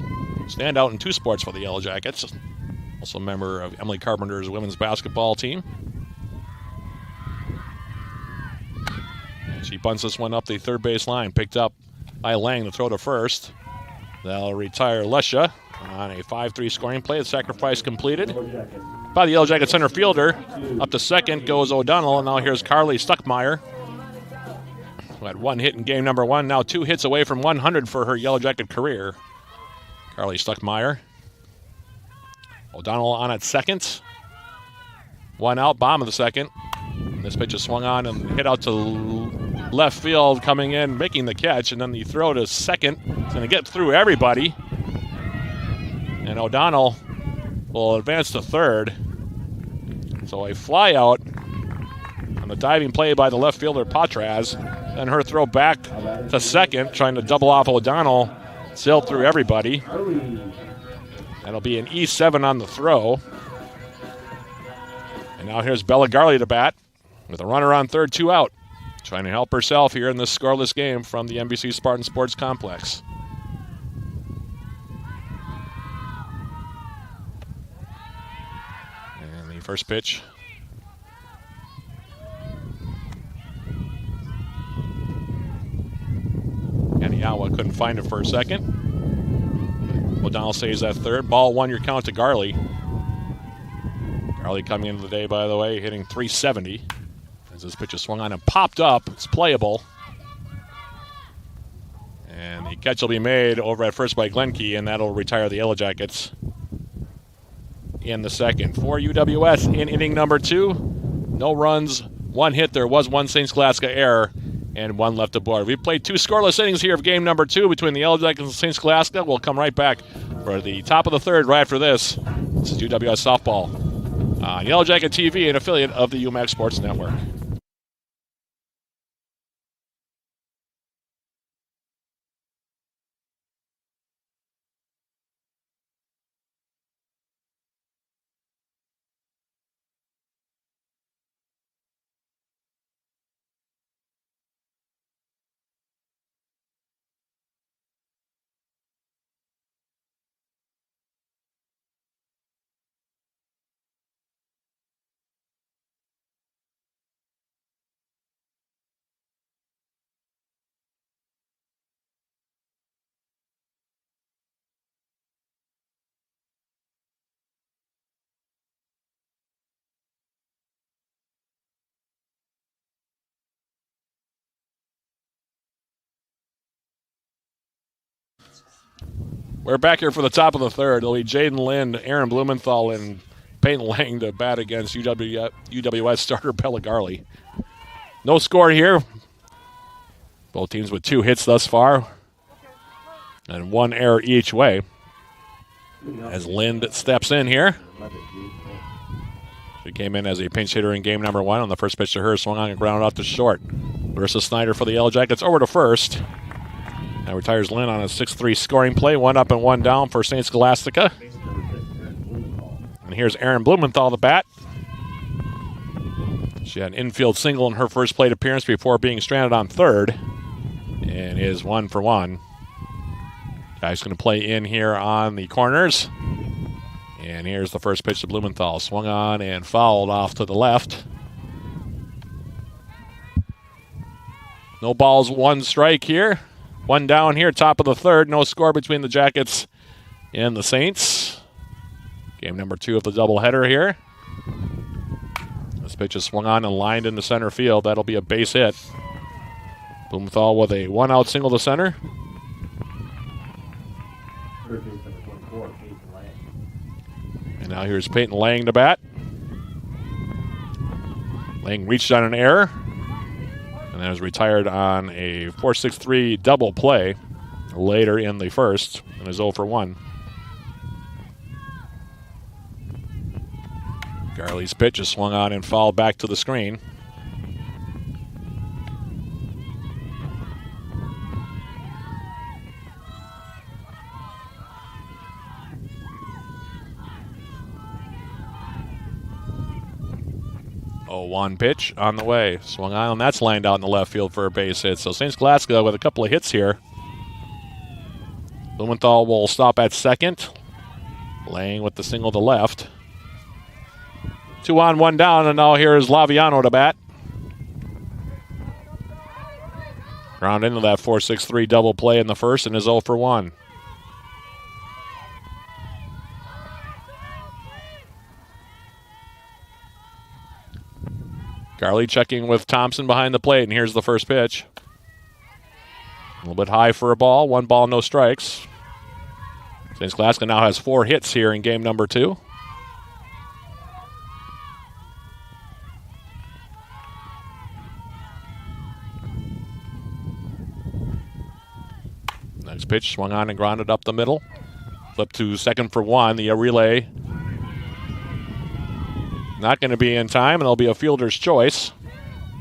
Stand out in 2 sports for the Yellow Jackets. Also a member of Emily Carpenter's women's basketball team. She bunts this one up the third base line. Picked up by Lang to throw to first. They'll retire Lesha on a 5-3 scoring play. The sacrifice completed by the Yellow Jacket center fielder. Up to second goes O'Donnell, and now here's Carly Stuckmeyer, who had 1 hit in game number 1. Now 2 hits away from 100 for her Yellow Jacket career. Carly Stuckmeyer. O'Donnell on at second. 1 out, bottom of the second. And this pitch is swung on and hit out to left field, coming in, making the catch, and then the throw to second. It's going to get through everybody. And O'Donnell will advance to third. So a fly out on the diving play by the left fielder, Patraz. Then her throw back to second, trying to double off O'Donnell. Sailed through everybody. That'll be an E7 on the throw. And now here's Bella Garley to bat with a runner on third, 2 out. Trying to help herself here in this scoreless game from the NBC Spartan Sports Complex. And the first pitch. Yawa couldn't find it for a second. O'Donnell saves that third. Ball 1, your count to Garley. Garley coming into the day, by the way, hitting .370. As this pitch is swung on and popped up. It's playable. And the catch will be made over at first by Glenke, and that'll retire the Yellow Jackets in the second. For UWS in inning number 2, no runs, 1 hit. There was 1 St. Scholastica error, and 1 left aboard. We've played 2 scoreless innings here of game number 2 between the Yellow Jackets and St. Scholastica. We'll come right back for the top of the third right after this. This is UWS Softball on Yellow Jacket TV, an affiliate of the UMAC Sports Network. We're back here for the top of the third. It'll be Jaden Lind, Aaron Blumenthal, and Peyton Lang to bat against UWS starter Bella Garley. No score here. Both teams with 2 hits thus far, and 1 error each way. As Lind steps in here. She came in as a pinch hitter in game number 1. On the first pitch to her, swung on and grounded out to short. Larissa Snyder for the Yellow Jackets over to first. Now retires Lynn on a 6-3 scoring play. 1 up and 1 down for St. Scholastica. And here's Aaron Blumenthal, the bat. She had an infield single in her first plate appearance before being stranded on third. And is 1 for 1. Guy's going to play in here on the corners. And here's the first pitch to Blumenthal. Swung on and fouled off to the left. No balls, 1 strike here. 1 down here, top of the third. No score between the Jackets and the Saints. Game number 2 of the doubleheader here. This pitch is swung on and lined into center field. That'll be a base hit. Blumenthal with a one-out single to center. Third base number 24, Peyton Lang. And now here's Peyton Lang to bat. Lang reached on an error and then was retired on a 4-6-3 double play later in the first and is 0 for 1. Garley's pitch is swung on and fouled back to the screen. One pitch on the way. Swung on, and that's lined out in the left field for a base hit. So St. Scholastica with a couple of hits here. Blumenthal will stop at second. Lang with the single to left. 2 on, 1 down, and now here's Laviano to bat. Ground into that 4-6-3 double play in the first and is 0 for 1. Garley checking with Thompson behind the plate, and here's the first pitch. A little bit high for a ball. 1 ball, no strikes. St. Scholastica now has 4 hits here in game number 2. Next pitch swung on and grounded up the middle. Flip to second for 1. The relay not going to be in time, and it'll be a fielder's choice.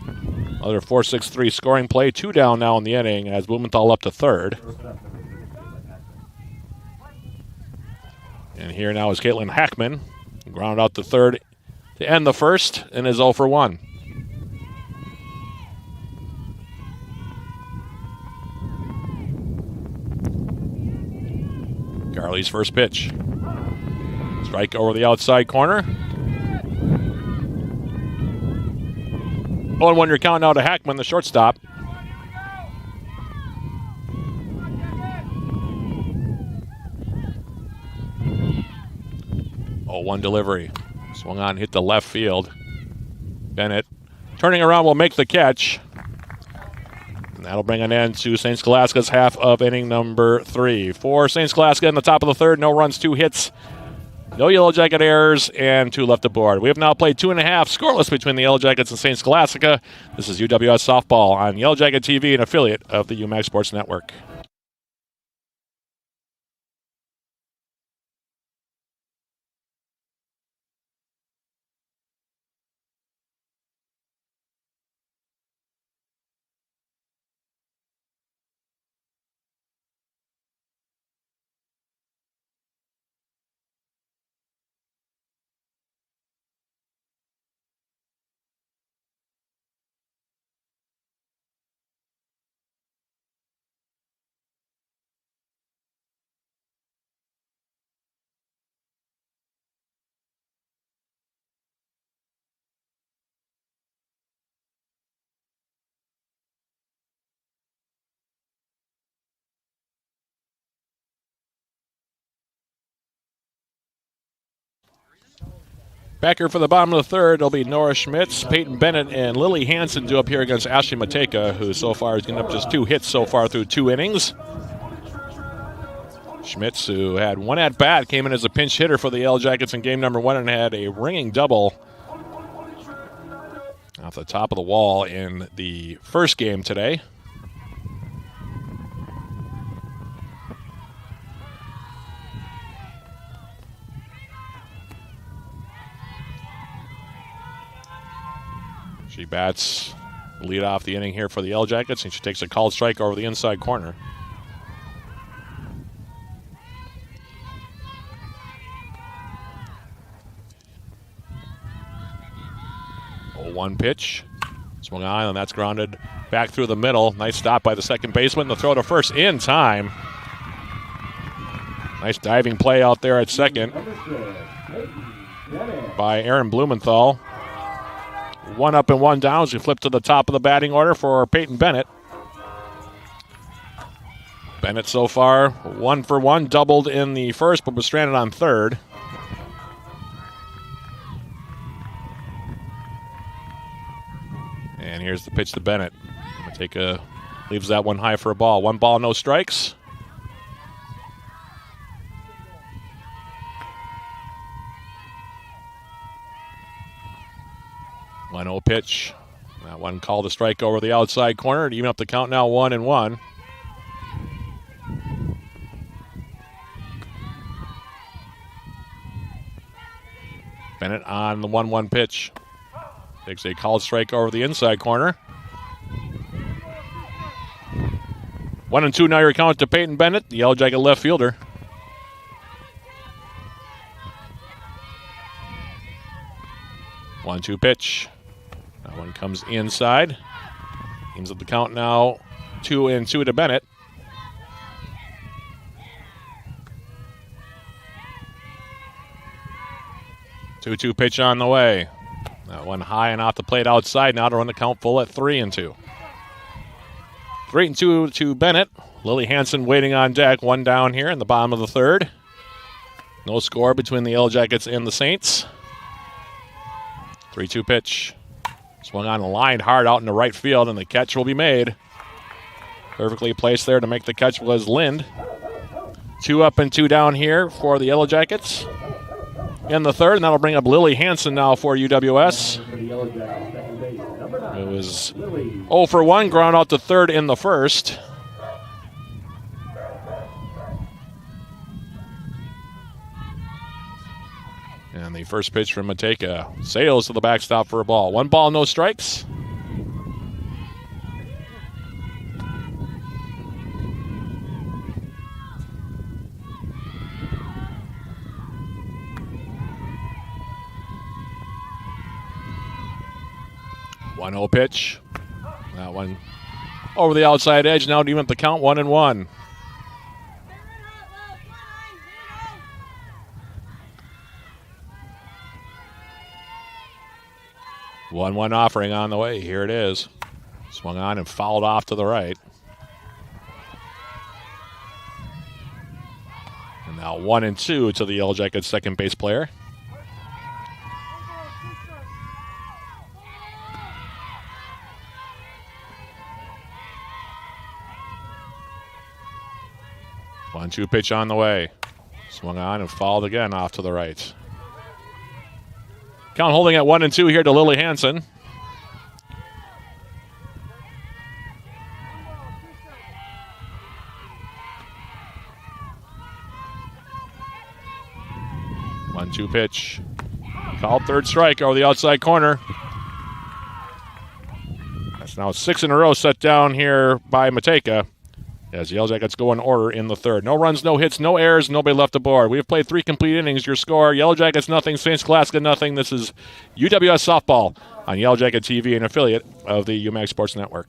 Another 4-6-3 scoring play. 2 down now in the inning as Blumenthal up to third. And here now is Caitlin Hackman. Ground out to third to end the first and is 0 for 1. Garley's first pitch. Strike over the outside corner. 0-1 your count now to Hackman, the shortstop. One delivery. Swung on, hit the left field. Bennett turning around will make the catch. And that'll bring an end to St. Scholastica's half of inning number 3. For St. Scholastica in the top of the third, no runs, 2 hits. No Yellow Jacket errors, and 2 left aboard. We have now played 2.5 scoreless between the Yellow Jackets and St. Scholastica. This is UWS Softball on Yellow Jacket TV, an affiliate of the UMAC Sports Network. Back here for the bottom of the third, it'll be Nora Schmitz, Peyton Bennett, and Lily Hansen due up here against Ashley Mateka, who so far has given up just 2 hits so far through 2 innings. Schmitz, who had 1 at-bat, came in as a pinch hitter for the Yellow Jackets in game number 1 and had a ringing double off the top of the wall in the first game today. She bats lead off the inning here for the Yellow Jackets, and she takes a called strike over the inside corner. One pitch. Swung on, and that's grounded back through the middle. Nice stop by the second baseman. The throw to first in time. Nice diving play out there at second by Aaron Blumenthal. 1 up and 1 down as we flip to the top of the batting order for Peyton Bennett. Bennett so far 1 for 1, doubled in the first, but was stranded on third. And here's the pitch to Bennett. Leaves that one high for a ball. 1 ball, no strikes. One 0 pitch. That one called a strike over the outside corner to even up the count now 1-1. Bennett on the 1-1 pitch. Takes a called strike over the inside corner. 1-2 now your count to Peyton Bennett, the Yellow Jacket left fielder. One-two pitch. That one comes inside. Evens up the count now 2-2 to Bennett. Two-two pitch on the way. That one high and off the plate outside now to run the count full at 3-2. 3-2 to Bennett. Lily Hansen waiting on deck. One down here in the bottom of the third. No score between the Yellow Jackets and the Saints. 3-2 pitch. Swung on the line hard out into right field, and the catch will be made. Perfectly placed there to make the catch was Lind. 2 up and 2 down here for the Yellow Jackets in the third, and that'll bring up Lily Hansen now for UWS. It was 0 for 1, ground out to third in the first. And the first pitch from Mateka sails to the backstop for a ball. 1 ball, no strikes. One 0 pitch. That one over the outside edge. Now to even up the count 1-1. One offering on the way. Here it is. Swung on and fouled off to the right. And now 1-2 to the Yellow Jackets second base player. One-two pitch on the way. Swung on and fouled again off to the right. Count holding at 1-2 here to Lily Hansen. One-two pitch. Called third strike over the outside corner. That's now 6 in a row set down here by Mateka, as the Yellow Jackets go in order in the third. No runs, no hits, no errors, nobody left aboard. We have played 3 complete innings. Your score, Yellow Jackets nothing, St. Scholastica nothing. This is UWS Softball on Yellow Jacket TV, an affiliate of the UMAC Sports Network.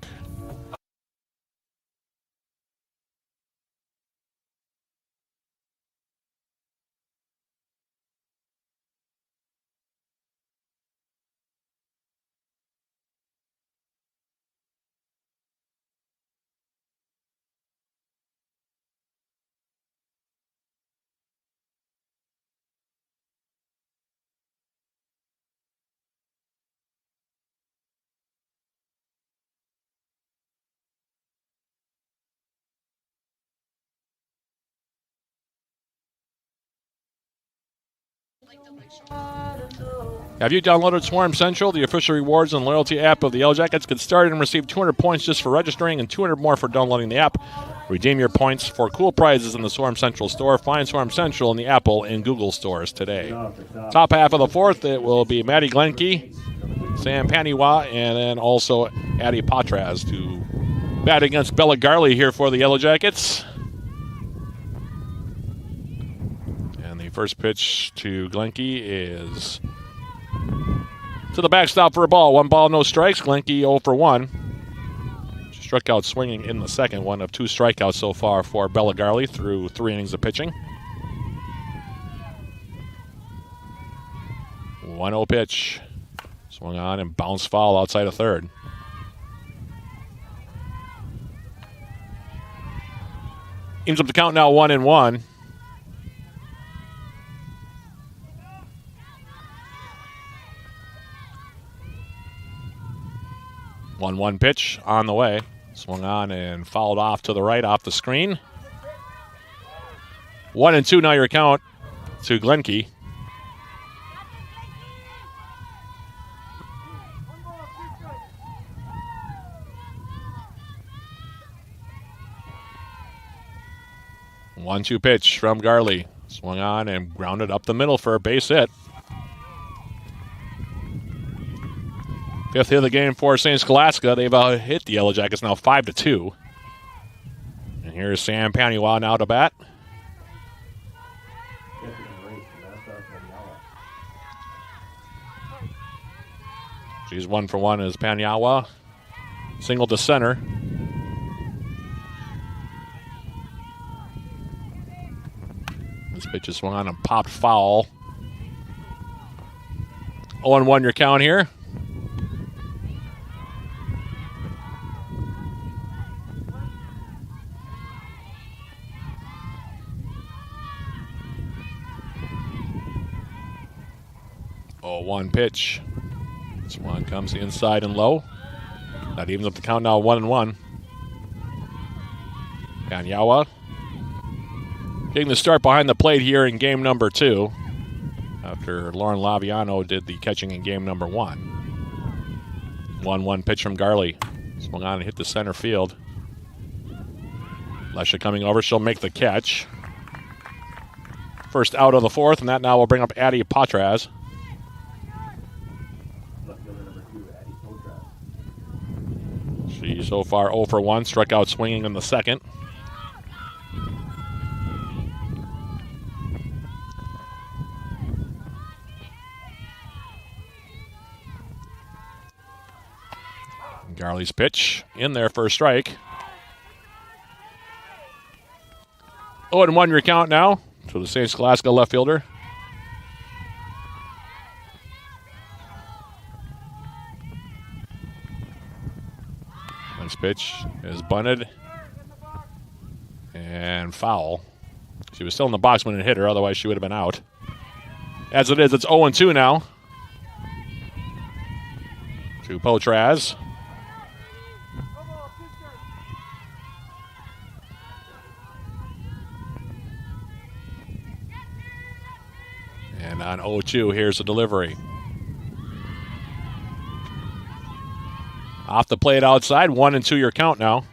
Have you downloaded Swarm Central, the official rewards and loyalty app of the Yellow Jackets? Get started and receive 200 points just for registering and 200 more for downloading the app. Redeem your points for cool prizes in the Swarm Central store. Find Swarm Central in the Apple and Google stores today. Top half of the fourth, it will be Maddie Glenke, Sam Paniwa, and then also Addie Patras to bat against Bella Garley here for the Yellow Jackets. First pitch to Glenke is to the backstop for a ball. 1 ball, no strikes. Glenke 0 for 1. She struck out swinging in the second. 1 of 2 strikeouts so far for Bella Garley through 3 innings of pitching. 1-0 pitch. Swung on and bounced foul outside of third. Evens up the count now 1-1. 1-1 pitch on the way. Swung on and fouled off to the right off the screen. 1-2 now your count to Glenke. One-two pitch from Garley. Swung on and grounded up the middle for a base hit. Fifth hit of the game for St. Scholastica. They've hit the Yellow Jackets now 5-2. And here's Sam Paniwa now to bat. She's 1 for 1 as Paniwa. Single to center. This pitch is swung on and popped foul. 0-1 your count here. One pitch. This one comes inside and low. That evens up the count now 1-1. Paniwa getting the start behind the plate here in game number 2 after Lauren Laviano did the catching in game number 1. 1-1 pitch from Garley. Swung on and hit the center field. Lesha coming over. She'll make the catch. First out of the 4th, and that now will bring up Addie Patraz. She so far 0 for 1, struck out swinging in the 2nd. Garley's pitch in there for a strike. 0-1 your count now to the St. Scholastica left fielder. Next pitch is bunted and foul. She was still in the box when it hit her, otherwise she would have been out. As it is, it's 0-2 now to Potraz. And on 0-2, here's the delivery. Off the plate outside, 1-2 your count now.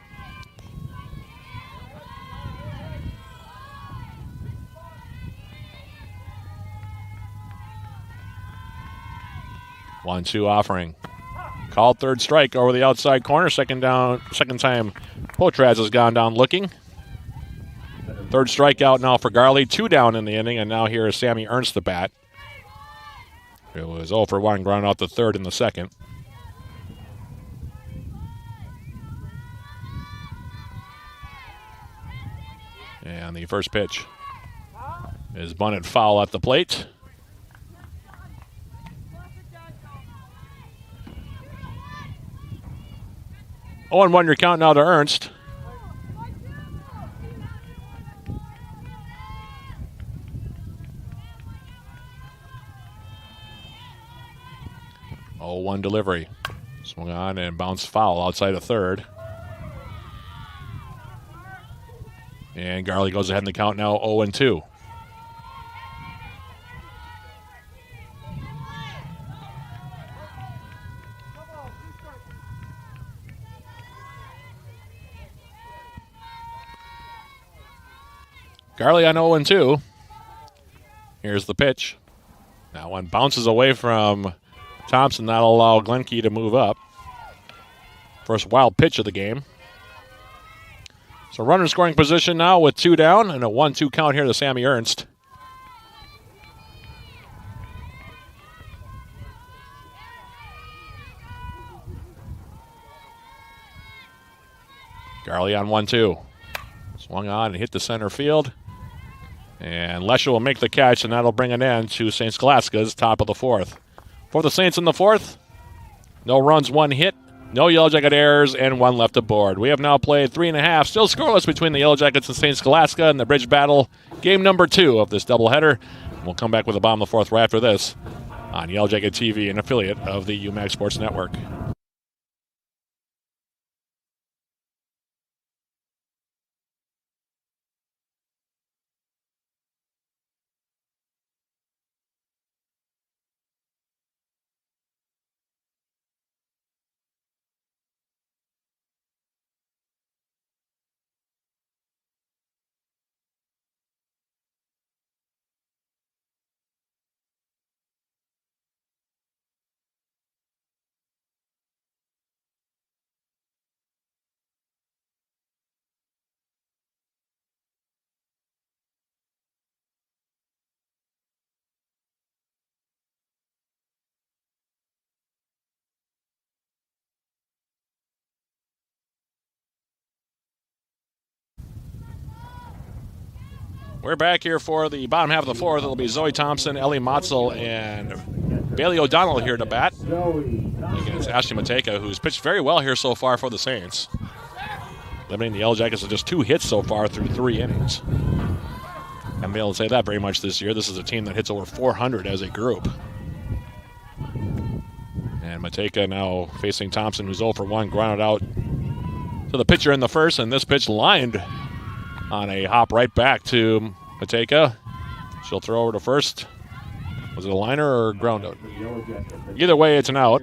One-two offering. Called third strike over the outside corner. Second time Potraz has gone down looking. Third strikeout now for Garley. 2 down in the inning, and now here is Sammy Ernst the bat. It was 0 for 1, ground out the 3rd in the 2nd. And the first pitch is bunted foul at the plate. Oh, and 1 your count now to Ernst. Oh, 1 delivery. Swung on and bounced foul outside of 3rd. And Garley goes ahead in the count now 0-2. Garley on 0-2. Here's the pitch. That one bounces away from Thompson. That'll allow Glenke to move up. First wild pitch of the game. So runner scoring position now with 2 down and a 1-2 count here to Sammy Ernst. Garley on 1-2. Swung on and hit the center field. And Lesha will make the catch, and that'll bring an end to St. Scholastica's top of the 4th. For the Saints in the 4th, no runs, 1 hit. No Yellow Jacket errors, and 1 left aboard. We have now played 3.5, still scoreless between the Yellow Jackets and St. Scholastica in the bridge battle, game number 2 of this doubleheader. We'll come back with the bottom of the 4th right after this on Yellow Jacket TV, an affiliate of the UMAC Sports Network. We're back here for the bottom half of the fourth. It'll be Zoe Thompson, Ellie Motzel, and Bailey O'Donnell here to bat against Ashley Mateka, who's pitched very well here so far for the Saints, limiting the Yellow Jackets to just 2 hits so far through 3 innings. Haven't been able to say that very much this year. This is a team that hits over 400 as a group. And Mateka now facing Thompson, who's 0 for 1, grounded out to the pitcher in the first, and this pitch lined on a hop right back to Mateka. She'll throw over to first. Was it a liner or a ground out? Either way, it's an out.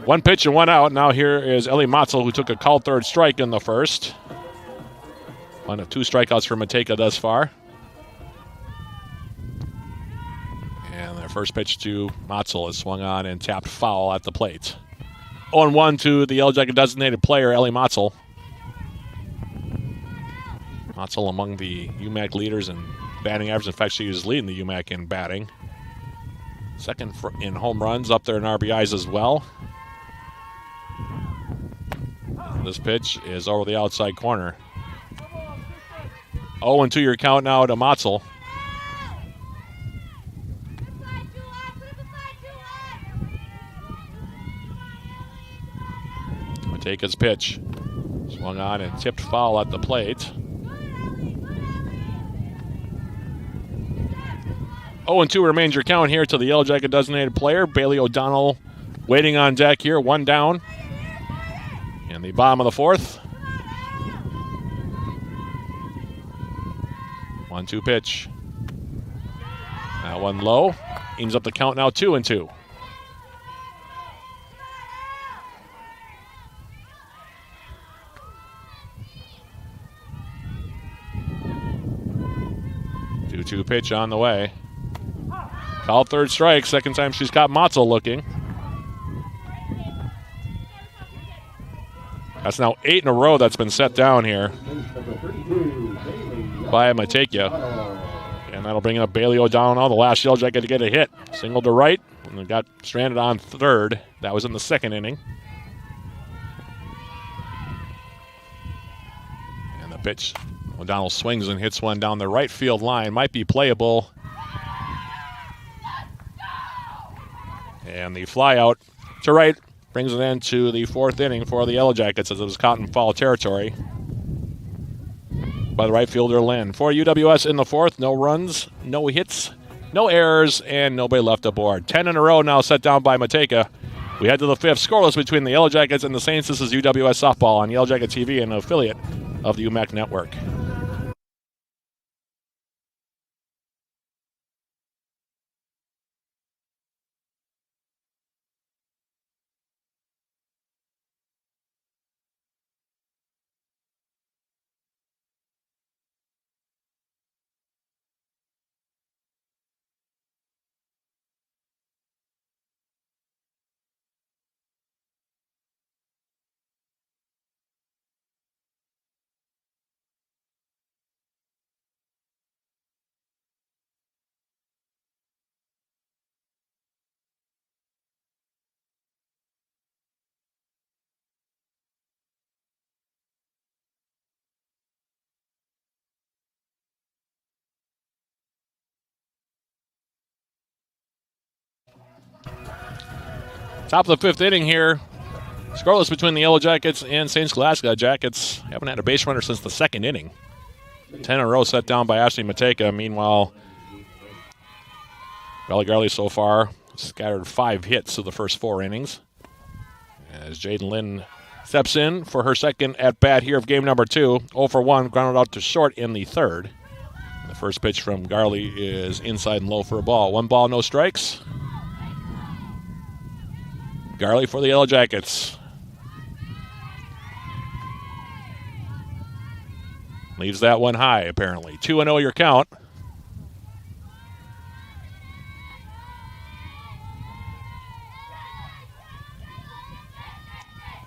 1 pitch and 1 out. Now here is Ellie Motzel, who took a called third strike in the first. 1 of 2 strikeouts for Mateka thus far. And their first pitch to Motzel is swung on and tapped foul at the plate. 0-1 to the Yellow Jacket designated player, Ellie Motzel. Motzel among the UMAC leaders in batting average. In fact, she is leading the UMAC in batting. Second in home runs, up there in RBIs as well. This pitch is over the outside corner. 0-2 your count now to Motzel. Mateka's pitch. Swung on and tipped foul at the plate. 0-2 remains your count here to the Yellow Jacket designated player. Bailey O'Donnell waiting on deck here, 1 down. In the bottom of the fourth. 1-2 pitch. That one low. Evens up the count now, 2-2. Two pitch on the way. Called third strike. Second time she's got Motzel looking. That's now 8 in a row that's been set down here by Mateka. And that'll bring up Bailey O'Donnell, the last Yellow Jacket to get a hit. Single to right, and then got stranded on third. That was in the second inning. And the pitch. O'Donnell swings and hits one down the right field line. Might be playable. And the fly out to right brings it into the 4th inning for the Yellow Jackets as it was caught in foul territory by the right fielder Lynn. For UWS in the 4th, no runs, no hits, no errors, and nobody left aboard. 10 in a row now set down by Mateka. We head to the 5th, scoreless between the Yellow Jackets and the Saints. This is UWS Softball on Yellow Jacket TV, an affiliate of the UMAC Network. Top of the 5th inning here. Scoreless between the Yellow Jackets and St. Scholastica. Jackets haven't had a base runner since the 2nd inning. 10 in a row set down by Ashley Mateka. Meanwhile, Riley Garley so far scattered 5 hits through the first 4 innings. As Jaden Lynn steps in for her second at-bat here of game number 2. 0 for 1, grounded out to short in the 3rd. The first pitch from Garley is inside and low for a ball. 1 ball, no strikes. Garley for the Yellow Jackets. Leaves that one high, apparently. 2-0 your count.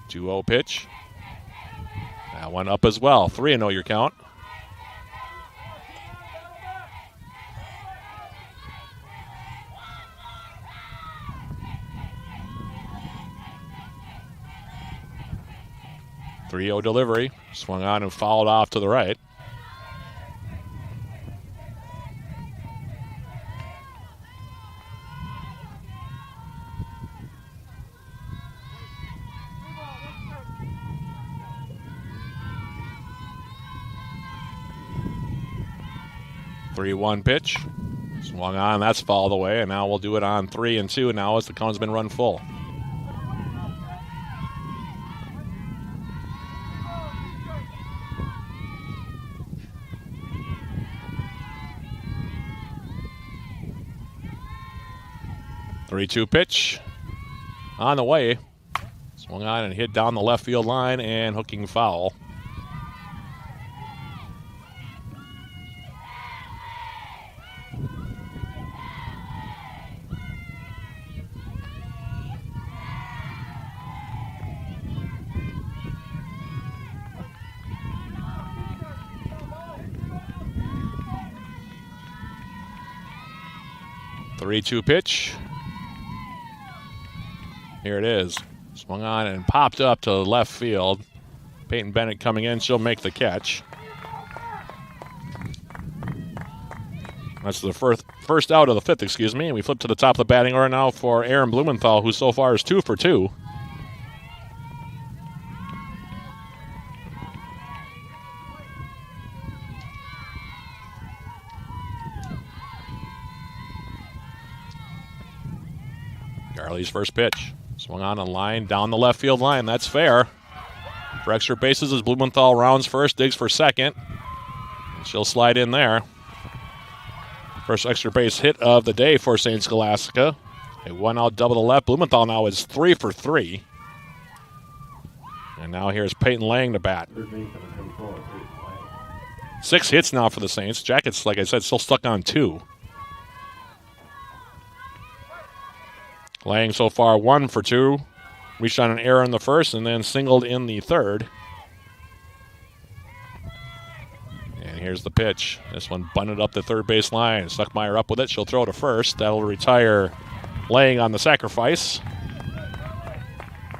Two-0 pitch. That one up as well. 3-0 your count. 3-0 delivery. Swung on and fouled off to the right. Three-one pitch. Swung on, that's fouled away, and now we'll do it on 3-2 now as the cone's been run full. Three-two pitch on the way. Swung on and hit down the left field line and hooking foul. Three-two pitch. Here it is. Swung on and popped up to left field. Peyton Bennett coming in. She'll make the catch. That's the first out of the fifth, excuse me. And we flip to the top of the batting order now for Aaron Blumenthal, who so far is 2 for 2. Garley's first pitch. Swung on a line down the left field line. That's fair. For extra bases as Blumenthal rounds first, digs for second. And she'll slide in there. First extra base hit of the day for St. Scholastica. A 1-out double to left. Blumenthal now is 3 for 3. And now here's Peyton Lang to bat. 6 hits now for the Saints. Jackets, like I said, still stuck on 2. Lang so far 1 for 2. Reached on an error in the first and then singled in the third. And here's the pitch. This one bunted up the third base line. Stuckmeyer up with it. She'll throw to first. That'll retire Lang on the sacrifice.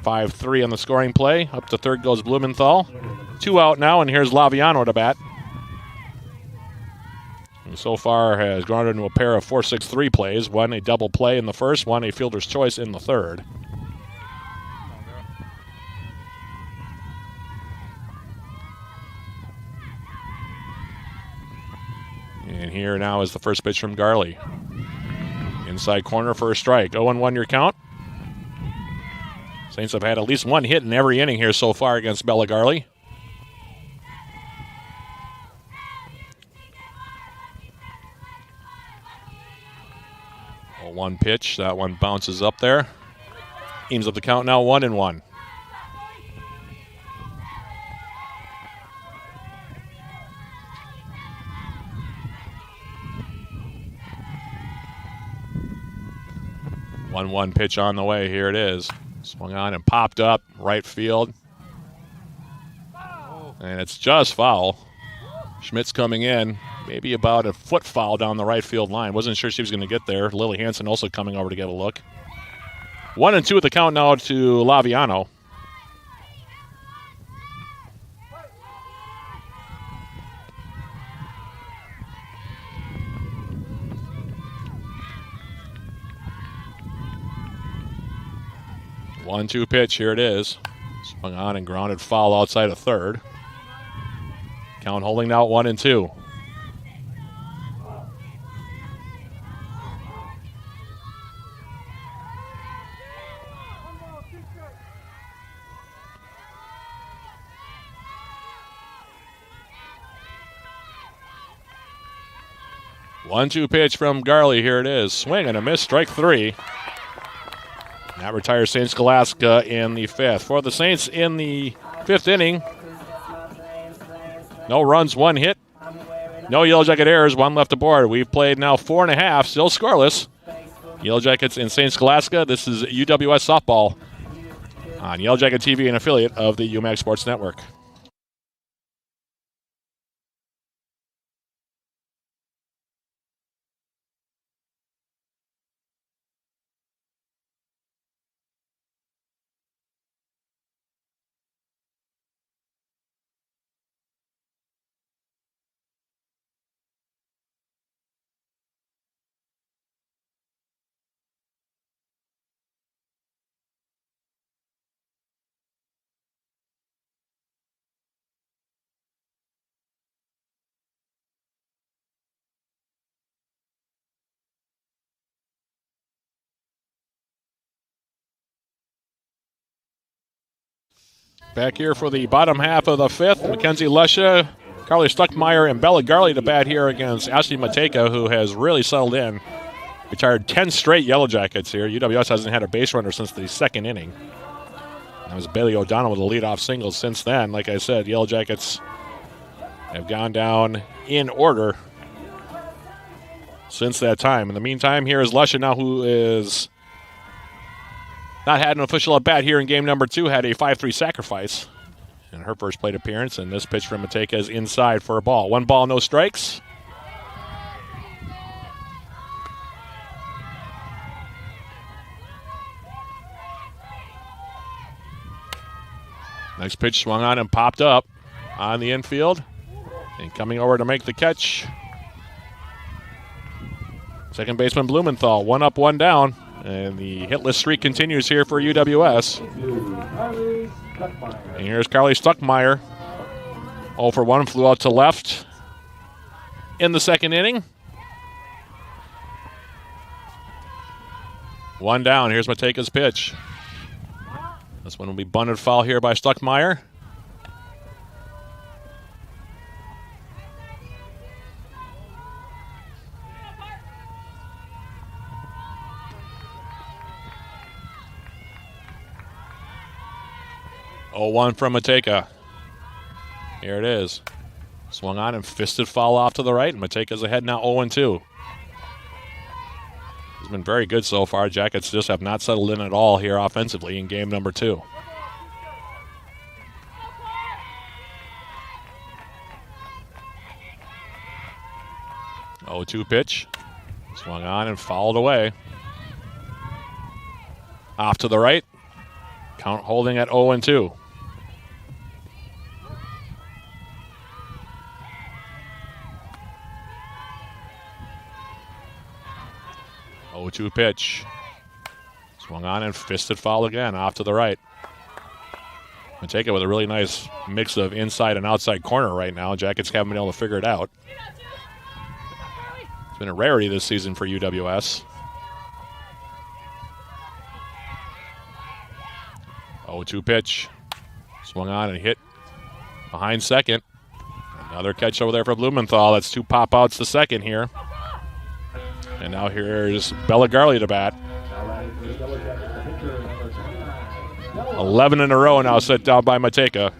5-3 on the scoring play. Up to third goes Blumenthal. 2 out now, and here's Laviano to bat. And so far has grounded into a pair of 4-6-3 plays. One a double play in the first, one a fielder's choice in the third. And here now is the first pitch from Garley. Inside corner for a strike. 0-1 your count. Saints have had at least 1 hit in every inning here so far against Bella Garley. One pitch, that one bounces up there. Evens up the count now, 1-1. One pitch on the way. Here it is. Swung on and popped up right field. And it's just foul. Schmidt's coming in. Maybe about a foot foul down the right field line. Wasn't sure she was going to get there. Lily Hansen also coming over to get a look. 1-2 at the count now to Laviano. One-two pitch, here it is. Swung on and grounded foul outside of third. Count holding now 1-2. One-two pitch from Garley. Here it is. Swing and a miss. Strike 3. That retires St. Scholastica in the 5th. For the Saints in the 5th inning, no runs, 1 hit. No Yellow Jacket errors, 1 left aboard. We've played now 4.5, still scoreless. Yellow Jackets in St. Scholastica. This is UWS Softball on Yellow Jacket TV, an affiliate of the UMAC Sports Network. Back here for the bottom half of the fifth, Mackenzie Lusha, Carly Stuckmeyer, and Bella Garley to bat here against Ashley Mateka, who has really settled in. Retired 10 straight Yellow Jackets here. UWS hasn't had a base runner since the second inning. That was Bailey O'Donnell with a leadoff single since then. Like I said, Yellow Jackets have gone down in order since that time. In the meantime, here is Lusha now, who is not had an official at bat here in game number 2, had a 5-3 sacrifice in her first plate appearance, and this pitch from Mateka is inside for a ball. 1 ball, no strikes. Next pitch swung on and popped up on the infield. And coming over to make the catch, second baseman Blumenthal. 1 up, 1 down. And the hitless streak continues here for UWS. And here's Carly Stuckmeyer. 0 for 1, flew out to left in the second inning. 1 down. Here's Mateka's pitch. This one will be bunted foul here by Stuckmeyer. Oh, 1 from Mateka. Here it is. Swung on and fisted foul off to the right, and Mateka's ahead now 0-2. He's been very good so far. Jackets just have not settled in at all here offensively in game number 2. Oh, 2 pitch. Swung on and fouled away. Off to the right. Count holding at 0-2. Oh, 2 pitch. Swung on and fisted foul again, off to the right. Mateka with a really nice mix of inside and outside corner right now. Jackets haven't been able to figure it out. It's been a rarity this season for UWS. 0-2 pitch. Swung on and hit behind second. Another catch over there for Blumenthal. That's 2 pop outs to second here. And now here's Bella Garley to bat. 11 in a row now set down by Mateka.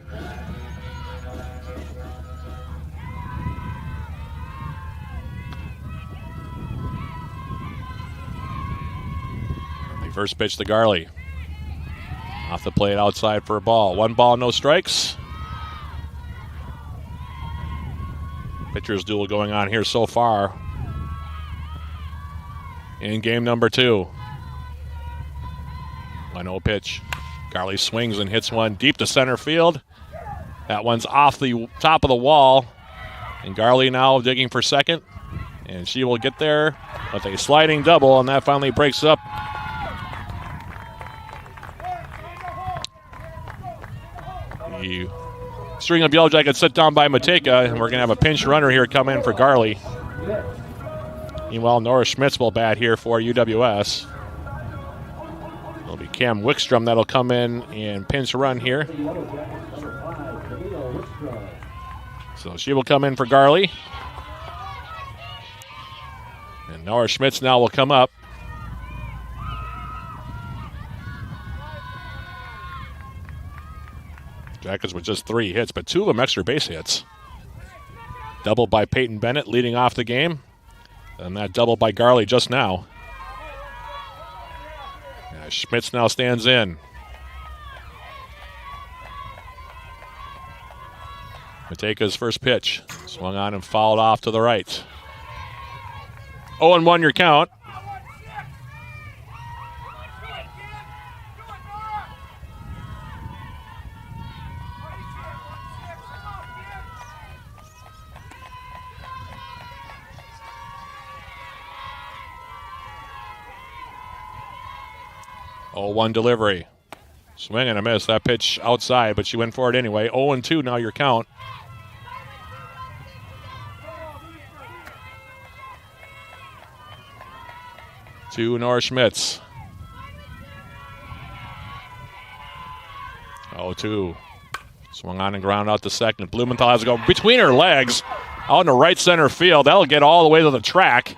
The first pitch to Garley. Off the plate outside for a ball. 1 ball, no strikes. Pitcher's duel going on here so far in game number 2. 1-0 pitch. Garley swings and hits one deep to center field. That one's off the top of the wall. And Garley now digging for second. And she will get there with a sliding double, and that finally breaks up. The string of Yellow Jackets set down by Mateka, and we're going to have a pinch runner here come in for Garley. Meanwhile, Nora Schmitz will bat here for UWS. It'll be Cam Wickstrom that'll come in and pinch run here. So she will come in for Garley. And Nora Schmitz now will come up. Jackets with just 3 hits, but 2 of them extra base hits. Double by Peyton Bennett leading off the game. And that double by Garley just now. Schmitz now stands in. Mateka's first pitch. Swung on and fouled off to the right. 0-1 your count. One delivery. Swing and a miss. That pitch outside, but she went for it anyway. 0-2 now your count. To Nora Schmitz. 0-2. Swung on and ground out to second. Blumenthal has to go between her legs out in the right center field. That'll get all the way to the track.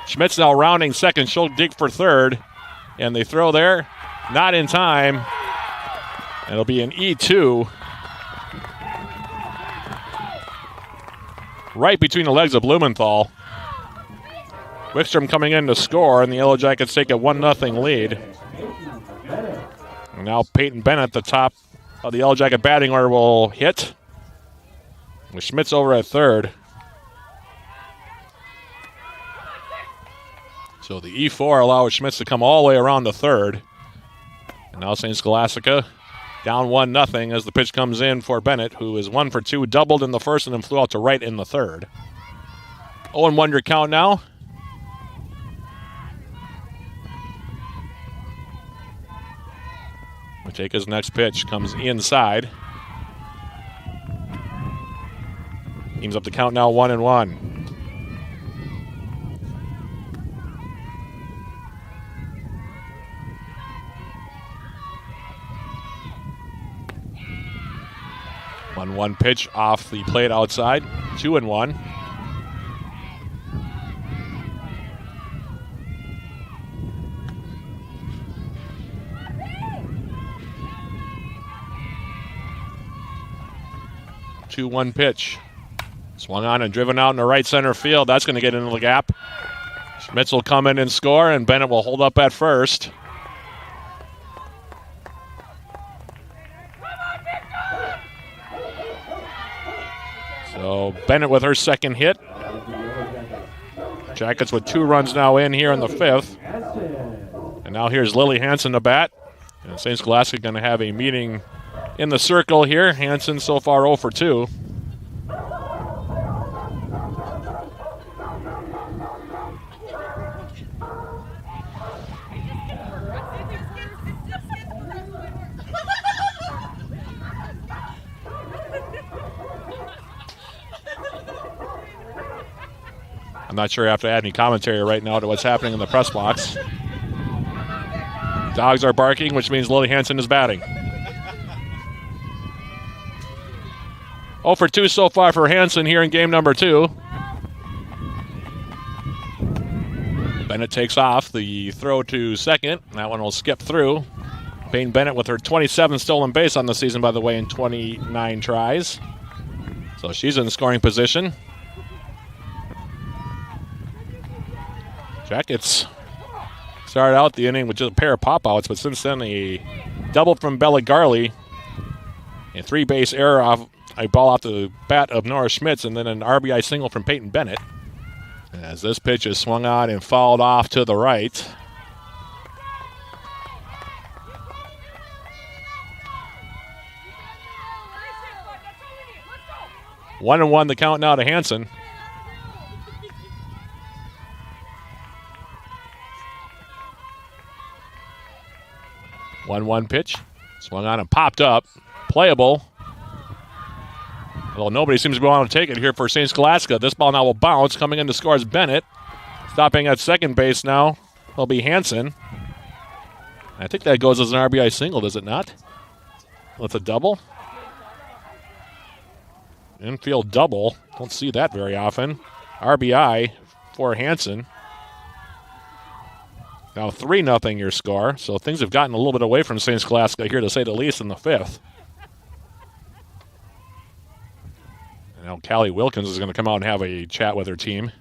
Schmitz now rounding second. She'll dig for third. And they throw there. Not in time. It'll be an E2. Right between the legs of Blumenthal. Wickstrom coming in to score, and the Yellow Jackets take a 1-0 lead. And now Peyton Bennett, the top of the Yellow Jacket batting order, will hit. With Schmitz over at third. So the E4 allows Schmitz to come all the way around to third. And now St. Scholastica down 1-0 as the pitch comes in for Bennett, who is 1 for 2, doubled in the first and then flew out to right in the third. 0-1 your count now. Matejka's next pitch comes inside. Teams up the count now 1-1. One pitch off the plate outside. 2-1. Two-one pitch. Swung on and driven out in the right center field. That's going to get into the gap. Schmitz will come in and score, and Bennett will hold up at first. So Bennett with her second hit. Jackets with 2 runs now in here in the 5th. And now here's Lily Hansen to bat. And St. Scholastica going to have a meeting in the circle here. Hansen so far 0 for 2. I'm not sure I have to add any commentary right now to what's happening in the press box. Dogs are barking, which means Lily Hansen is batting. 0 for 2 so far for Hansen here in game number 2. Bennett takes off. The throw to second. That one will skip through. Payne Bennett with her 27th stolen base on the season, by the way, in 29 tries. So she's in scoring position. Jackets started out the inning with just a pair of pop-outs, but since then a double from Bella Garley, a 3-base error off a ball off the bat of Nora Schmitz, and then an RBI single from Peyton Bennett. As this pitch is swung on and fouled off to the right. One and one the count now to Hansen. One pitch. Swung on and popped up. Playable. Although nobody seems to be wanting to take it here for St. Scholastica. This ball now will bounce. Coming in to score is Bennett. Stopping at second base now will be Hansen. I think that goes as an RBI single, does it not? With a double. Infield double. Don't see that very often. RBI for Hansen. Now 3-0 your score. So things have gotten a little bit away from St. Scholastica here, to say the least, in the 5th. And now Callie Wilkins is going to come out and have a chat with her team.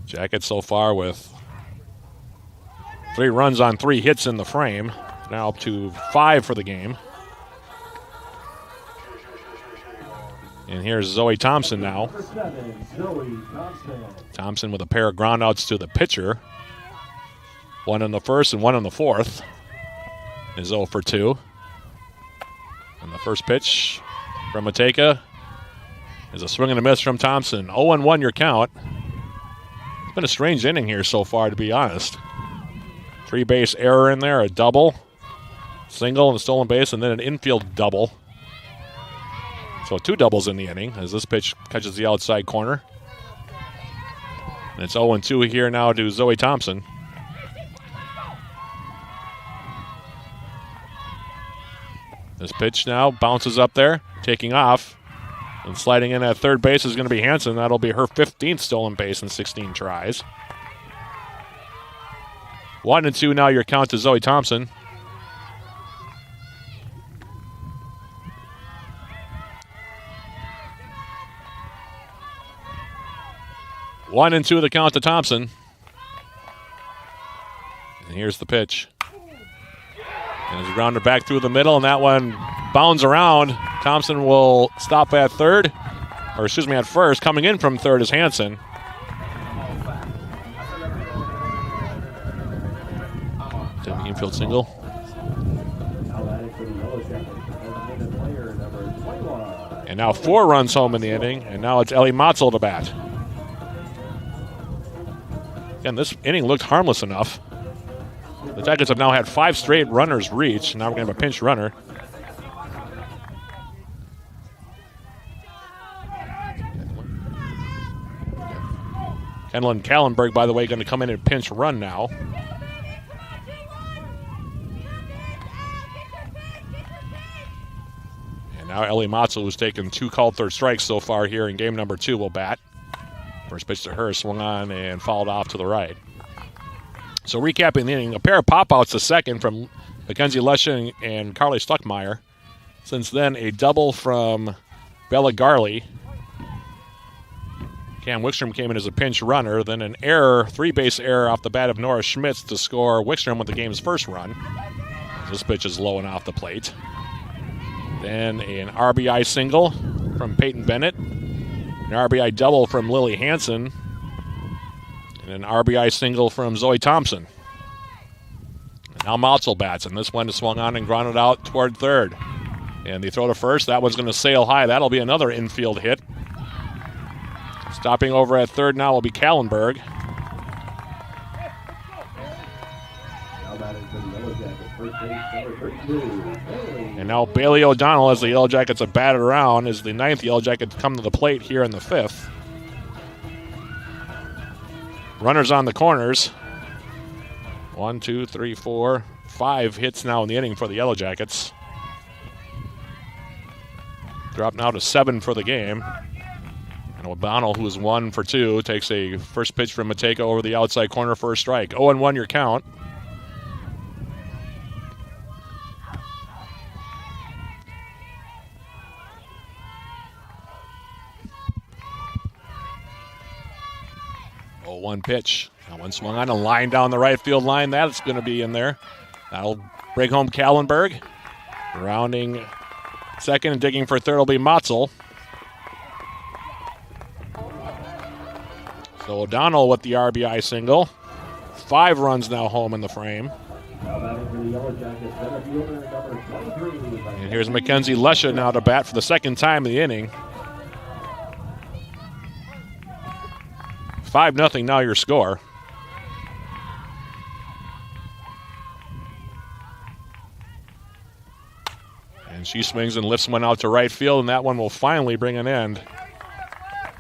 Jackets so far with 3 runs on 3 hits in the frame. Now up to 5 for the game. And here's Zoe Thompson now. Thompson with a pair of groundouts to the pitcher. 1 in the first and 1 in the 4th. Is 0 for 2. And the first pitch from Matejka is a swing and a miss from Thompson. 0-1 your count. It's been a strange inning here so far, to be honest. 3-base error in there, a double, single and a stolen base, and then an infield double. So 2 doubles in the inning as this pitch catches the outside corner. And it's 0-2 here now to Zoe Thompson. This pitch now bounces up there, taking off. And sliding in at third base is going to be Hansen. That'll be her 15th stolen base in 16 tries. 1-2 now your count to Zoe Thompson. One and two the count to Thompson. And here's the pitch. And it's grounded back through the middle, and that one bounds around. Thompson will stop at third, or excuse me, at first. Coming in from third is Hansen. Infield single. And now 4 runs home in the inning, and now it's Ellie Motzel to bat. Again, this inning looked harmless enough. The Jackets have now had 5 straight runners reach. Now we're going to have a pinch runner. Kenlyn Kallenberg, by the way, going to come in and pinch run now. And now Ellie Motzel, who's taken 2 called third strikes so far here in game number 2, will bat. First pitch to her, swung on and fouled off to the right. So recapping the inning, a pair of pop-outs to second from Mackenzie Lushing and Carly Stuckmeyer. Since then, a double from Bella Garley. Cam Wickstrom came in as a pinch runner. Then an error, 3-base error off the bat of Nora Schmitz to score Wickstrom with the game's first run. This pitch is low and off the plate. Then an RBI single from Peyton Bennett. An RBI double from Lily Hansen. And an RBI single from Zoe Thompson. And now Motzel bats, and this one is swung on and grounded out toward third. And the throw to first, that one's going to sail high. That'll be another infield hit. Stopping over at third now will be Kallenberg. And now Bailey O'Donnell, as the Yellow Jackets have batted around, is the 9th Yellow Jacket to come to the plate here in the 5th. Runners on the corners. 1, 2, 3, 4, 5 hits now in the inning for the Yellow Jackets. Drop now to 7 for the game. And O'Donnell, who is 1 for 2, takes a first pitch from Matejka over the outside corner for a strike. 0-1 your count. One pitch. That one swung on a line down the right field line. That's going to be in there. That'll bring home Kallenberg. Rounding second and digging for third will be Motzel. So O'Donnell with the RBI single. 5 runs now home in the frame. And here's Mackenzie Lesha now to bat for the second time in the inning. 5-0 now your score. And she swings and lifts one out to right field, and that one will finally bring an end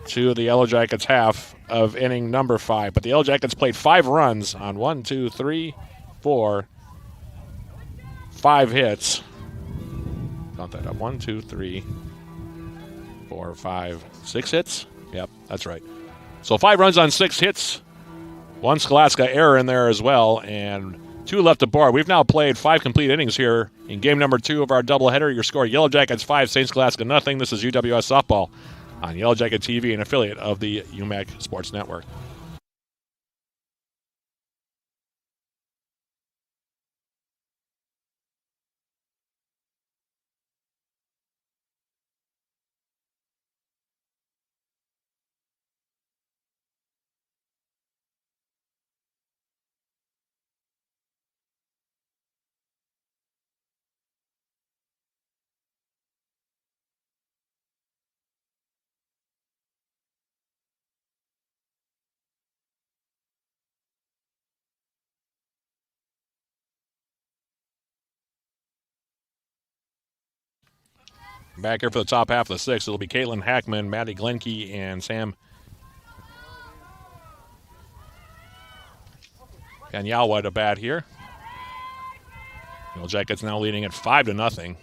to the Yellow Jackets half of inning number 5. But the Yellow Jackets played 5 runs on 1, 2, 3, 4, 5 hits. Count that up. 1, 2, 3, 4, 5, 6 hits? Yep, that's right. So 5 runs on 6 hits. 1 Scholastica error in there as well, and 2 left aboard. We've now played 5 complete innings here in game number 2 of our doubleheader. Your score, Yellow Jackets 5, St. Scholastica nothing. This is UWS Softball on Yellow Jacket TV, an affiliate of the UMAC Sports Network. Back here for the top half of the 6th, it'll be Caitlin Hackman, Maddie Glenke, and Sam Kanyawa to bat here. Yellow Jackets now leading at 5-0.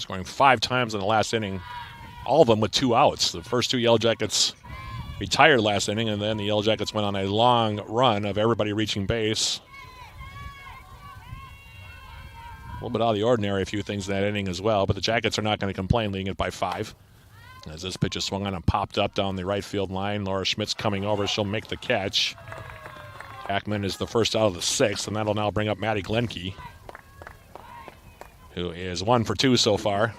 scoring 5 times in the last inning, all of them with 2 outs. The first 2 Yellow Jackets retired last inning, and then the Yellow Jackets went on a long run of everybody reaching base. A little bit out of the ordinary, a few things in that inning as well, but the Jackets are not going to complain, leading it by 5. As this pitch is swung on and popped up down the right field line, Laura Schmidt's coming over. She'll make the catch. Ackman is the first out of the 6th, and that'll now bring up Maddie Glenke, who is 1 for 2 so far.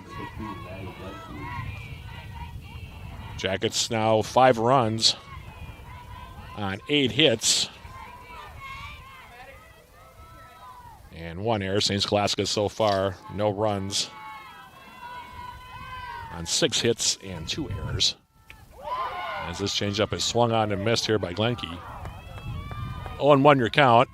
Jackets now 5 runs on 8 hits. And 1 error. St. Scholastica so far, no runs on 6 hits and 2 errors. As this changeup is swung on and missed here by Glenke. 0-1 your count.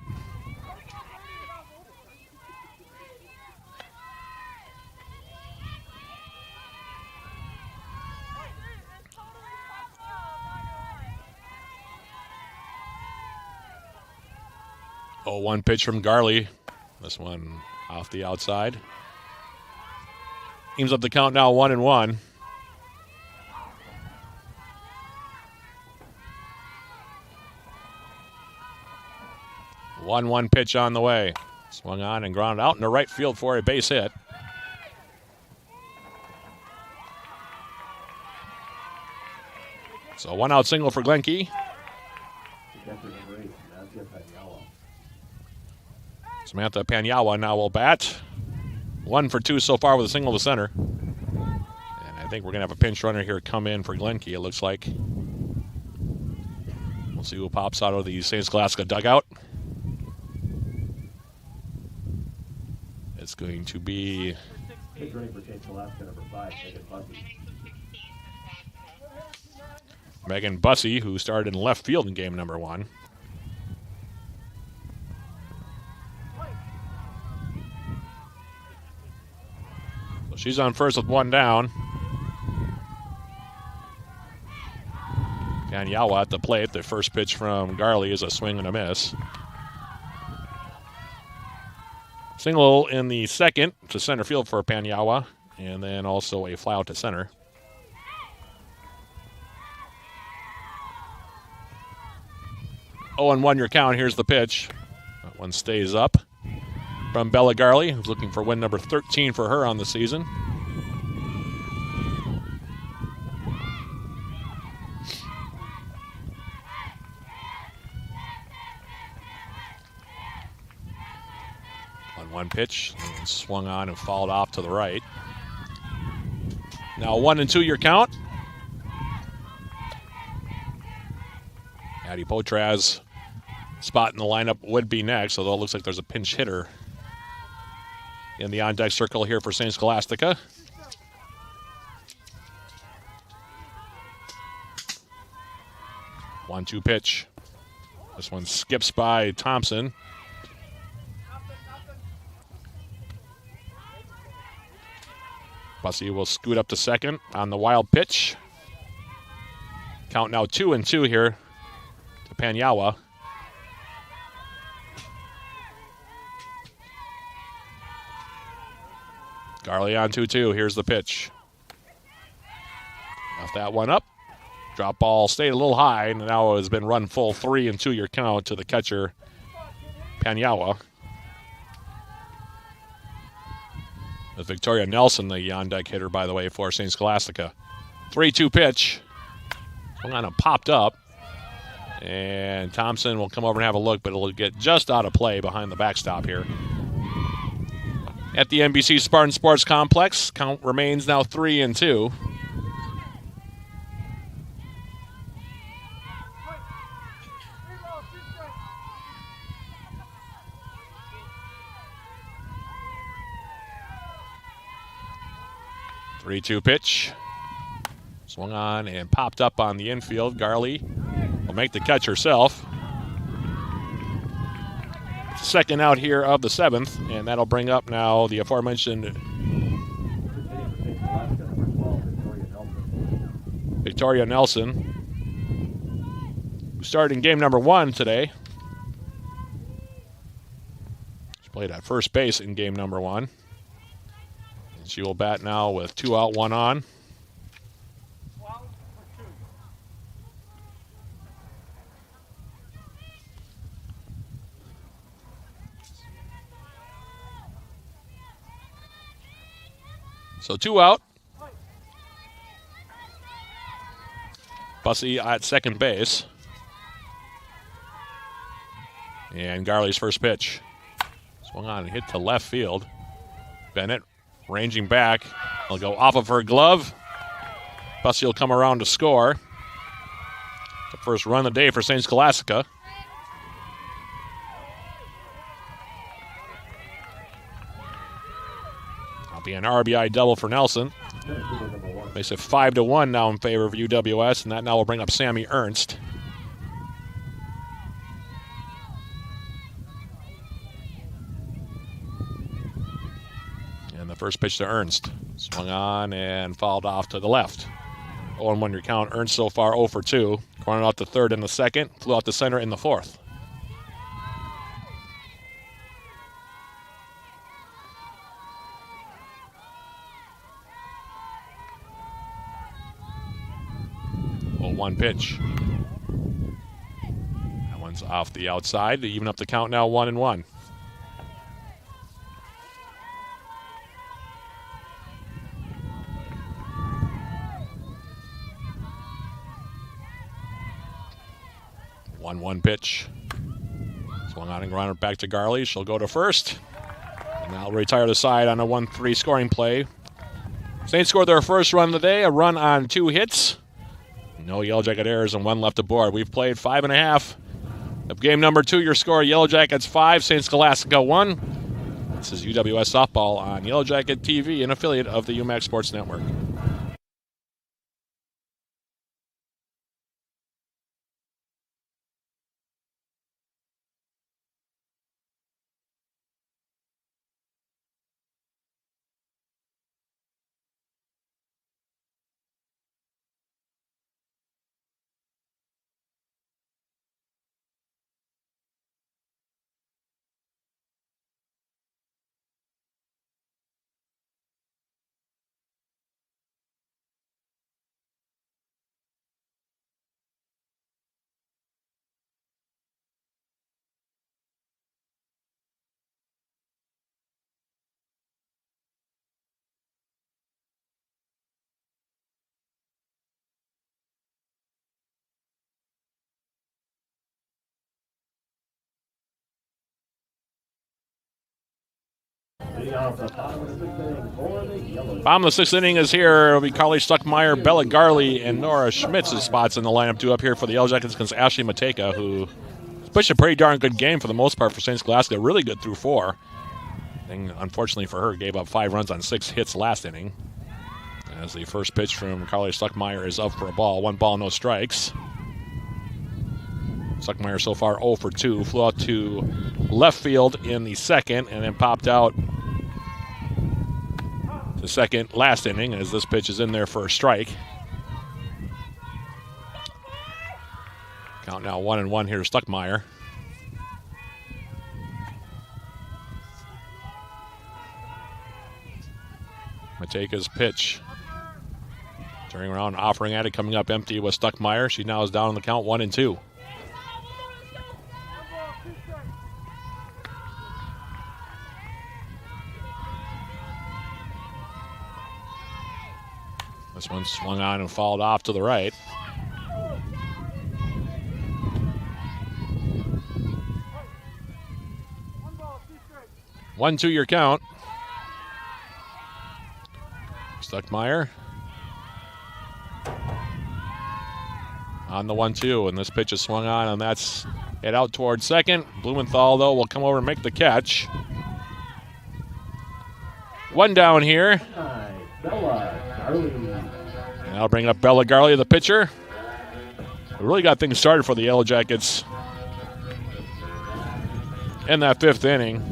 One pitch from Garley. This one off the outside. Teams up the count now 1-1. One pitch on the way. Swung on and grounded out into right field for a base hit. So 1 out single for Glenke. Samantha Panyawa now will bat. 1 for 2 so far with a single to center. And I think we're going to have a pinch runner here come in for Glenke, it looks like. We'll see who pops out of the St. Scholastica dugout. It's going to be Megan Bussey, who started in left field in game number 1. So she's on first with 1 down. Panyawa at the plate. The first pitch from Garley is a swing and a miss. Single in the second to center field for Panyawa, and then also a fly out to center. Oh, and 1 your count. Here's the pitch. That one stays up from Bella Garley, who's looking for win number 13 for her on the season. One pitch, and swung on and fouled off to the right. Now 1-2 your count. Addie Potraz spot in the lineup would be next, although it looks like there's a pinch hitter in the on-deck circle here for St. Scholastica. One-two pitch. This one skips by Thompson. Bussey will scoot up to second on the wild pitch. Count now 2-2 here to Panyawa. Garley on 2-2. Here's the pitch. Off that one up. Drop ball stayed a little high, and now has been run full. 3-2 your count to the catcher, Panyawa. With Victoria Nelson, the on-deck hitter, by the way, for St. Scholastica. 3-2 pitch. Swung on and popped up. And Thompson will come over and have a look, but it'll get just out of play behind the backstop here. At the NBC Spartan Sports Complex, count remains now 3-2. Three-two pitch. Swung on and popped up on the infield. Garley will make the catch herself. Second out here of the 7th, and that'll bring up now the aforementioned Victoria Nelson, who started in game number 1 today. She played at first base in game number 1. She will bat now with 2 out, 1 on. So 2 out. Bussey at second base. And Garley's first pitch. Swung on and hit to left field. Bennett ranging back. He'll go off of her glove. Bussey will come around to score. The first run of the day for St. Scholastica. That'll be an RBI double for Nelson. Makes it 5-1 now in favor of UWS, and that now will bring up Sammy Ernst. And the first pitch to Ernst. Swung on and fouled off to the left. 0-1 your count. Ernst so far 0 for 2. Cornered out to third in the second. Flew out to center in the fourth. One pitch. That one's off the outside to even up the count now 1-1. One pitch. Swung on and grounded back to Garley. She'll go to first. And now retire the side on a 1-3 scoring play. Saints scored their first run of the day, a run on 2 hits. No Yellow Jacket errors and 1 left aboard. We've played 5.5 of game number 2. Your score, Yellow Jackets 5, St. Scholastica 1. This is UWS Softball on Yellow Jacket TV, an affiliate of the UMAC Sports Network. Bottom of the 6th inning is here. It'll be Carly Stuckmeyer, Bella Garley, and Nora Schmitz as spots in the lineup. 2 up here for the Yellow Jackets against Ashley Mateka, who pitched a pretty darn good game for the most part for St. Scholastica. Really good through 4. And unfortunately for her, gave up 5 runs on 6 hits last inning. As the first pitch from Carly Stuckmeyer is up for a ball. 1 ball, no strikes. Stuckmeyer so far 0 for 2. Flew out to left field in the second and then popped out the second last inning as this pitch is in there for a strike. Count now 1-1 here to Stuckmeyer. Mateka's pitch. Turning around, offering at it, coming up empty with Stuckmeyer. She now is down on the count 1-2. This one swung on and fouled off to the right. One, 2 your count. Stuckmeyer on the 1-2, and this pitch is swung on, and that's it out towards second. Blumenthal, though, will come over and make the catch. 1 down here. And I'll bring up Bella Garley, the pitcher. We really got things started for the Yellow Jackets in that 5th inning.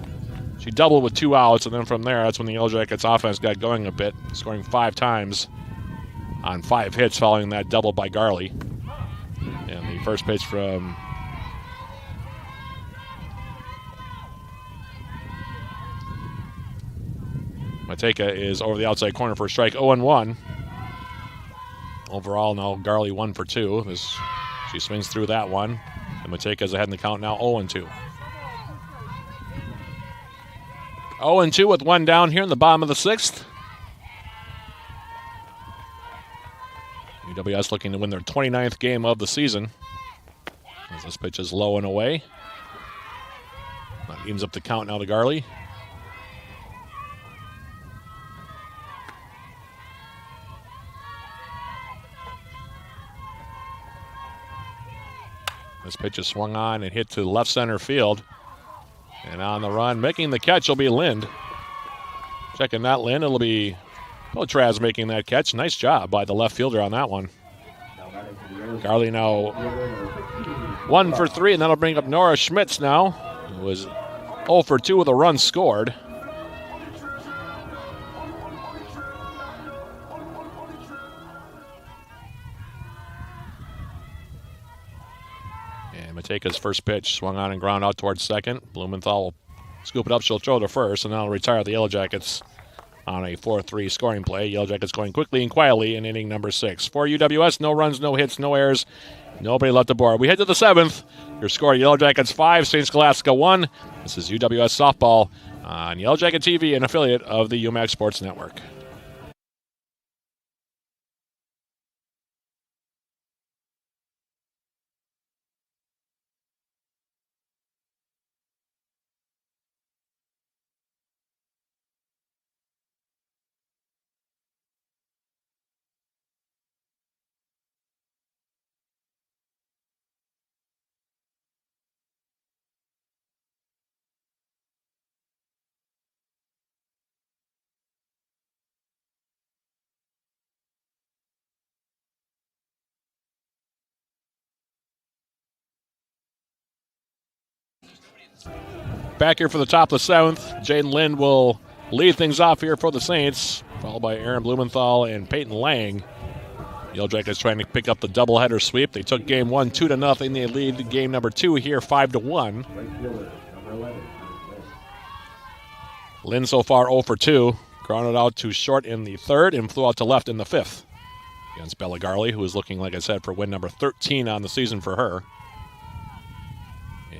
She doubled with 2 outs, and then from there, that's when the Yellow Jackets offense got going a bit, scoring 5 times on 5 hits following that double by Garley. And the first pitch from Mateka is over the outside corner for a strike, 0-1. Overall, now Garley 1 for 2. She swings through that one. And Mateka's ahead in the count now, 0-2. 0-2 with one down here in the bottom of the 6th. UWS looking to win their 29th game of the season. As this pitch is low and away. That evens up the count now to Garley. This pitch is swung on and hit to left center field. And on the run, making the catch will be Lind. Checking that, Lind. It'll be Traz making that catch. Nice job by the left fielder on that one. Garley now 1 for 3, and that'll bring up Nora Schmitz now. Who was 0 for 2 with a run scored. Mateka's first pitch swung on and ground out towards second. Blumenthal will scoop it up. She'll throw to first, and that'll retire the Yellow Jackets on a 4-3 scoring play. Yellow Jackets going quickly and quietly in inning number 6. For UWS, no runs, no hits, no errors, nobody left aboard. We head to the 7th. Your score, Yellow Jackets 5, St. Scholastica 1. This is UWS Softball on Yellow Jacket TV, an affiliate of the UMAC Sports Network. Back here for the top of the 7th, Jaden Lind will lead things off here for the Saints, followed by Aaron Blumenthal and Peyton Lang. Yellow Jackets trying to pick up the doubleheader sweep. They took game 1 2-0. They lead game number 2 here 5-1. Lind so far 0 for 2. Grounded out to short in the 3rd and flew out to left in the 5th against Bella Garley, who is looking, like I said, for win number 13 on the season for her.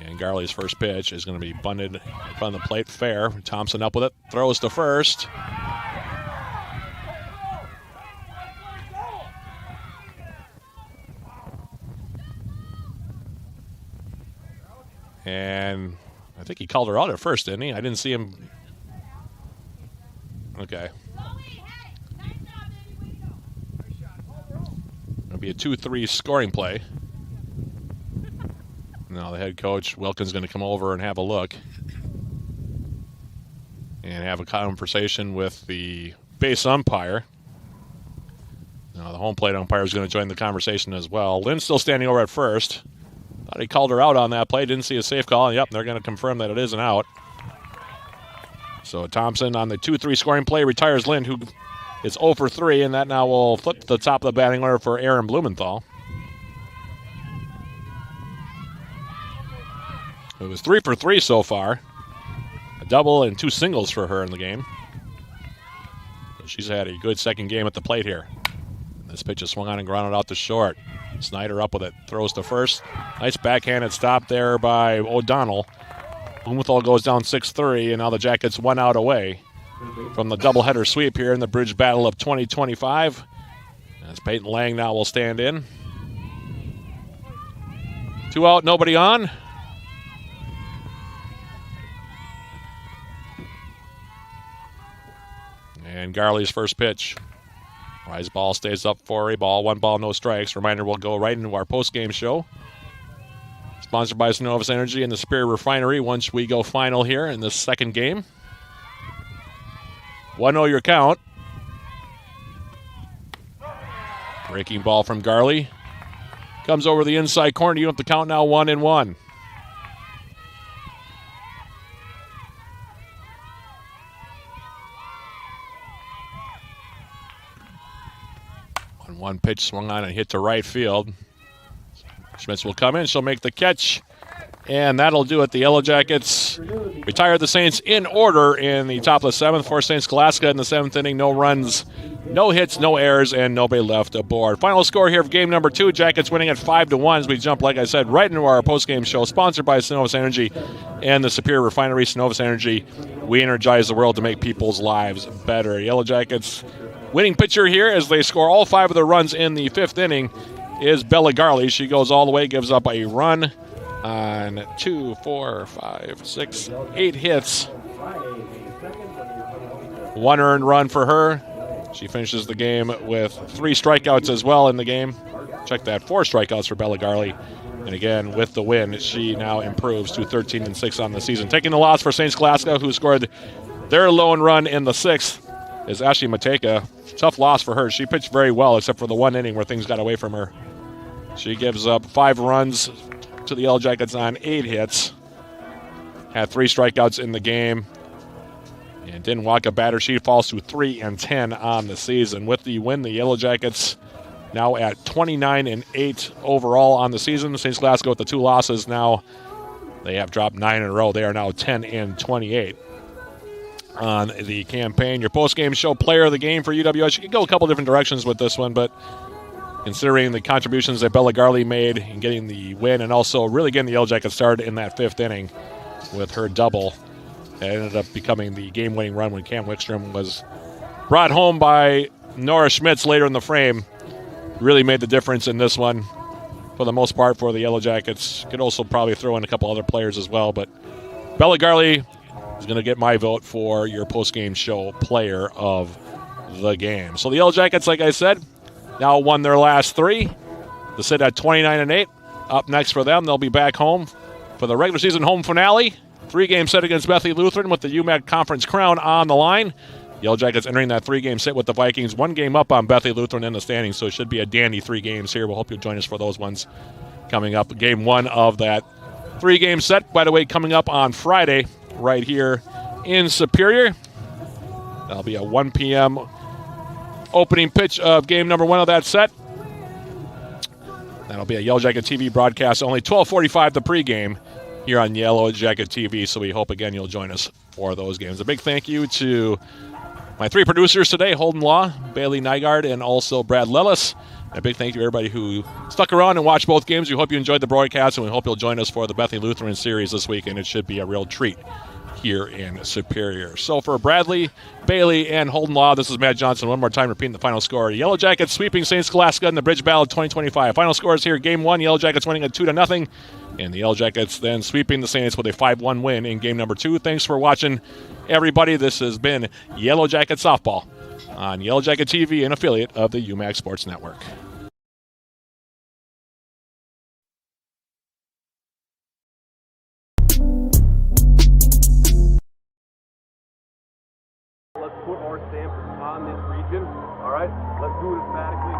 And Garley's first pitch is going to be bunted in front of the plate, fair. Thompson up with it, throws to first. And I think he called her out at first, didn't he? I didn't see him. Okay. It'll be a 2-3 scoring play. Now the head coach, Wilkins, going to come over and have a look and have a conversation with the base umpire. Now the home plate umpire is going to join the conversation as well. Lynn's still standing over at first. Thought he called her out on that play. Didn't see a safe call. And yep, they're going to confirm that it is an out. So Thompson on the 2-3 scoring play retires Lind, who is 0 for 3, and that now will flip to the top of the batting order for Aaron Blumenthal. It was 3 for 3 so far. A double and 2 singles for her in the game. So she's had a good second game at the plate here. This pitch is swung on and grounded out to short. Snyder up with it, throws to first. Nice backhanded stop there by O'Donnell. Blumenthal goes down 6-3, and now the Jackets 1 out away from the doubleheader sweep here in the Bridge Battle of 2025. As Peyton Lang now will stand in. 2 out, nobody on. And Garley's first pitch. Rise ball stays up for a ball. 1 ball, no strikes. Reminder, we'll go right into our post-game show. Sponsored by Synovus Energy and the Superior Refinery once we go final here in this second game. 1-0 your count. Breaking ball from Garley. Comes over the inside corner. You have the count now 1-1. One pitch swung on and hit to right field. Schmitz will come in. She'll make the catch. And that'll do it. The Yellow Jackets retired the Saints in order in the top of the 7th for St. Scholastica in the 7th inning. No runs, no hits, no errors, and nobody left aboard. Final score here of game number 2. Jackets winning at 5-1 as we jump, like I said, right into our postgame show, sponsored by Synovus Energy and the Superior Refinery. Synovus Energy, we energize the world to make people's lives better. Yellow Jackets winning pitcher here as they score all 5 of their runs in the 5th inning is Bella Garley. She goes all the way, gives up a run on 2, 4, 5, 6, 8 hits. 1 earned run for her. She finishes the game with 3 strikeouts as well in the game. Check that, 4 strikeouts for Bella Garley. And again, with the win, she now improves to 13-6 on the season. Taking the loss for St. Scholastica, who scored their lone run in the 6th, is Ashley Mateka. Tough loss for her. She pitched very well, except for the 1 inning where things got away from her. She gives up 5 runs to the Yellow Jackets on 8 hits. Had 3 strikeouts in the game. And didn't walk a batter. She falls to 3-10 on the season. With the win, the Yellow Jackets now at 29-8 overall on the season. St. Scholastica with the 2 losses now. They have dropped 9 in a row. They are now 10-28 on the campaign. Your post-game show player of the game for UWS. You could go a couple different directions with this one, but considering the contributions that Bella Garley made in getting the win and also really getting the Yellow Jackets started in that 5th inning with her double, that ended up becoming the game-winning run when Cam Wickstrom was brought home by Nora Schmitz later in the frame. Really made the difference in this one for the most part for the Yellow Jackets. Could also probably throw in a couple other players as well, but Bella Garley is going to get my vote for your post-game show player of the game. So the Yellow Jackets, like I said, now won their last 3 to sit at 29-8. Up next for them, they'll be back home for the regular season home finale. 3-game set against Bethany Lutheran with the UMAC Conference crown on the line. Yellow Jackets entering that 3-game set with the Vikings. 1 game up on Bethany Lutheran in the standings, so it should be a dandy 3 games here. We'll hope you'll join us for those ones coming up. Game 1 of that 3-game set, by the way, coming up on Friday right here in Superior. That'll be a 1 p.m. opening pitch of game number 1 of that set. That'll be a Yellow Jacket TV broadcast, only 12:45 the pregame here on Yellow Jacket TV, so we hope, again, you'll join us for those games. A big thank you to my 3 producers today, Holden Law, Bailey Nygaard, and also Brad Lellis. A big thank you to everybody who stuck around and watched both games. We hope you enjoyed the broadcast, and we hope you'll join us for the Bethany Lutheran series this weekend. It should be a real treat here in Superior. So for Bradley, Bailey, and Holden Law, this is Matt Johnson. One more time, repeating the final score. Yellow Jackets sweeping St. Scholastica in the Bridge Battle 2025. Final scores here, Game 1, Yellow Jackets winning at 2-0. And the Yellow Jackets then sweeping the Saints with a 5-1 win in Game number 2. Thanks for watching, everybody. This has been Yellow Jacket Softball on Yellow Jacket TV, an affiliate of the UMAC Sports Network. Let's put our stamp on this region. All right, let's do it emphatically.